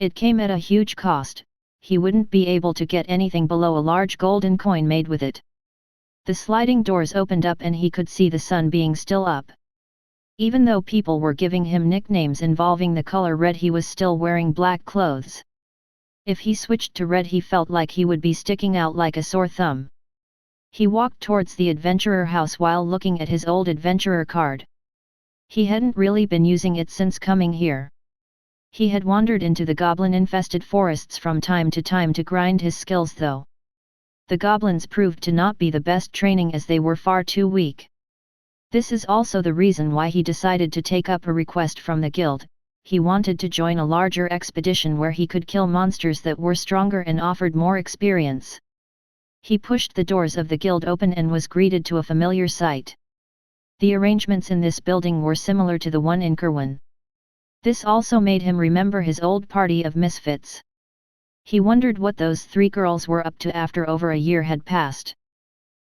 It came at a huge cost. He wouldn't be able to get anything below a large golden coin made with it. The sliding doors opened up and he could see the sun being still up. Even though people were giving him nicknames involving the color red, he was still wearing black clothes. If he switched to red, he felt like he would be sticking out like a sore thumb. He walked towards the adventurer house while looking at his old adventurer card. He hadn't really been using it since coming here. He had wandered into the goblin-infested forests from time to grind his skills though. The goblins proved to not be the best training as they were far too weak. This is also the reason why he decided to take up a request from the guild. He wanted to join a larger expedition where he could kill monsters that were stronger and offered more experience. He pushed the doors of the guild open and was greeted to a familiar sight. The arrangements in this building were similar to the one in Kerwin. This also made him remember his old party of misfits. He wondered what those three girls were up to after over a year had passed.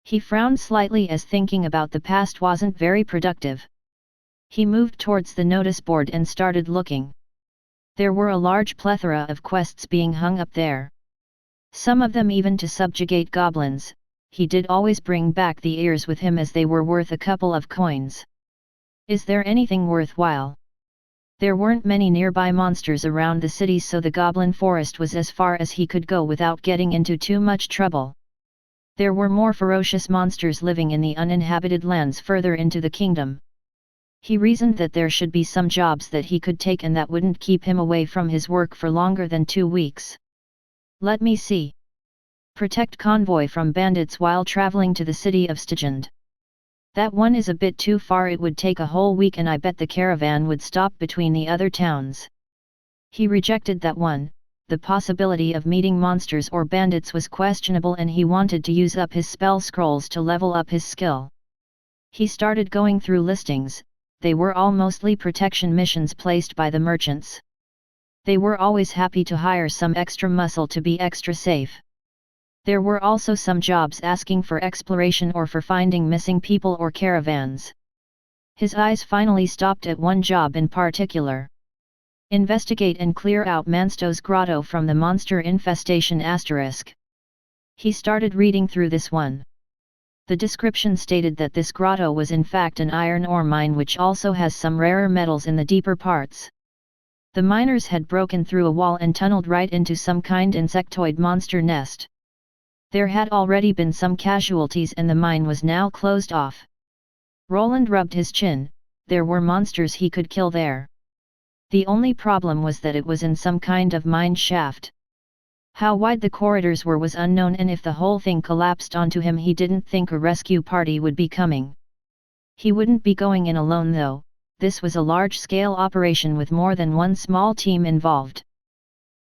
He frowned slightly as thinking about the past wasn't very productive. He moved towards the notice board and started looking. There were a large plethora of quests being hung up there. Some of them even to subjugate goblins. He did always bring back the ears with him as they were worth a couple of coins. Is there anything worthwhile? There weren't many nearby monsters around the city, so the goblin forest was as far as he could go without getting into too much trouble. There were more ferocious monsters living in the uninhabited lands further into the kingdom. He reasoned that there should be some jobs that he could take and that wouldn't keep him away from his work for longer than 2 weeks. Let me see. Protect convoy from bandits while traveling to the city of Stigand. That one is a bit too far. It would take a whole week and I bet the caravan would stop between the other towns. He rejected that one. The possibility of meeting monsters or bandits was questionable and he wanted to use up his spell scrolls to level up his skill. He started going through listings. They were all mostly protection missions placed by the merchants. They were always happy to hire some extra muscle to be extra safe. There were also some jobs asking for exploration or for finding missing people or caravans. His eyes finally stopped at one job in particular. Investigate and clear out Mansto's grotto from the monster infestation *. He started reading through this one. The description stated that this grotto was in fact an iron ore mine which also has some rarer metals in the deeper parts. The miners had broken through a wall and tunneled right into some kind insectoid monster nest. There had already been some casualties and the mine was now closed off. Roland rubbed his chin. There were monsters he could kill there. The only problem was that it was in some kind of mine shaft. How wide the corridors were was unknown, and if the whole thing collapsed onto him, he didn't think a rescue party would be coming. He wouldn't be going in alone though. This was a large-scale operation with more than one small team involved.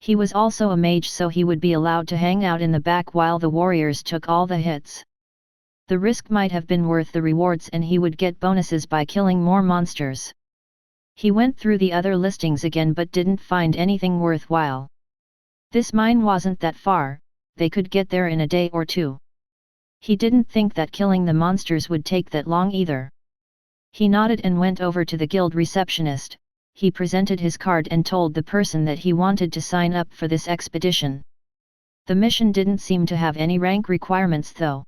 He was also a mage, so he would be allowed to hang out in the back while the warriors took all the hits. The risk might have been worth the rewards and he would get bonuses by killing more monsters. He went through the other listings again but didn't find anything worthwhile. This mine wasn't that far, they could get there in a day or two. He didn't think that killing the monsters would take that long either. He nodded and went over to the guild receptionist. He presented his card and told the person that he wanted to sign up for this expedition. The mission didn't seem to have any rank requirements though.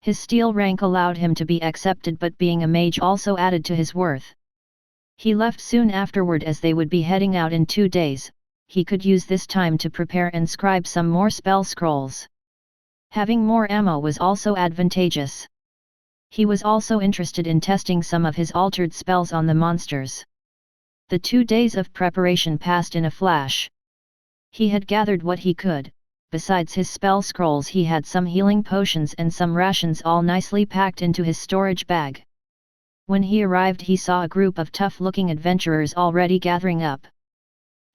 His steel rank allowed him to be accepted, but being a mage also added to his worth. He left soon afterward as they would be heading out in 2 days. he could use this time to prepare and scribe some more spell scrolls. Having more ammo was also advantageous. He was also interested in testing some of his altered spells on the monsters. The 2 days of preparation passed in a flash. He had gathered what he could. Besides his spell scrolls, he had some healing potions and some rations all nicely packed into his storage bag. When he arrived, he saw a group of tough-looking adventurers already gathering up.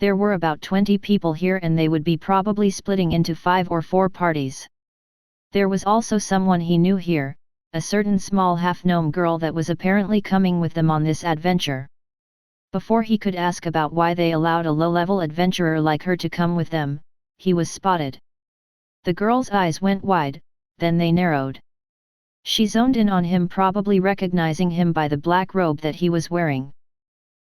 There were about 20 people here, and they would be probably splitting into 5 or 4 parties. There was also someone he knew here, a certain small half-gnome girl that was apparently coming with them on this adventure. Before he could ask about why they allowed a low-level adventurer like her to come with them, he was spotted. The girl's eyes went wide, then they narrowed. She zoned in on him, probably recognizing him by the black robe that he was wearing.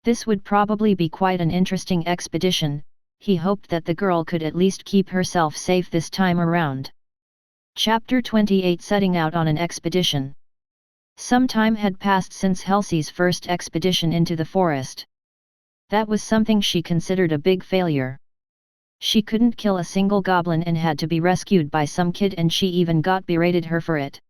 This would probably be quite an interesting expedition. He hoped that the girl could at least keep herself safe this time around. Chapter 28, Setting out on an expedition. Some time had passed since Helsie's first expedition into the forest. That was something she considered a big failure. She couldn't kill a single goblin and had to be rescued by some kid, and she even got berated her for it.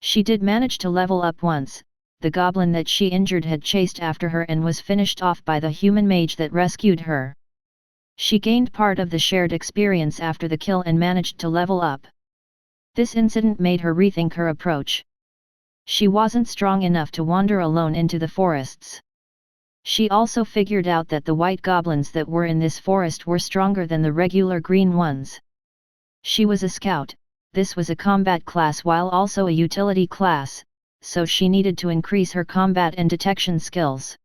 She did manage to level up once. The goblin that she injured had chased after her and was finished off by the human mage that rescued her. She gained part of the shared experience after the kill and managed to level up. This incident made her rethink her approach. She wasn't strong enough to wander alone into the forests. She also figured out that the white goblins that were in this forest were stronger than the regular green ones. She was a scout. This was a combat class while also a utility class, so she needed to increase her combat and detection skills.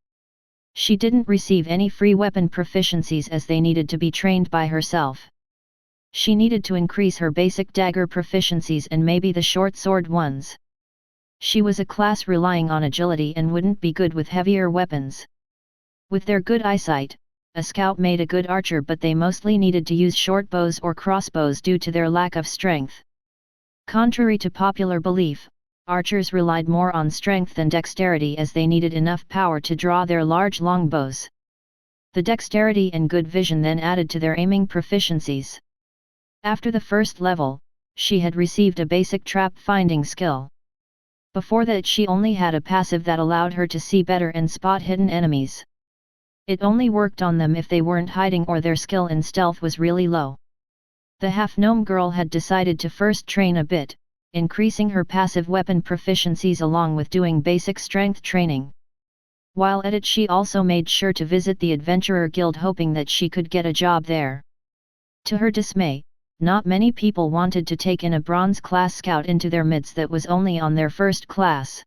She didn't receive any free weapon proficiencies as they needed to be trained by herself. She needed to increase her basic dagger proficiencies and maybe the short sword ones. She was a class relying on agility and wouldn't be good with heavier weapons. With their good eyesight, a scout made a good archer, but they mostly needed to use short bows or crossbows due to their lack of strength. Contrary to popular belief, archers relied more on strength than dexterity as they needed enough power to draw their large longbows. The dexterity and good vision then added to their aiming proficiencies. After the first level, she had received a basic trap-finding skill. Before that, she only had a passive that allowed her to see better and spot hidden enemies. It only worked on them if they weren't hiding or their skill in stealth was really low. The half-gnome girl had decided to first train a bit, increasing her passive weapon proficiencies along with doing basic strength training. While at it, she also made sure to visit the Adventurer Guild, hoping that she could get a job there. To her dismay, not many people wanted to take in a bronze class scout into their midst that was only on their first class.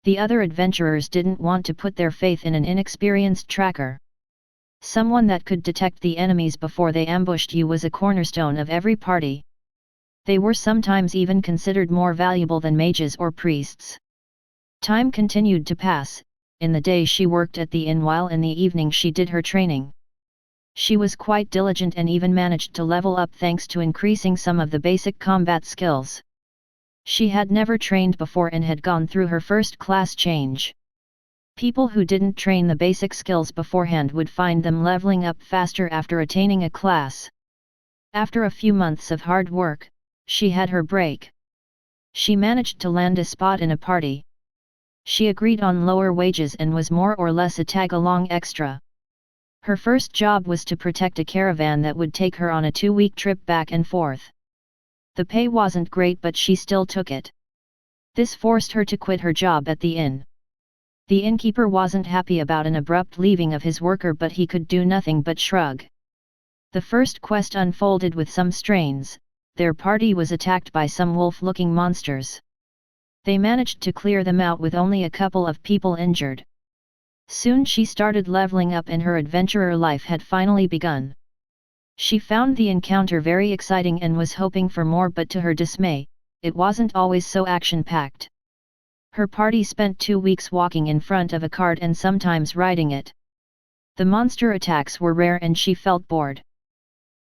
The other adventurers didn't want to put their faith in an inexperienced tracker. Someone that could detect the enemies before they ambushed you was a cornerstone of every party. They were sometimes even considered more valuable than mages or priests. Time continued to pass. In the day she worked at the inn, while in the evening she did her training. She was quite diligent and even managed to level up thanks to increasing some of the basic combat skills. She had never trained before and had gone through her first class change. People who didn't train the basic skills beforehand would find them leveling up faster after attaining a class. After a few months of hard work, she had her break. She managed to land a spot in a party. She agreed on lower wages and was more or less a tag-along extra. Her first job was to protect a caravan that would take her on a 2-week trip back and forth. The pay wasn't great, but she still took it. This forced her to quit her job at the inn. The innkeeper wasn't happy about an abrupt leaving of his worker, but he could do nothing but shrug. The first quest unfolded with some strains. Their party was attacked by some wolf-looking monsters. They managed to clear them out with only a couple of people injured. Soon she started leveling up and her adventurer life had finally begun. She found the encounter very exciting and was hoping for more, but to her dismay, it wasn't always so action-packed. Her party spent 2 weeks walking in front of a cart and sometimes riding it. The monster attacks were rare and she felt bored.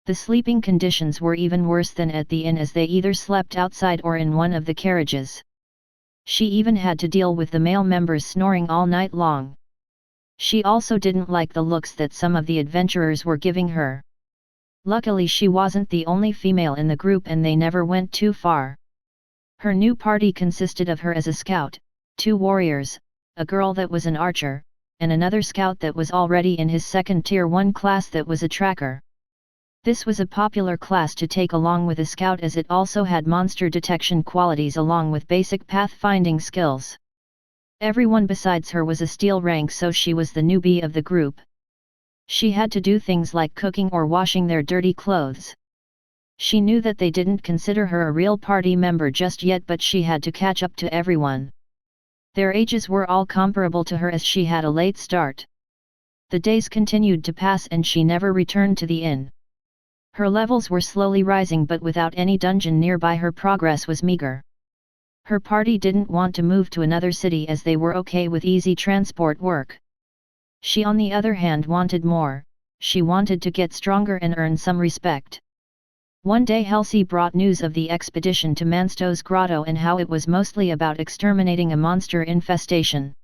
The sleeping conditions were even worse than at the inn, as they either slept outside or in one of the carriages. She even had to deal with the male members snoring all night long. She also didn't like the looks that some of the adventurers were giving her. Luckily she wasn't the only female in the group and they never went too far. Her new party consisted of her as a scout, 2 warriors, a girl that was an archer, and another scout that was already in his second tier 1 class that was a tracker. This was a popular class to take along with a scout as it also had monster detection qualities along with basic pathfinding skills. Everyone besides her was a steel rank, so she was the newbie of the group. She had to do things like cooking or washing their dirty clothes. She knew that they didn't consider her a real party member just yet, but she had to catch up to everyone. Their ages were all comparable to her as she had a late start. The days continued to pass and she never returned to the inn. Her levels were slowly rising, but without any dungeon nearby her progress was meager. Her party didn't want to move to another city as they were okay with easy transport work. She on the other hand wanted more. She wanted to get stronger and earn some respect. One day Halsey brought news of the expedition to Mansto's grotto and how it was mostly about exterminating a monster infestation.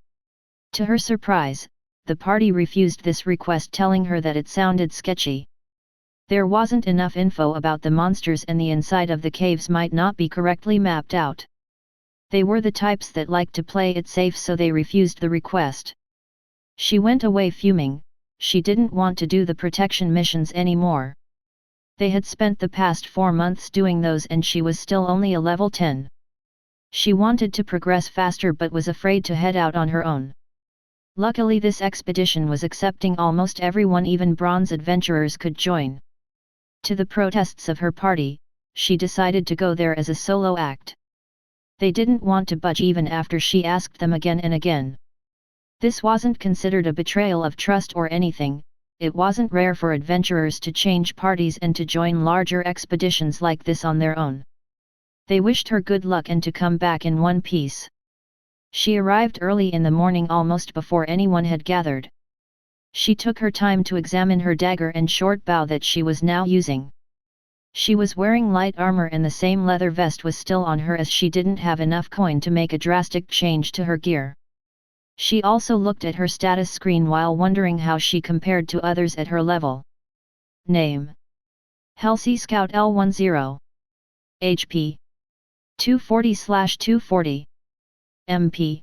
To her surprise, the party refused this request, telling her that it sounded sketchy. There wasn't enough info about the monsters and the inside of the caves might not be correctly mapped out. They were the types that liked to play it safe, so they refused the request. She went away fuming. She didn't want to do the protection missions anymore. They had spent the past 4 months doing those and she was still only a level 10. She wanted to progress faster but was afraid to head out on her own. Luckily this expedition was accepting almost everyone, even bronze adventurers could join. To the protests of her party, she decided to go there as a solo act. They didn't want to budge even after she asked them again and again. This wasn't considered a betrayal of trust or anything. It wasn't rare for adventurers to change parties and to join larger expeditions like this on their own. They wished her good luck and to come back in one piece. She arrived early in the morning, almost before anyone had gathered. She took her time to examine her dagger and short bow that she was now using. She was wearing light armor and the same leather vest was still on her as she didn't have enough coin to make a drastic change to her gear. She also looked at her status screen while wondering how she compared to others at her level. Name: Halsey Scout L10. HP: 240/240. MP: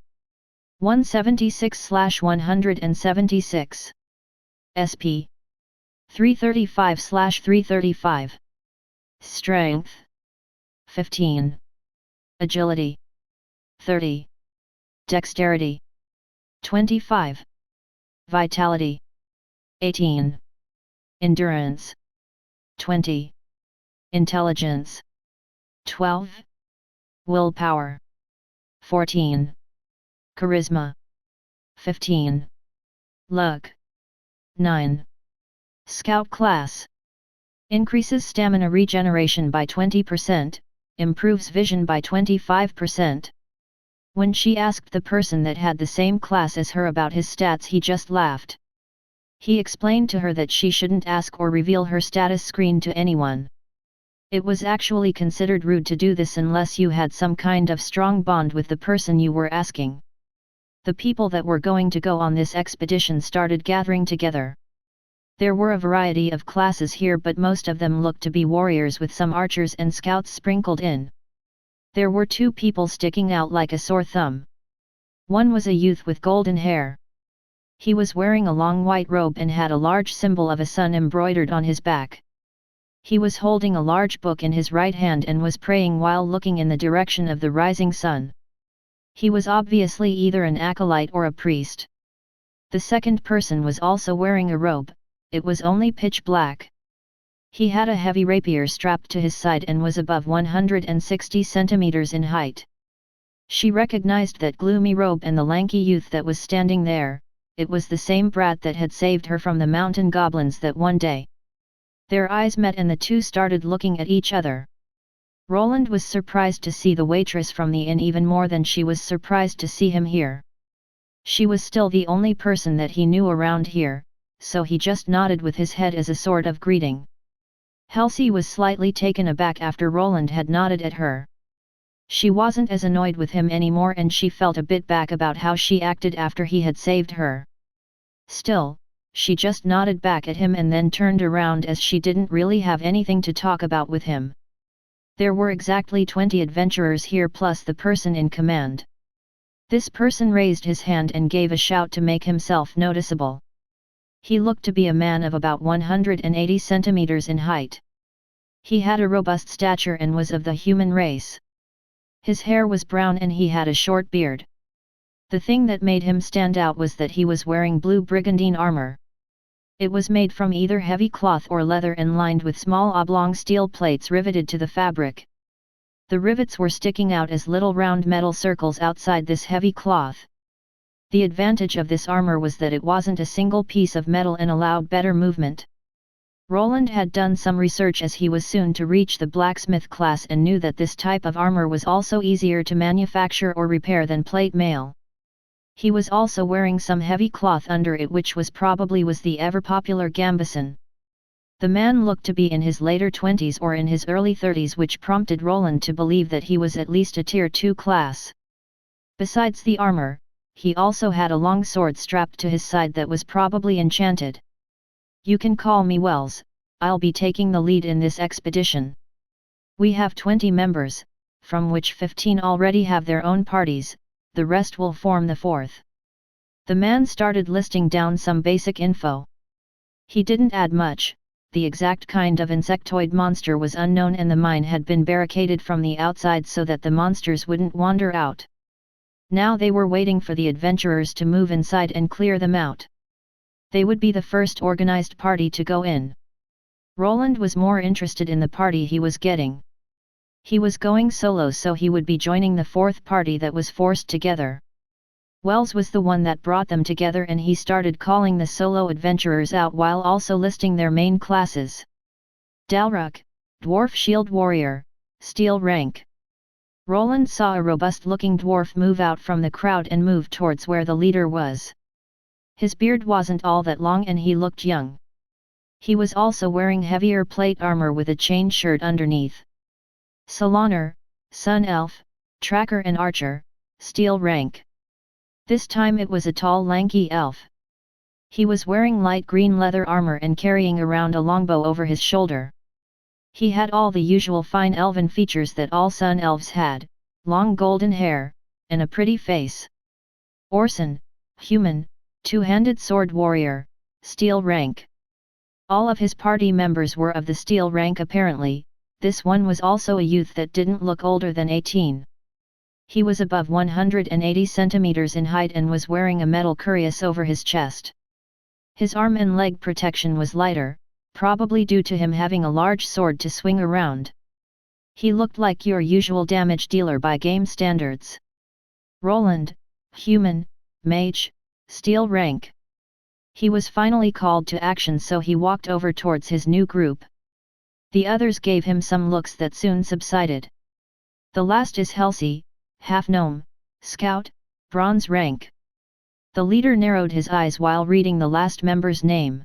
176/176. SP: 335/335. Strength: 15. Agility: 30. Dexterity: 25. Vitality: 18. Endurance: 20. Intelligence: 12. Willpower: 14. Charisma: 15. Luck: 9. Scout class: increases stamina regeneration by 20%, improves vision by 25%. When she asked the person that had the same class as her about his stats, he just laughed. He explained to her that she shouldn't ask or reveal her status screen to anyone. It was actually considered rude to do this unless you had some kind of strong bond with the person you were asking. The people that were going to go on this expedition started gathering together. There were a variety of classes here, but most of them looked to be warriors with some archers and scouts sprinkled in. There were 2 people sticking out like a sore thumb. One was a youth with golden hair. He was wearing a long white robe and had a large symbol of a sun embroidered on his back. He was holding a large book in his right hand and was praying while looking in the direction of the rising sun. He was obviously either an acolyte or a priest. The second person was also wearing a robe. It was only pitch black. He had a heavy rapier strapped to his side and was above 160 centimeters in height. She recognized that gloomy robe and the lanky youth that was standing there. It was the same brat that had saved her from the mountain goblins that one day. Their eyes met and the 2 started looking at each other. Roland was surprised to see the waitress from the inn even more than she was surprised to see him here. She was still the only person that he knew around here, so he just nodded with his head as a sort of greeting. Halsey was slightly taken aback after Roland had nodded at her. She wasn't as annoyed with him anymore and she felt a bit back about how she acted after he had saved her. Still, she just nodded back at him and then turned around as she didn't really have anything to talk about with him. There were exactly 20 adventurers here plus the person in command. This person raised his hand and gave a shout to make himself noticeable. He looked to be a man of about 180 centimeters in height. He had a robust stature and was of the human race. His hair was brown and he had a short beard. The thing that made him stand out was that he was wearing blue brigandine armor. It was made from either heavy cloth or leather and lined with small oblong steel plates riveted to the fabric. The rivets were sticking out as little round metal circles outside this heavy cloth. The advantage of this armor was that it wasn't a single piece of metal and allowed better movement. Roland had done some research as he was soon to reach the blacksmith class and knew that this type of armor was also easier to manufacture or repair than plate mail. He was also wearing some heavy cloth under it, which was probably the ever-popular gambeson. The man looked to be in his later 20s or in his early 30s, which prompted Roland to believe that he was at least a Tier 2 class. Besides the armor, he also had a long sword strapped to his side that was probably enchanted. "You can call me Wells, I'll be taking the lead in this expedition. We have 20 members, from which 15 already have their own parties. The rest will form the fourth." The man started listing down some basic info. He didn't add much. The exact kind of insectoid monster was unknown and the mine had been barricaded from the outside so that the monsters wouldn't wander out. Now they were waiting for the adventurers to move inside and clear them out. They would be the first organized party to go in. Roland was more interested in the party he was getting. He was going solo, so he would be joining the fourth party that was forced together. Wells was the one that brought them together and he started calling the solo adventurers out while also listing their main classes. Dalruk, Dwarf Shield Warrior, Steel Rank. Roland saw a robust-looking dwarf move out from the crowd and move towards where the leader was. His beard wasn't all that long and he looked young. He was also wearing heavier plate armor with a chain shirt underneath. Saloner, Sun Elf, Tracker and Archer, Steel Rank. This time it was a tall lanky elf. He was wearing light green leather armor and carrying around a longbow over his shoulder. He had all the usual fine elven features that all Sun Elves had, long golden hair, and a pretty face. Orson, Human, Two-Handed Sword Warrior, Steel Rank. All of his party members were of the Steel Rank apparently. This one was also a youth that didn't look older than 18. He was above 180 centimeters in height and was wearing a metal cuirass over his chest. His arm and leg protection was lighter, probably due to him having a large sword to swing around. He looked like your usual damage dealer by game standards. Roland, Human, Mage, Steel Rank. He was finally called to action, so he walked over towards his new group. The others gave him some looks that soon subsided. The last is Halsey, Half-Gnome, Scout, Bronze Rank. The leader narrowed his eyes while reading the last member's name.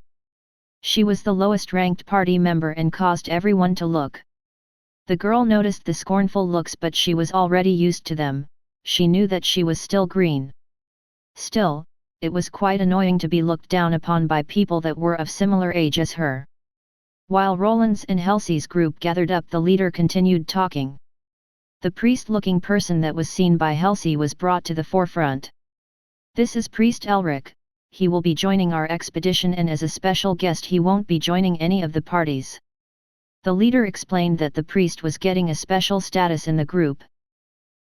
She was the lowest ranked party member and caused everyone to look. The girl noticed the scornful looks, but she was already used to them. She knew that she was still green. Still, it was quite annoying to be looked down upon by people that were of similar age as her. While Roland's and Halsey's group gathered up, the leader continued talking. The priest-looking person that was seen by Halsey was brought to the forefront. "This is Priest Elric. He will be joining our expedition, and as a special guest he won't be joining any of the parties." The leader explained that the priest was getting a special status in the group.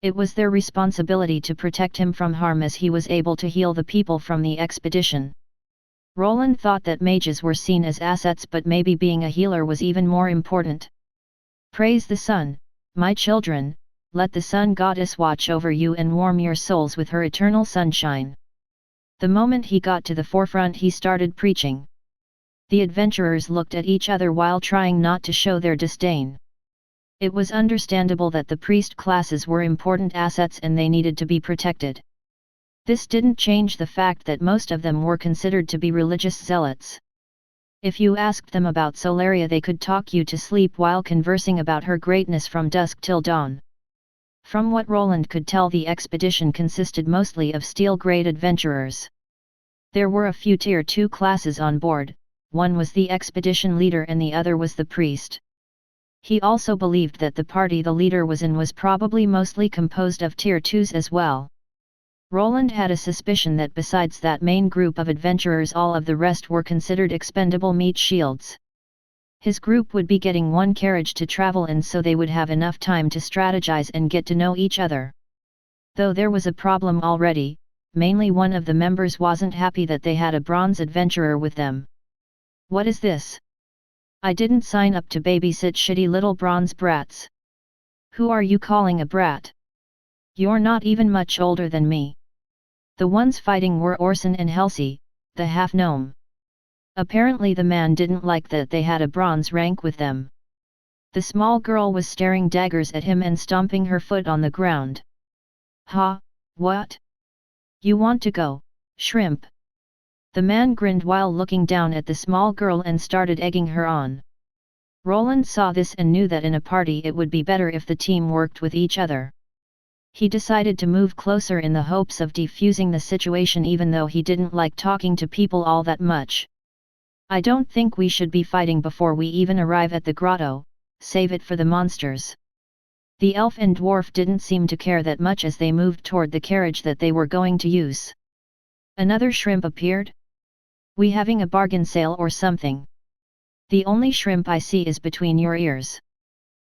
It was their responsibility to protect him from harm as he was able to heal the people from the expedition. Roland thought that mages were seen as assets, but maybe being a healer was even more important. "Praise the sun, my children, let the sun goddess watch over you and warm your souls with her eternal sunshine." The moment he got to the forefront he started preaching. The adventurers looked at each other while trying not to show their disdain. It was understandable that the priest classes were important assets and they needed to be protected. This didn't change the fact that most of them were considered to be religious zealots. If you asked them about Solaria they could talk you to sleep while conversing about her greatness from dusk till dawn. From what Roland could tell, the expedition consisted mostly of steel-grade adventurers. There were a few Tier 2 classes on board, one was the expedition leader and the other was the priest. He also believed that the party the leader was in was probably mostly composed of Tier 2s as well. Roland had a suspicion that besides that main group of adventurers all of the rest were considered expendable meat shields. His group would be getting one carriage to travel in so they would have enough time to strategize and get to know each other. Though there was a problem already, mainly one of the members wasn't happy that they had a bronze adventurer with them. What is this? I didn't sign up to babysit shitty little bronze brats. Who are you calling a brat? You're not even much older than me. The ones fighting were Orson and Halsey, the half-gnome. Apparently the man didn't like that they had a bronze rank with them. The small girl was staring daggers at him and stomping her foot on the ground. Ha, what? You want to go, shrimp? The man grinned while looking down at the small girl and started egging her on. Roland saw this and knew that in a party it would be better if the team worked with each other. He decided to move closer in the hopes of defusing the situation even though he didn't like talking to people all that much. I don't think we should be fighting before we even arrive at the grotto, save it for the monsters. The elf and dwarf didn't seem to care that much as they moved toward the carriage that they were going to use. Another shrimp appeared? We having a bargain sale or something? The only shrimp I see is between your ears.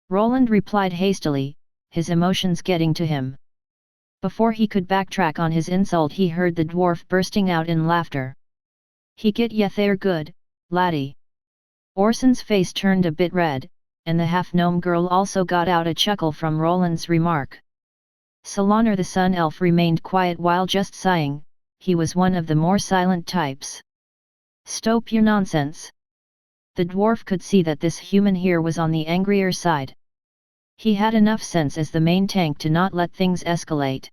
Roland replied hastily, his emotions getting to him. Before he could backtrack on his insult he heard the dwarf bursting out in laughter. He get ya there good, laddie. Orson's face turned a bit red, and the half-gnome girl also got out a chuckle from Roland's remark. Solanar the sun elf remained quiet while just sighing, he was one of the more silent types. Stop your nonsense. The dwarf could see that this human here was on the angrier side. He had enough sense as the main tank to not let things escalate.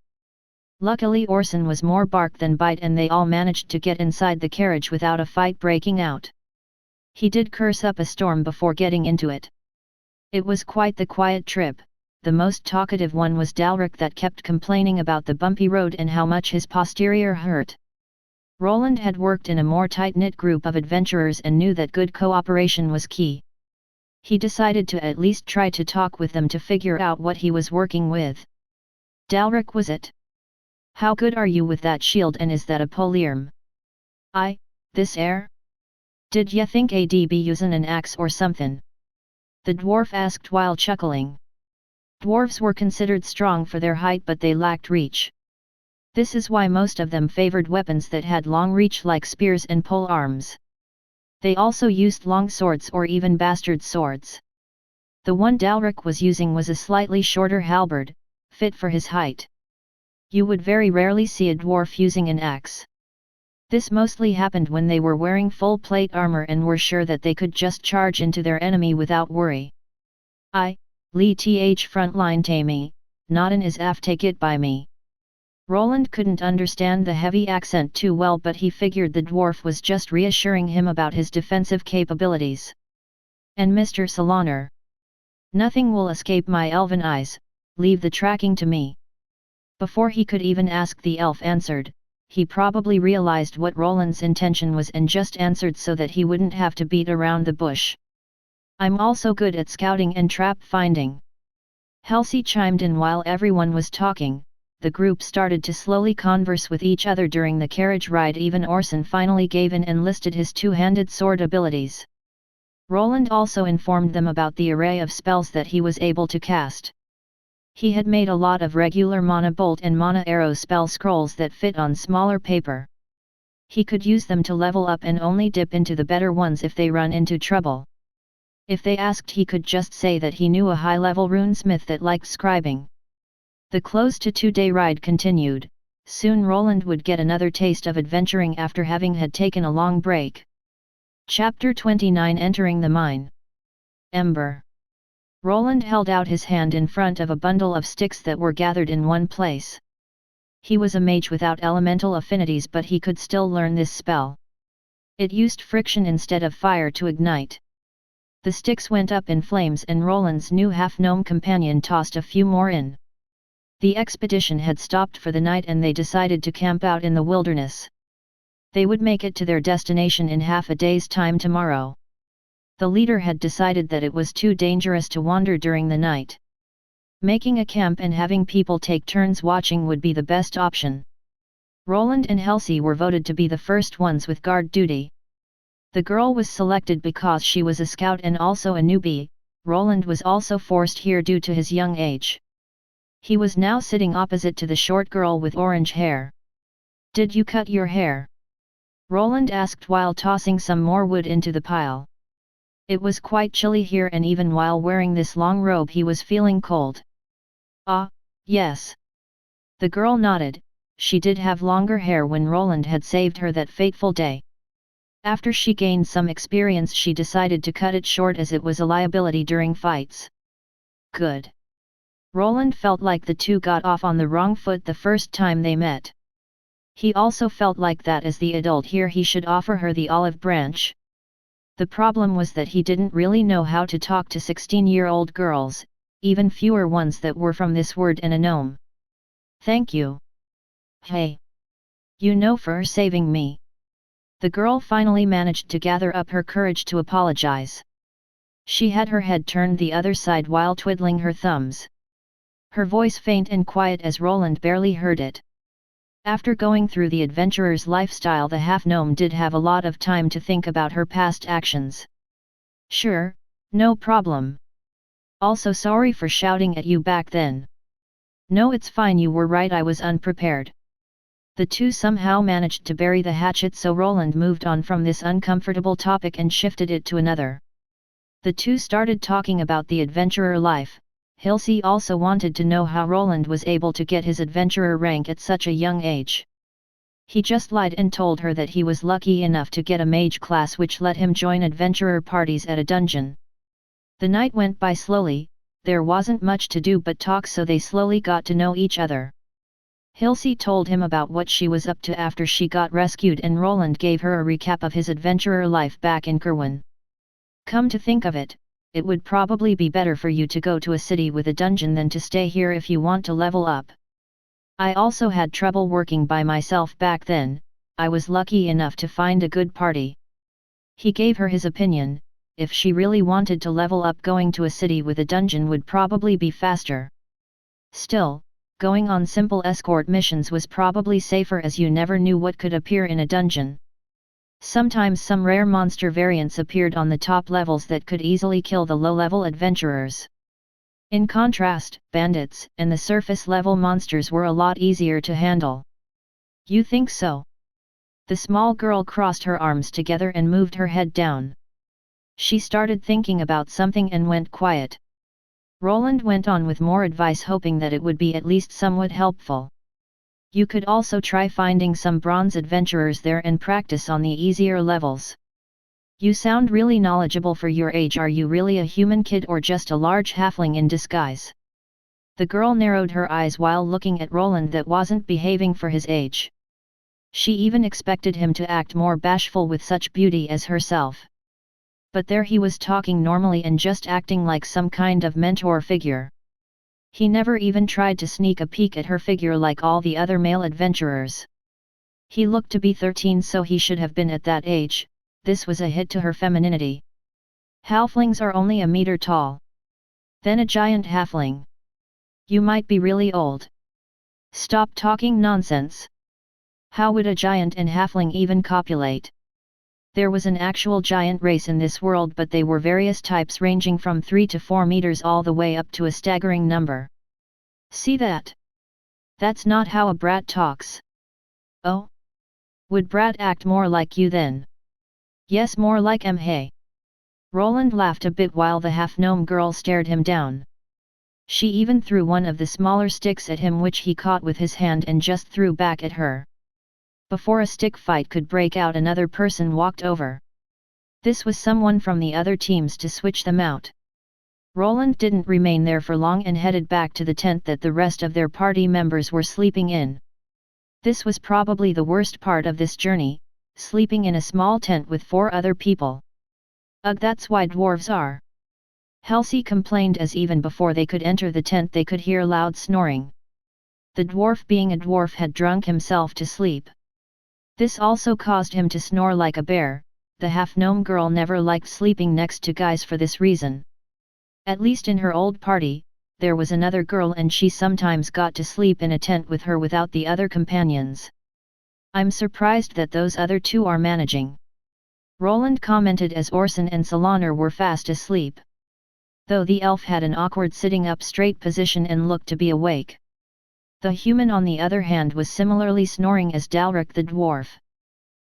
Luckily Orson was more bark than bite and they all managed to get inside the carriage without a fight breaking out. He did curse up a storm before getting into it. It was quite the quiet trip, the most talkative one was Dalric that kept complaining about the bumpy road and how much his posterior hurt. Roland had worked in a more tight-knit group of adventurers and knew that good cooperation was key. He decided to at least try to talk with them to figure out what he was working with. Dalric was it? How good are you with that shield and is that a polearm? This air? Did ya think I'd be usin' an axe or somethin'? The dwarf asked while chuckling. Dwarves were considered strong for their height but they lacked reach. This is why most of them favored weapons that had long reach like spears and pole arms. They also used long swords or even bastard swords. The one Dalric was using was a slightly shorter halberd, fit for his height. You would very rarely see a dwarf using an axe. This mostly happened when they were wearing full plate armor and were sure that they could just charge into their enemy without worry. Lee th frontline tamey, not an is af take it by me. Roland couldn't understand the heavy accent too well but he figured the dwarf was just reassuring him about his defensive capabilities. And Mr. Solanar. Nothing will escape my elven eyes, leave the tracking to me. Before he could even ask the elf answered, he probably realized what Roland's intention was and just answered so that he wouldn't have to beat around the bush. I'm also good at scouting and trap finding. Halsey chimed in while everyone was talking. The group started to slowly converse with each other during the carriage ride. Even Orson finally gave in and listed his two-handed sword abilities. Roland also informed them about the array of spells that he was able to cast. He had made a lot of regular mana bolt and mana arrow spell scrolls that fit on smaller paper. He could use them to level up and only dip into the better ones if they run into trouble. If they asked he could just say that he knew a high-level runesmith that liked scribing. The close to 2-day ride continued. Soon Roland would get another taste of adventuring after having had taken a long break. Chapter 29 Entering the Mine. Ember. Roland held out his hand in front of a bundle of sticks that were gathered in one place. He was a mage without elemental affinities but he could still learn this spell. It used friction instead of fire to ignite. The sticks went up in flames and Roland's new half-gnome companion tossed a few more in. The expedition had stopped for the night and they decided to camp out in the wilderness. They would make it to their destination in half a day's time tomorrow. The leader had decided that it was too dangerous to wander during the night. Making a camp and having people take turns watching would be the best option. Roland and Helsi were voted to be the first ones with guard duty. The girl was selected because she was a scout and also a newbie. Roland was also forced here due to his young age. He was now sitting opposite to the short girl with orange hair. "Did you cut your hair?" Roland asked while tossing some more wood into the pile. It was quite chilly here and even while wearing this long robe he was feeling cold. "Ah, yes." The girl nodded. She did have longer hair when Roland had saved her that fateful day. After she gained some experience she decided to cut it short as it was a liability during fights. Good. Roland felt like the two got off on the wrong foot the first time they met. He also felt like that as the adult here he should offer her the olive branch. The problem was that he didn't really know how to talk to 16-year-old girls, even fewer ones that were from this word and a gnome. "Thank you. Hey. You know for saving me." The girl finally managed to gather up her courage to apologize. She had her head turned the other side while twiddling her thumbs. Her voice faint and quiet as Roland barely heard it. After going through the adventurer's lifestyle the half-gnome did have a lot of time to think about her past actions. "Sure, no problem. Also sorry for shouting at you back then." "No, it's fine, you were right, I was unprepared." The two somehow managed to bury the hatchet, so Roland moved on from this uncomfortable topic and shifted it to another. The two started talking about the adventurer life. Helsi also wanted to know how Roland was able to get his adventurer rank at such a young age. He just lied and told her that he was lucky enough to get a mage class which let him join adventurer parties at a dungeon. The night went by slowly. There wasn't much to do but talk, so they slowly got to know each other. Helsi told him about what she was up to after she got rescued and Roland gave her a recap of his adventurer life back in Kerwin. "Come to think of it, it would probably be better for you to go to a city with a dungeon than to stay here if you want to level up. I also had trouble working by myself back then. I was lucky enough to find a good party." He gave her his opinion. If she really wanted to level up, going to a city with a dungeon would probably be faster. Still, going on simple escort missions was probably safer as you never knew what could appear in a dungeon. Sometimes some rare monster variants appeared on the top levels that could easily kill the low-level adventurers. In contrast, bandits and the surface-level monsters were a lot easier to handle. "You think so?" The small girl crossed her arms together and moved her head down. She started thinking about something and went quiet. Roland went on with more advice, hoping that it would be at least somewhat helpful. "You could also try finding some bronze adventurers there and practice on the easier levels. You sound really knowledgeable for your age. Are you really a human kid or just a large halfling in disguise?" The girl narrowed her eyes while looking at Roland that wasn't behaving for his age. She even expected him to act more bashful with such beauty as herself. But there he was talking normally and just acting like some kind of mentor figure. He never even tried to sneak a peek at her figure like all the other male adventurers. He looked to be 13, so he should have been at that age. This was a hit to her femininity. Halflings are only a meter tall. Then a giant halfling. You might be really old. Stop talking nonsense. How would a giant and halfling even copulate? There was an actual giant race in this world, but they were various types ranging from 3 to 4 meters all the way up to a staggering number. See that? That's not how a brat talks. Oh? Would brat act more like you then? Yes, more like hey. Roland laughed a bit while the half-gnome girl stared him down. She even threw one of the smaller sticks at him, which he caught with his hand and just threw back at her. Before a stick fight could break out, another person walked over. This was someone from the other teams to switch them out. Roland didn't remain there for long and headed back to the tent that the rest of their party members were sleeping in. This was probably the worst part of this journey, sleeping in a small tent with 4 other people. Ugh, that's why dwarves are. Helsi complained as even before they could enter the tent they could hear loud snoring. The dwarf, being a dwarf, had drunk himself to sleep. This also caused him to snore like a bear. The half-gnome girl never liked sleeping next to guys for this reason. At least in her old party, there was another girl and she sometimes got to sleep in a tent with her without the other companions. I'm surprised that those other two are managing. Roland commented as Orson and Solanar were fast asleep. Though the elf had an awkward sitting up straight position and looked to be awake. The human on the other hand was similarly snoring as Dalric the dwarf.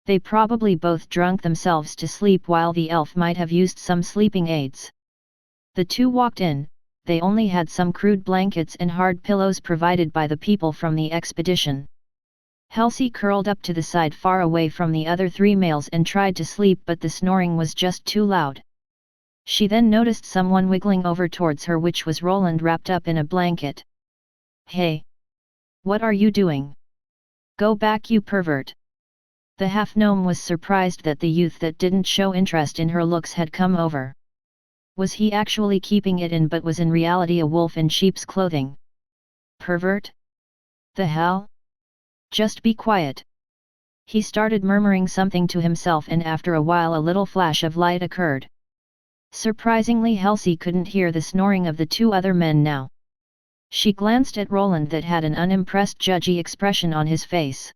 They probably both drunk themselves to sleep while the elf might have used some sleeping aids. The two walked in. They only had some crude blankets and hard pillows provided by the people from the expedition. Halsey curled up to the side far away from the other three males and tried to sleep, but the snoring was just too loud. She then noticed someone wiggling over towards her, which was Roland wrapped up in a blanket. "Hey! What are you doing? Go back, you pervert!" The half-gnome was surprised that the youth that didn't show interest in her looks had come over. Was he actually keeping it in but was in reality a wolf in sheep's clothing? Pervert? The hell? Just be quiet. He started murmuring something to himself, and after a while a little flash of light occurred. Surprisingly, Halsey couldn't hear the snoring of the two other men now. She glanced at Roland that had an unimpressed judgy expression on his face.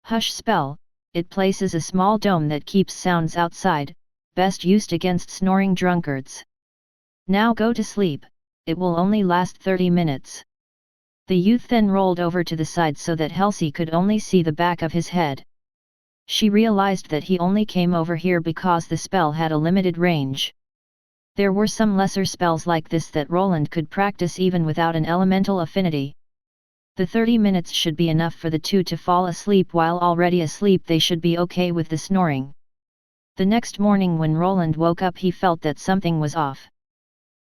"Hush spell, it places a small dome that keeps sounds outside, best used against snoring drunkards. Now go to sleep, it will only last 30 minutes. The youth then rolled over to the side so that Halsey could only see the back of his head. She realized that he only came over here because the spell had a limited range. There were some lesser spells like this that Roland could practice even without an elemental affinity. The 30 minutes should be enough for the two to fall asleep. While already asleep, they should be okay with the snoring. The next morning when Roland woke up, he felt that something was off.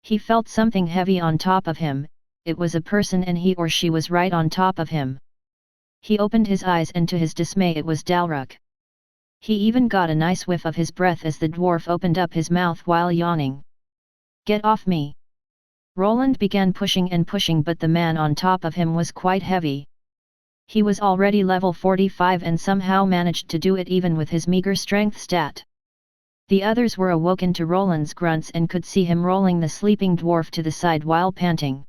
He felt something heavy on top of him. It was a person and he or she was right on top of him. He opened his eyes and to his dismay it was Dalric. He even got a nice whiff of his breath as the dwarf opened up his mouth while yawning. "Get off me!" Roland began pushing and pushing, but the man on top of him was quite heavy. He was already level 45 and somehow managed to do it even with his meager strength stat. The others were awoken to Roland's grunts and could see him rolling the sleeping dwarf to the side while panting.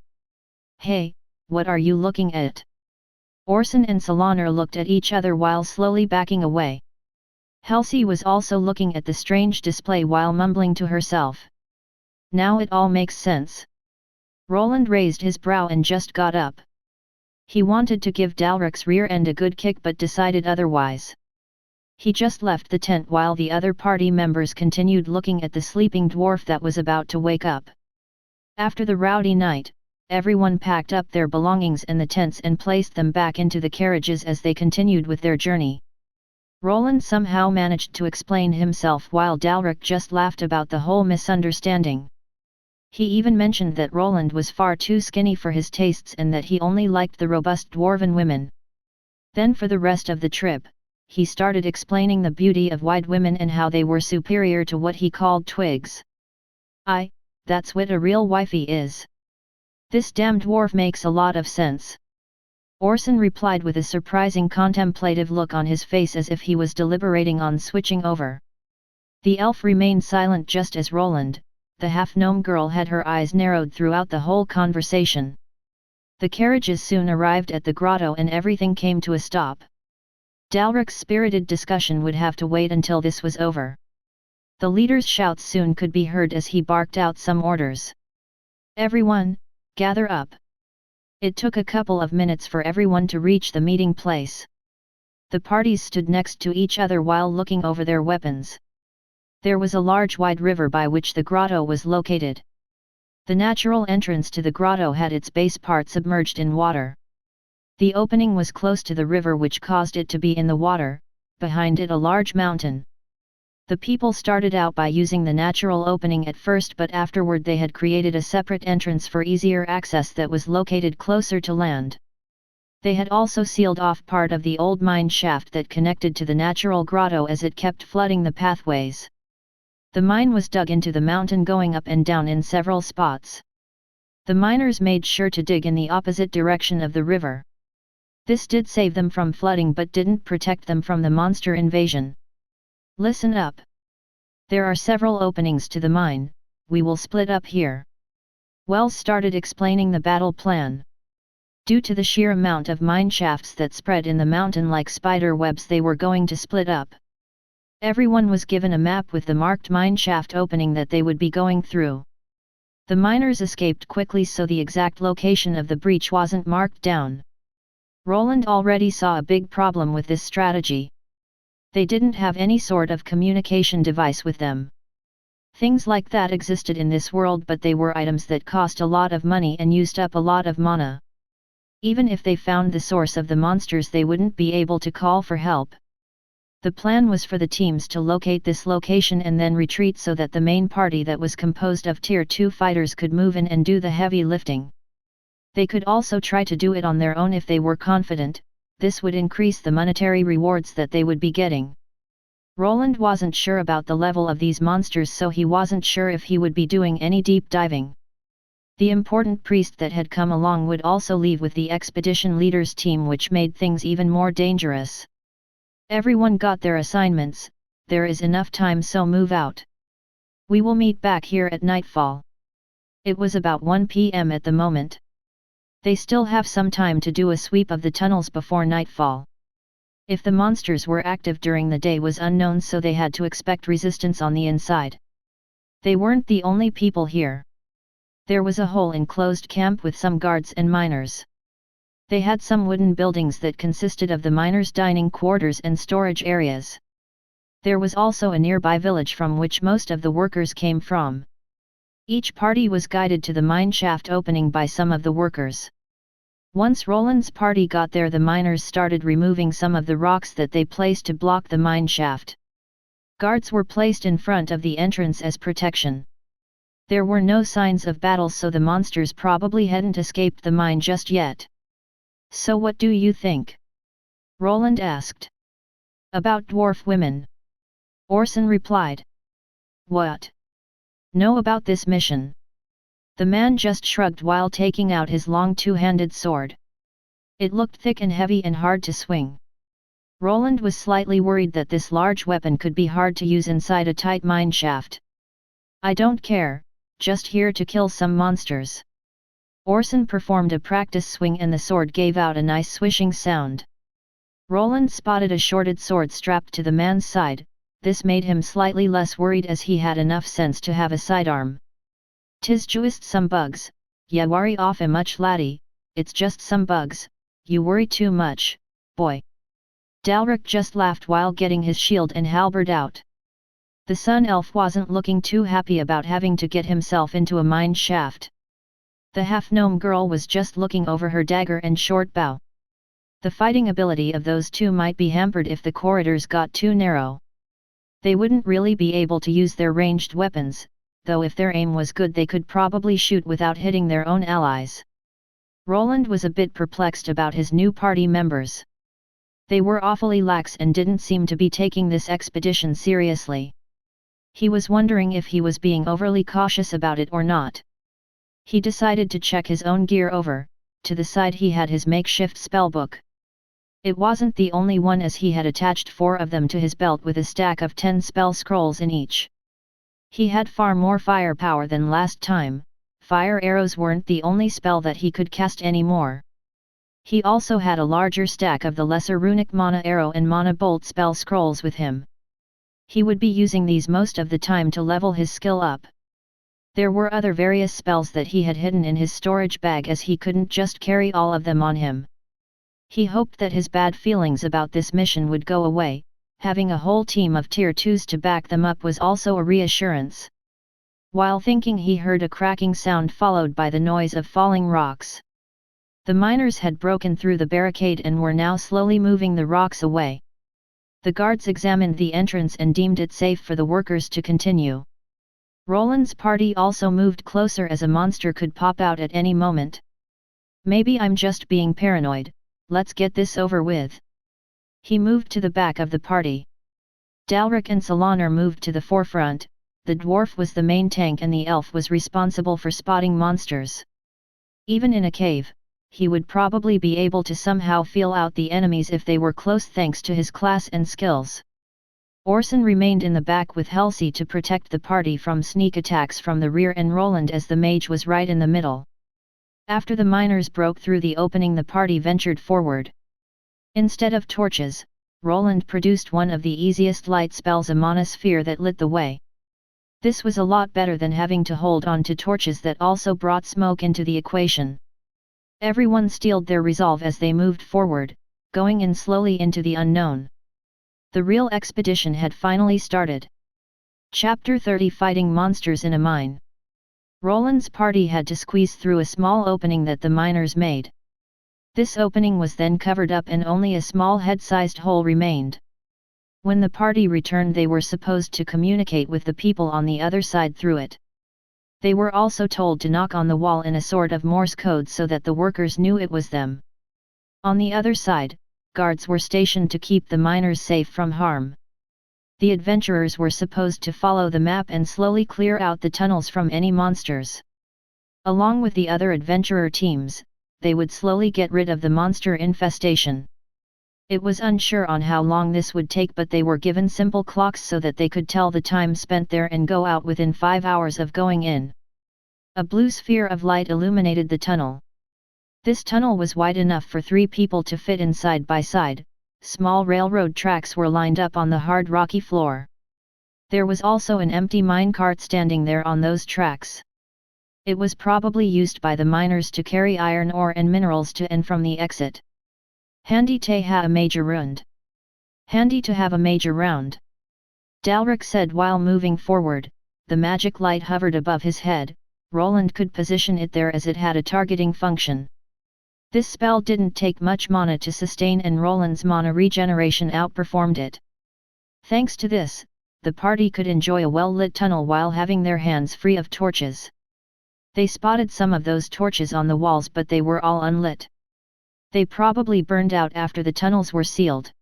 "Hey, what are you looking at?" Orson and Solanar looked at each other while slowly backing away. Halsey was also looking at the strange display while mumbling to herself. Now it all makes sense. Roland raised his brow and just got up. He wanted to give Dalric's rear end a good kick but decided otherwise. He just left the tent while the other party members continued looking at the sleeping dwarf that was about to wake up. After the rowdy night, everyone packed up their belongings and the tents and placed them back into the carriages as they continued with their journey. Roland somehow managed to explain himself while Dalric just laughed about the whole misunderstanding. He even mentioned that Roland was far too skinny for his tastes and that he only liked the robust dwarven women. Then for the rest of the trip, he started explaining the beauty of white women and how they were superior to what he called twigs. That's what a real wifey is. This damn dwarf makes a lot of sense. Orson replied with a surprising contemplative look on his face as if he was deliberating on switching over. The elf remained silent just as Roland, the half-gnome girl, had her eyes narrowed throughout the whole conversation. The carriages soon arrived at the grotto and everything came to a stop. Dalric's spirited discussion would have to wait until this was over. The leader's shouts soon could be heard as he barked out some orders. "Everyone, gather up." It took a couple of minutes for everyone to reach the meeting place. The parties stood next to each other while looking over their weapons. There was a large wide river by which the grotto was located. The natural entrance to the grotto had its base part submerged in water. The opening was close to the river, which caused it to be in the water, behind it a large mountain. The people started out by using the natural opening at first, but afterward they had created a separate entrance for easier access that was located closer to land. They had also sealed off part of the old mine shaft that connected to the natural grotto as it kept flooding the pathways. The mine was dug into the mountain, going up and down in several spots. The miners made sure to dig in the opposite direction of the river. This did save them from flooding but didn't protect them from the monster invasion. Listen up. There are several openings to the mine, we will split up here. Wells started explaining the battle plan. Due to the sheer amount of mine shafts that spread in the mountain like spider webs, they were going to split up. Everyone was given a map with the marked mine shaft opening that they would be going through. The miners escaped quickly, so the exact location of the breach wasn't marked down. Roland already saw a big problem with this strategy. They didn't have any sort of communication device with them. Things like that existed in this world, but they were items that cost a lot of money and used up a lot of mana. Even if they found the source of the monsters, they wouldn't be able to call for help. The plan was for the teams to locate this location and then retreat so that the main party that was composed of Tier 2 fighters could move in and do the heavy lifting. They could also try to do it on their own if they were confident. This would increase the monetary rewards that they would be getting. Roland wasn't sure about the level of these monsters, so he wasn't sure if he would be doing any deep diving. The important priest that had come along would also leave with the expedition leader's team, which made things even more dangerous. Everyone got their assignments, there is enough time, so move out. We will meet back here at nightfall. It was about 1 p.m. at the moment. They still have some time to do a sweep of the tunnels before nightfall. If the monsters were active during the day was unknown, so they had to expect resistance on the inside. They weren't the only people here. There was a whole enclosed camp with some guards and miners. They had some wooden buildings that consisted of the miners' dining quarters and storage areas. There was also a nearby village from which most of the workers came from. Each party was guided to the mine shaft opening by some of the workers. Once Roland's party got there, the miners started removing some of the rocks that they placed to block the mine shaft. Guards were placed in front of the entrance as protection. There were no signs of battle, so the monsters probably hadn't escaped the mine just yet. So what do you think? Roland asked. About dwarf women. Orson replied. What? Know about this mission? The man just shrugged while taking out his long two-handed sword. It looked thick and heavy and hard to swing. Roland was slightly worried that this large weapon could be hard to use inside a tight mine shaft. I don't care, just here to kill some monsters. Orson performed a practice swing and the sword gave out a nice swishing sound. Roland spotted a shorted sword strapped to the man's side. This made him slightly less worried as he had enough sense to have a sidearm. "'Tis just some bugs, ya worry off a much laddie, it's just some bugs, you worry too much, boy." Dalric just laughed while getting his shield and halberd out. The Sun Elf wasn't looking too happy about having to get himself into a mine shaft. The half-gnome girl was just looking over her dagger and short bow. The fighting ability of those two might be hampered if the corridors got too narrow. They wouldn't really be able to use their ranged weapons, though if their aim was good they could probably shoot without hitting their own allies. Roland was a bit perplexed about his new party members. They were awfully lax and didn't seem to be taking this expedition seriously. He was wondering if he was being overly cautious about it or not. He decided to check his own gear over. To the side he had his makeshift spellbook. It wasn't the only one, as he had attached 4 of them to his belt with a stack of 10 spell scrolls in each. He had far more firepower than last time. Fire arrows weren't the only spell that he could cast anymore. He also had a larger stack of the lesser runic mana arrow and mana bolt spell scrolls with him. He would be using these most of the time to level his skill up. There were other various spells that he had hidden in his storage bag, as he couldn't just carry all of them on him. He hoped that his bad feelings about this mission would go away. Having a whole team of tier 2s to back them up was also a reassurance. While thinking, he heard a cracking sound followed by the noise of falling rocks. The miners had broken through the barricade and were now slowly moving the rocks away. The guards examined the entrance and deemed it safe for the workers to continue. Roland's party also moved closer, as a monster could pop out at any moment. "Maybe I'm just being paranoid, let's get this over with." He moved to the back of the party. Dalric and Solanar moved to the forefront. The dwarf was the main tank and the elf was responsible for spotting monsters. Even in a cave, he would probably be able to somehow feel out the enemies if they were close thanks to his class and skills. Orson remained in the back with Halsey to protect the party from sneak attacks from the rear and Roland as the mage was right in the middle. After the miners broke through the opening, the party ventured forward. Instead of torches, Roland produced one of the easiest light spells, a monosphere that lit the way. This was a lot better than having to hold on to torches that also brought smoke into the equation. Everyone steeled their resolve as they moved forward, going in slowly into the unknown. The real expedition had finally started. Chapter 30: Fighting Monsters in a Mine. Roland's party had to squeeze through a small opening that the miners made. This opening was then covered up and only a small head-sized hole remained. When the party returned, they were supposed to communicate with the people on the other side through it. They were also told to knock on the wall in a sort of Morse code so that the workers knew it was them. On the other side, guards were stationed to keep the miners safe from harm. The adventurers were supposed to follow the map and slowly clear out the tunnels from any monsters. Along with the other adventurer teams, they would slowly get rid of the monster infestation. It was unsure on how long this would take, but they were given simple clocks so that they could tell the time spent there and go out within 5 hours of going in. A blue sphere of light illuminated the tunnel. This tunnel was wide enough for 3 people to fit in side by side. Small railroad tracks were lined up on the hard rocky floor. There was also an empty minecart standing there on those tracks. It was probably used by the miners to carry iron ore and minerals to and from the exit. Handy to ha a major round. Handy to have a major round. Dalric said while moving forward. The magic light hovered above his head. Roland could position it there as it had a targeting function. This spell didn't take much mana to sustain, and Roland's mana regeneration outperformed it. Thanks to this, the party could enjoy a well-lit tunnel while having their hands free of torches. They spotted some of those torches on the walls, but they were all unlit. They probably burned out after the tunnels were sealed.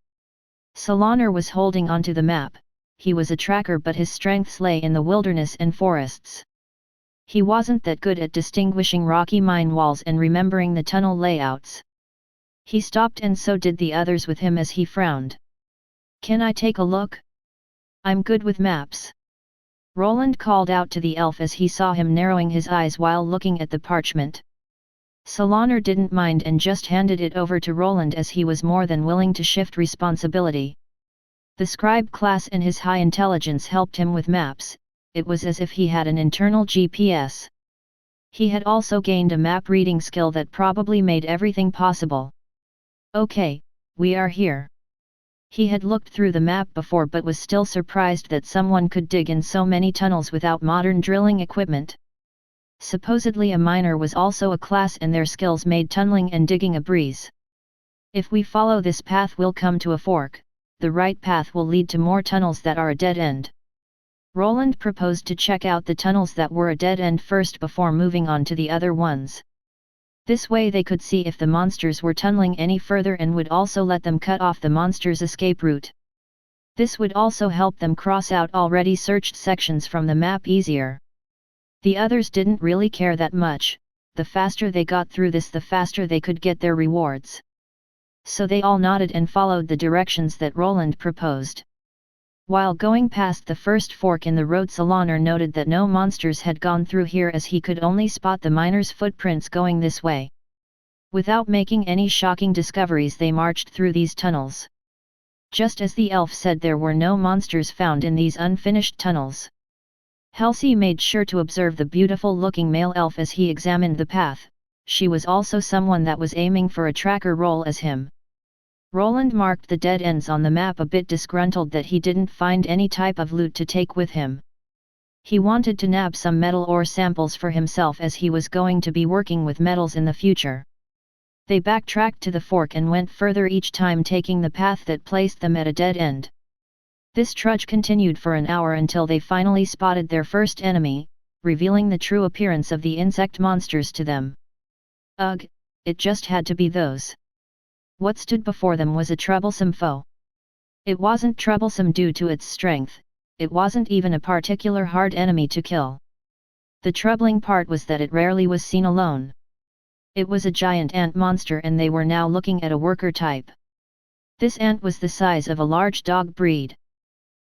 Solanar was holding onto the map. He was a tracker, but his strengths lay in the wilderness and forests. He wasn't that good at distinguishing rocky mine walls and remembering the tunnel layouts. He stopped, and so did the others with him as he frowned. "Can I take a look? I'm good with maps," Roland called out to the elf as he saw him narrowing his eyes while looking at the parchment. Solanar didn't mind and just handed it over to Roland, as he was more than willing to shift responsibility. The scribe class and his high intelligence helped him with maps. It was as if he had an internal GPS. He had also gained a map reading skill that probably made everything possible. "Okay, we are here." He had looked through the map before but was still surprised that someone could dig in so many tunnels without modern drilling equipment. Supposedly a miner was also a class, and their skills made tunneling and digging a breeze. "If we follow this path, we'll come to a fork. The right path will lead to more tunnels that are a dead end." Roland proposed to check out the tunnels that were a dead end first before moving on to the other ones. This way they could see if the monsters were tunneling any further and would also let them cut off the monsters' escape route. This would also help them cross out already searched sections from the map easier. The others didn't really care that much. The faster they got through this, the faster they could get their rewards. So they all nodded and followed the directions that Roland proposed. While going past the first fork in the road, Solanar noted that no monsters had gone through here, as he could only spot the miners' footprints going this way. Without making any shocking discoveries, they marched through these tunnels. Just as the elf said, there were no monsters found in these unfinished tunnels. Halsey made sure to observe the beautiful-looking male elf as he examined the path. She was also someone that was aiming for a tracker role as him. Roland marked the dead ends on the map, a bit disgruntled that he didn't find any type of loot to take with him. He wanted to nab some metal ore samples for himself, as he was going to be working with metals in the future. They backtracked to the fork and went further each time, taking the path that placed them at a dead end. This trudge continued for an hour until they finally spotted their first enemy, revealing the true appearance of the insect monsters to them. Ugh, it just had to be those. What stood before them was a troublesome foe. It wasn't troublesome due to its strength, it wasn't even a particular hard enemy to kill. The troubling part was that it rarely was seen alone. It was a giant ant monster and they were now looking at a worker type. This ant was the size of a large dog breed.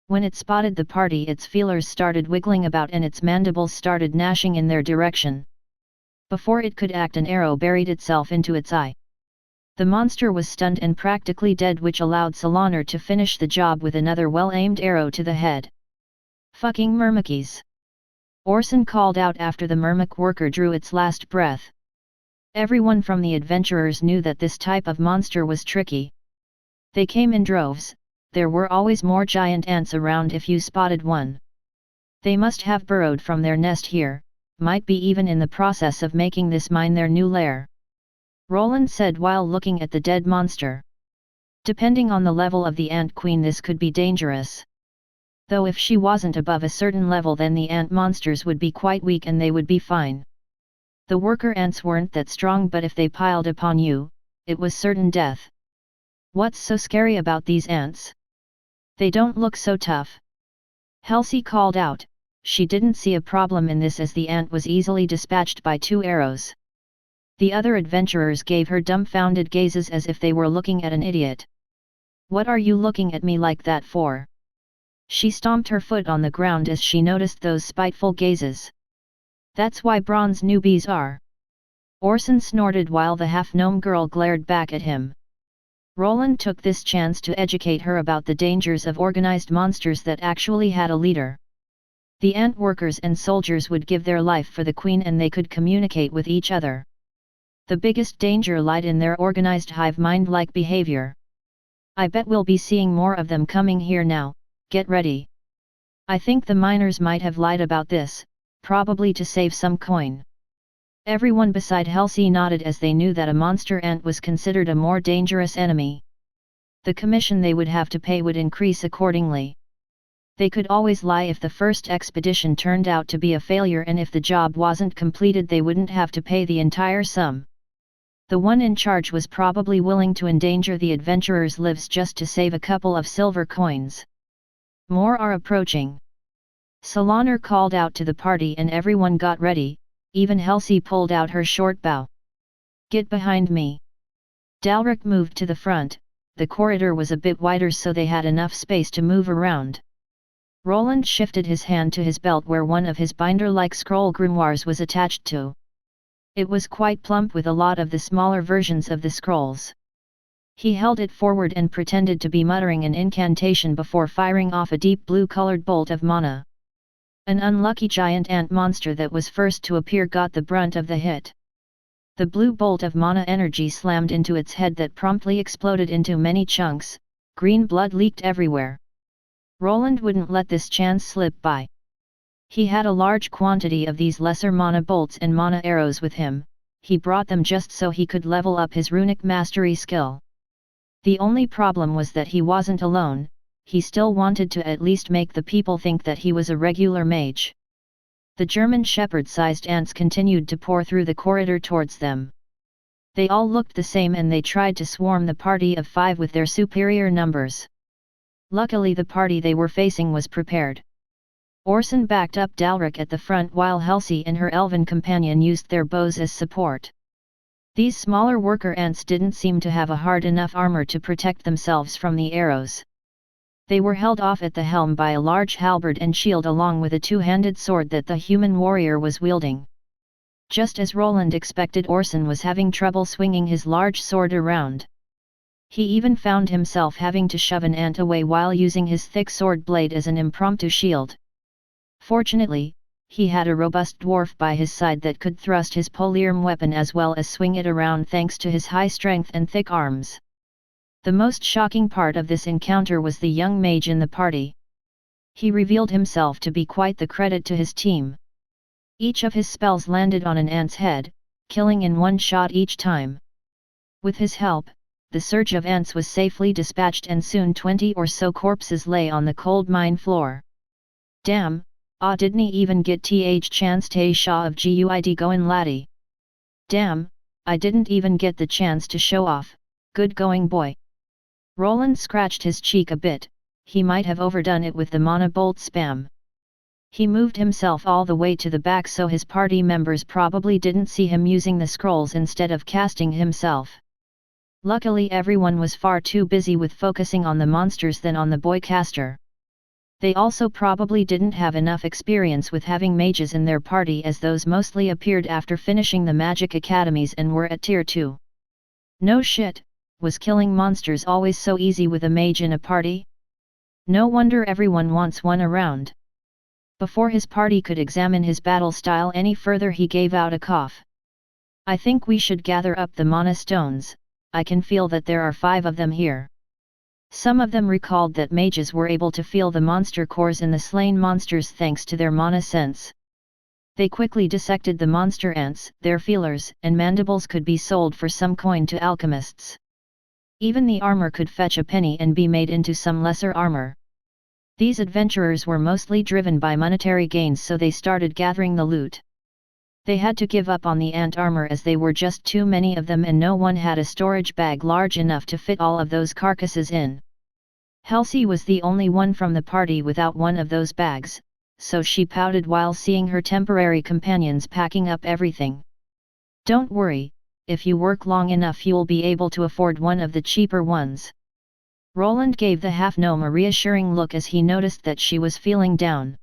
When it spotted the party, its feelers started wiggling about and its mandibles started gnashing in their direction. Before it could act, an arrow buried itself into its eye. The monster was stunned and practically dead, which allowed Solanar to finish the job with another well-aimed arrow to the head. "Fucking myrmickies!" Orson called out after the myrmic worker drew its last breath. Everyone from the adventurers knew that this type of monster was tricky. They came in droves. There were always more giant ants around if you spotted one. They must have burrowed from their nest here, might be even in the process of making this mine their new lair. Roland said while looking at the dead monster. Depending on the level of the ant queen, this could be dangerous. Though if she wasn't above a certain level, then the ant monsters would be quite weak and they would be fine. The worker ants weren't that strong, but if they piled upon you, it was certain death. What's so scary about these ants? They don't look so tough. Halsey called out. She didn't see a problem in this as the ant was easily dispatched by 2 arrows. The other adventurers gave her dumbfounded gazes as if they were looking at an idiot. "What are you looking at me like that for?" She stomped her foot on the ground as she noticed those spiteful gazes. "That's why bronze newbies are." Orson snorted while the half-gnome girl glared back at him. Roland took this chance to educate her about the dangers of organized monsters that actually had a leader. The ant workers and soldiers would give their life for the queen and they could communicate with each other. The biggest danger lied in their organized hive mind-like behavior. "I bet we'll be seeing more of them coming here now, get ready." "I think the miners might have lied about this, probably to save some coin." Everyone beside Halsey nodded as they knew that a monster ant was considered a more dangerous enemy. The commission they would have to pay would increase accordingly. They could always lie if the first expedition turned out to be a failure, and if the job wasn't completed they wouldn't have to pay the entire sum. The one in charge was probably willing to endanger the adventurers' lives just to save a couple of silver coins. "More are approaching." Solanar called out to the party and everyone got ready. Even Halsey pulled out her short bow. "Get behind me." Dalric moved to the front. The corridor was a bit wider so they had enough space to move around. Roland shifted his hand to his belt where one of his binder-like scroll grimoires was attached to. It was quite plump with a lot of the smaller versions of the scrolls. He held it forward and pretended to be muttering an incantation before firing off a deep blue-colored bolt of mana. An unlucky giant ant monster that was first to appear got the brunt of the hit. The blue bolt of mana energy slammed into its head that promptly exploded into many chunks. Green blood leaked everywhere. Roland wouldn't let this chance slip by. He had a large quantity of these lesser mana bolts and mana arrows with him. He brought them just so he could level up his runic mastery skill. The only problem was that he wasn't alone. He still wanted to at least make the people think that he was a regular mage. The German shepherd-sized ants continued to pour through the corridor towards them. They all looked the same and they tried to swarm the party of 5 with their superior numbers. Luckily the party they were facing was prepared. Orson backed up Dalric at the front while Halsey and her elven companion used their bows as support. These smaller worker ants didn't seem to have a hard enough armor to protect themselves from the arrows. They were held off at the helm by a large halberd and shield along with a 2-handed sword that the human warrior was wielding. Just as Roland expected, Orson was having trouble swinging his large sword around. He even found himself having to shove an ant away while using his thick sword blade as an impromptu shield. Fortunately, he had a robust dwarf by his side that could thrust his polearm weapon as well as swing it around thanks to his high strength and thick arms. The most shocking part of this encounter was the young mage in the party. He revealed himself to be quite the credit to his team. Each of his spells landed on an ant's head, killing in one shot each time. With his help, the surge of ants was safely dispatched and soon 20 or so corpses lay on the cold mine floor. "Damn, didn't he even get chance to shaw of guid goin' laddie. Damn, I didn't even get the chance to show off, good going boy." Roland scratched his cheek a bit. He might have overdone it with the mana bolt spam. He moved himself all the way to the back so his party members probably didn't see him using the scrolls instead of casting himself. Luckily everyone was far too busy with focusing on the monsters than on the boy caster. They also probably didn't have enough experience with having mages in their party, as those mostly appeared after finishing the magic academies and were at tier 2. No shit, was killing monsters always so easy with a mage in a party? No wonder everyone wants one around. Before his party could examine his battle style any further, he gave out a cough. I think we should gather up the mana stones. I can feel that there are 5 of them here. Some of them recalled that mages were able to feel the monster cores in the slain monsters thanks to their mana sense. They quickly dissected the monster ants. Their feelers and mandibles could be sold for some coin to alchemists. Even the armor could fetch a penny and be made into some lesser armor. These adventurers were mostly driven by monetary gains, so they started gathering the loot. They had to give up on the ant armor as they were just too many of them and no one had a storage bag large enough to fit all of those carcasses in. Halsey was the only one from the party without one of those bags, so she pouted while seeing her temporary companions packing up everything. Don't worry, if you work long enough you'll be able to afford one of the cheaper ones. Roland gave the half-gnome a reassuring look as he noticed that she was feeling down.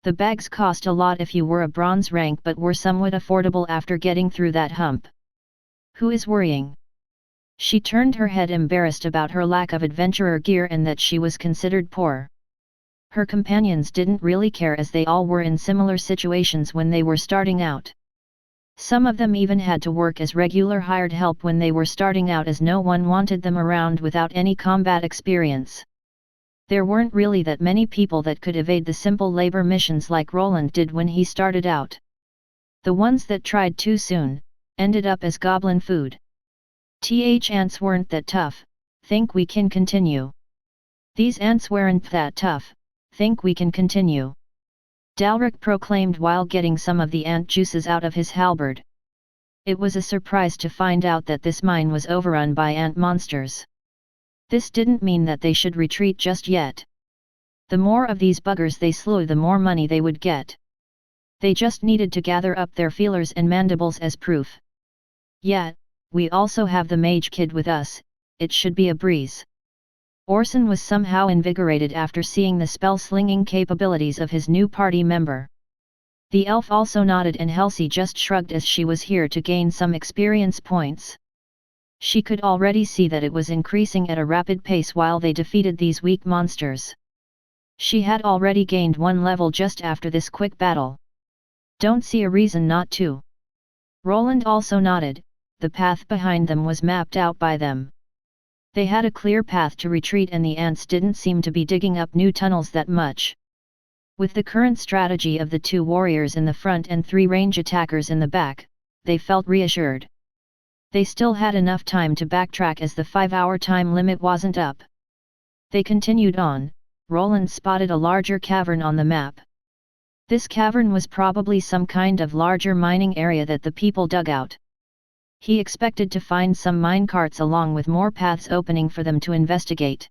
The bags cost a lot if you were a bronze rank but were somewhat affordable after getting through that hump. Who is worrying? She turned her head, embarrassed about her lack of adventurer gear and that she was considered poor. Her companions didn't really care as they all were in similar situations when they were starting out. Some of them even had to work as regular hired help when they were starting out, as no one wanted them around without any combat experience. There weren't really that many people that could evade the simple labor missions like Roland did when he started out. The ones that tried too soon ended up as goblin food. Ants weren't that tough, think we can continue. These ants weren't that tough, think we can continue. Dalric proclaimed while getting some of the ant juices out of his halberd. It was a surprise to find out that this mine was overrun by ant monsters. This didn't mean that they should retreat just yet. The more of these buggers they slew, the more money they would get. They just needed to gather up their feelers and mandibles as proof. Yeah, we also have the mage kid with us, it should be a breeze. Orson was somehow invigorated after seeing the spell-slinging capabilities of his new party member. The elf also nodded and Halsey just shrugged as she was here to gain some experience points. She could already see that it was increasing at a rapid pace while they defeated these weak monsters. She had already gained 1 level just after this quick battle. Don't see a reason not to. Roland also nodded. The path behind them was mapped out by them. They had a clear path to retreat and the ants didn't seem to be digging up new tunnels that much. With the current strategy of the 2 warriors in the front and 3 range attackers in the back, they felt reassured. They still had enough time to backtrack as the 5-hour time limit wasn't up. They continued on. Roland spotted a larger cavern on the map. This cavern was probably some kind of larger mining area that the people dug out. He expected to find some minecarts along with more paths opening for them to investigate.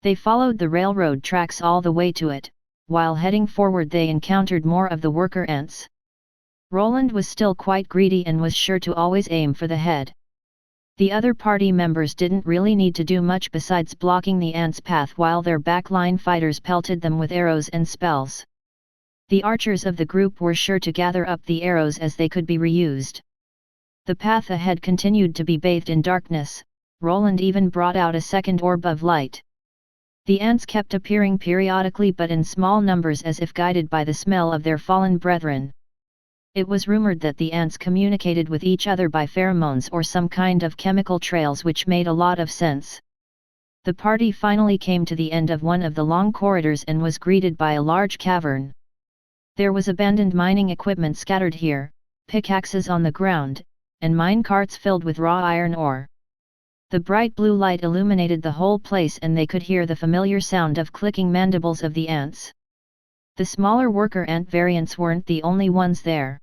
They followed the railroad tracks all the way to it. While heading forward they encountered more of the worker ants. Roland was still quite greedy and was sure to always aim for the head. The other party members didn't really need to do much besides blocking the ants' path while their backline fighters pelted them with arrows and spells. The archers of the group were sure to gather up the arrows as they could be reused. The path ahead continued to be bathed in darkness. Roland even brought out a second orb of light. The ants kept appearing periodically but in small numbers as if guided by the smell of their fallen brethren. It was rumored that the ants communicated with each other by pheromones or some kind of chemical trails, which made a lot of sense. The party finally came to the end of one of the long corridors and was greeted by a large cavern. There was abandoned mining equipment scattered here, pickaxes on the ground, and mine carts filled with raw iron ore. The bright blue light illuminated the whole place and they could hear the familiar sound of clicking mandibles of the ants. The smaller worker ant variants weren't the only ones there.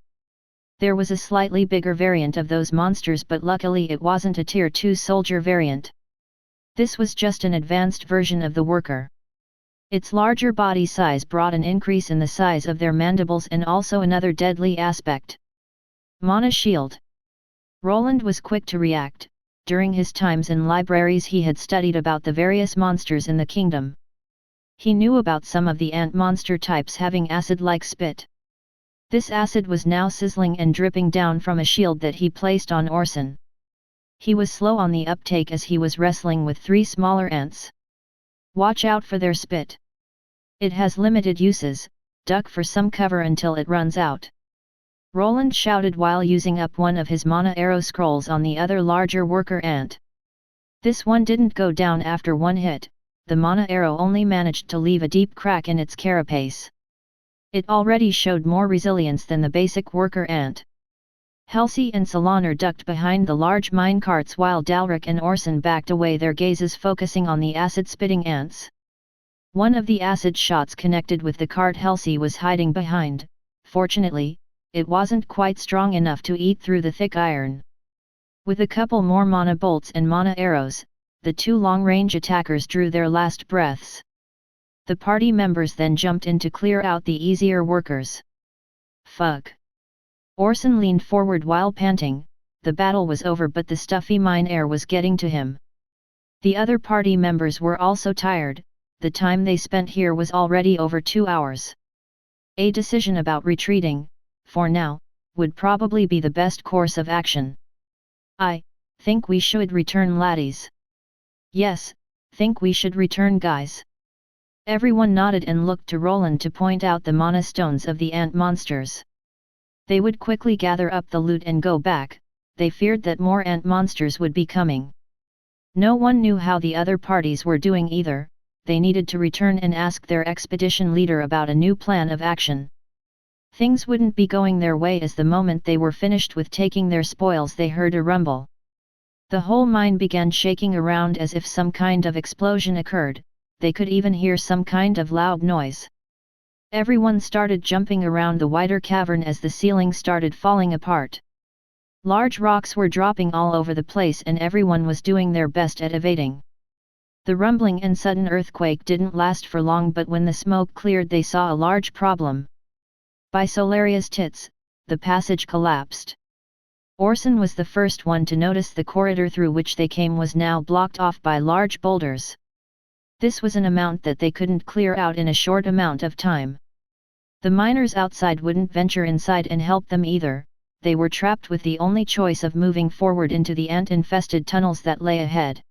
There was a slightly bigger variant of those monsters, but luckily it wasn't a tier 2 soldier variant. This was just an advanced version of the worker. Its larger body size brought an increase in the size of their mandibles and also another deadly aspect. Mana shield. Roland was quick to react. During his times in libraries he had studied about the various monsters in the kingdom. He knew about some of the ant monster types having acid-like spit. This acid was now sizzling and dripping down from a shield that he placed on Orson. He was slow on the uptake as he was wrestling with 3 smaller ants. Watch out for their spit. It has limited uses, duck for some cover until it runs out. Roland shouted while using up one of his mana arrow scrolls on the other larger worker ant. This one didn't go down after one hit, the mana arrow only managed to leave a deep crack in its carapace. It already showed more resilience than the basic worker ant. Halsey and Solanar ducked behind the large mine carts while Dalric and Orson backed away, their gazes focusing on the acid-spitting ants. One of the acid shots connected with the cart Halsey was hiding behind. Fortunately, it wasn't quite strong enough to eat through the thick iron. With a couple more mana bolts and mana arrows, the 2 long-range attackers drew their last breaths. The party members then jumped in to clear out the easier workers. Fuck. Orson leaned forward while panting. The battle was over, but the stuffy mine air was getting to him. The other party members were also tired. The time they spent here was already over 2 hours. A decision about retreating, for now, would probably be the best course of action. I think we should return, laddies. Yes, think we should return, guys. Everyone nodded and looked to Roland to point out the mana stones of the ant monsters. They would quickly gather up the loot and go back. They feared that more ant monsters would be coming. No one knew how the other parties were doing either. They needed to return and ask their expedition leader about a new plan of action. Things wouldn't be going their way, as the moment they were finished with taking their spoils they heard a rumble. The whole mine began shaking around as if some kind of explosion occurred. They could even hear some kind of loud noise. Everyone started jumping around the wider cavern as the ceiling started falling apart. Large rocks were dropping all over the place and everyone was doing their best at evading. The rumbling and sudden earthquake didn't last for long, but when the smoke cleared they saw a large problem. By Solaria's tits, the passage collapsed. Orson was the first one to notice the corridor through which they came was now blocked off by large boulders. This was an amount that they couldn't clear out in a short amount of time. The miners outside wouldn't venture inside and help them either. They were trapped with the only choice of moving forward into the ant-infested tunnels that lay ahead.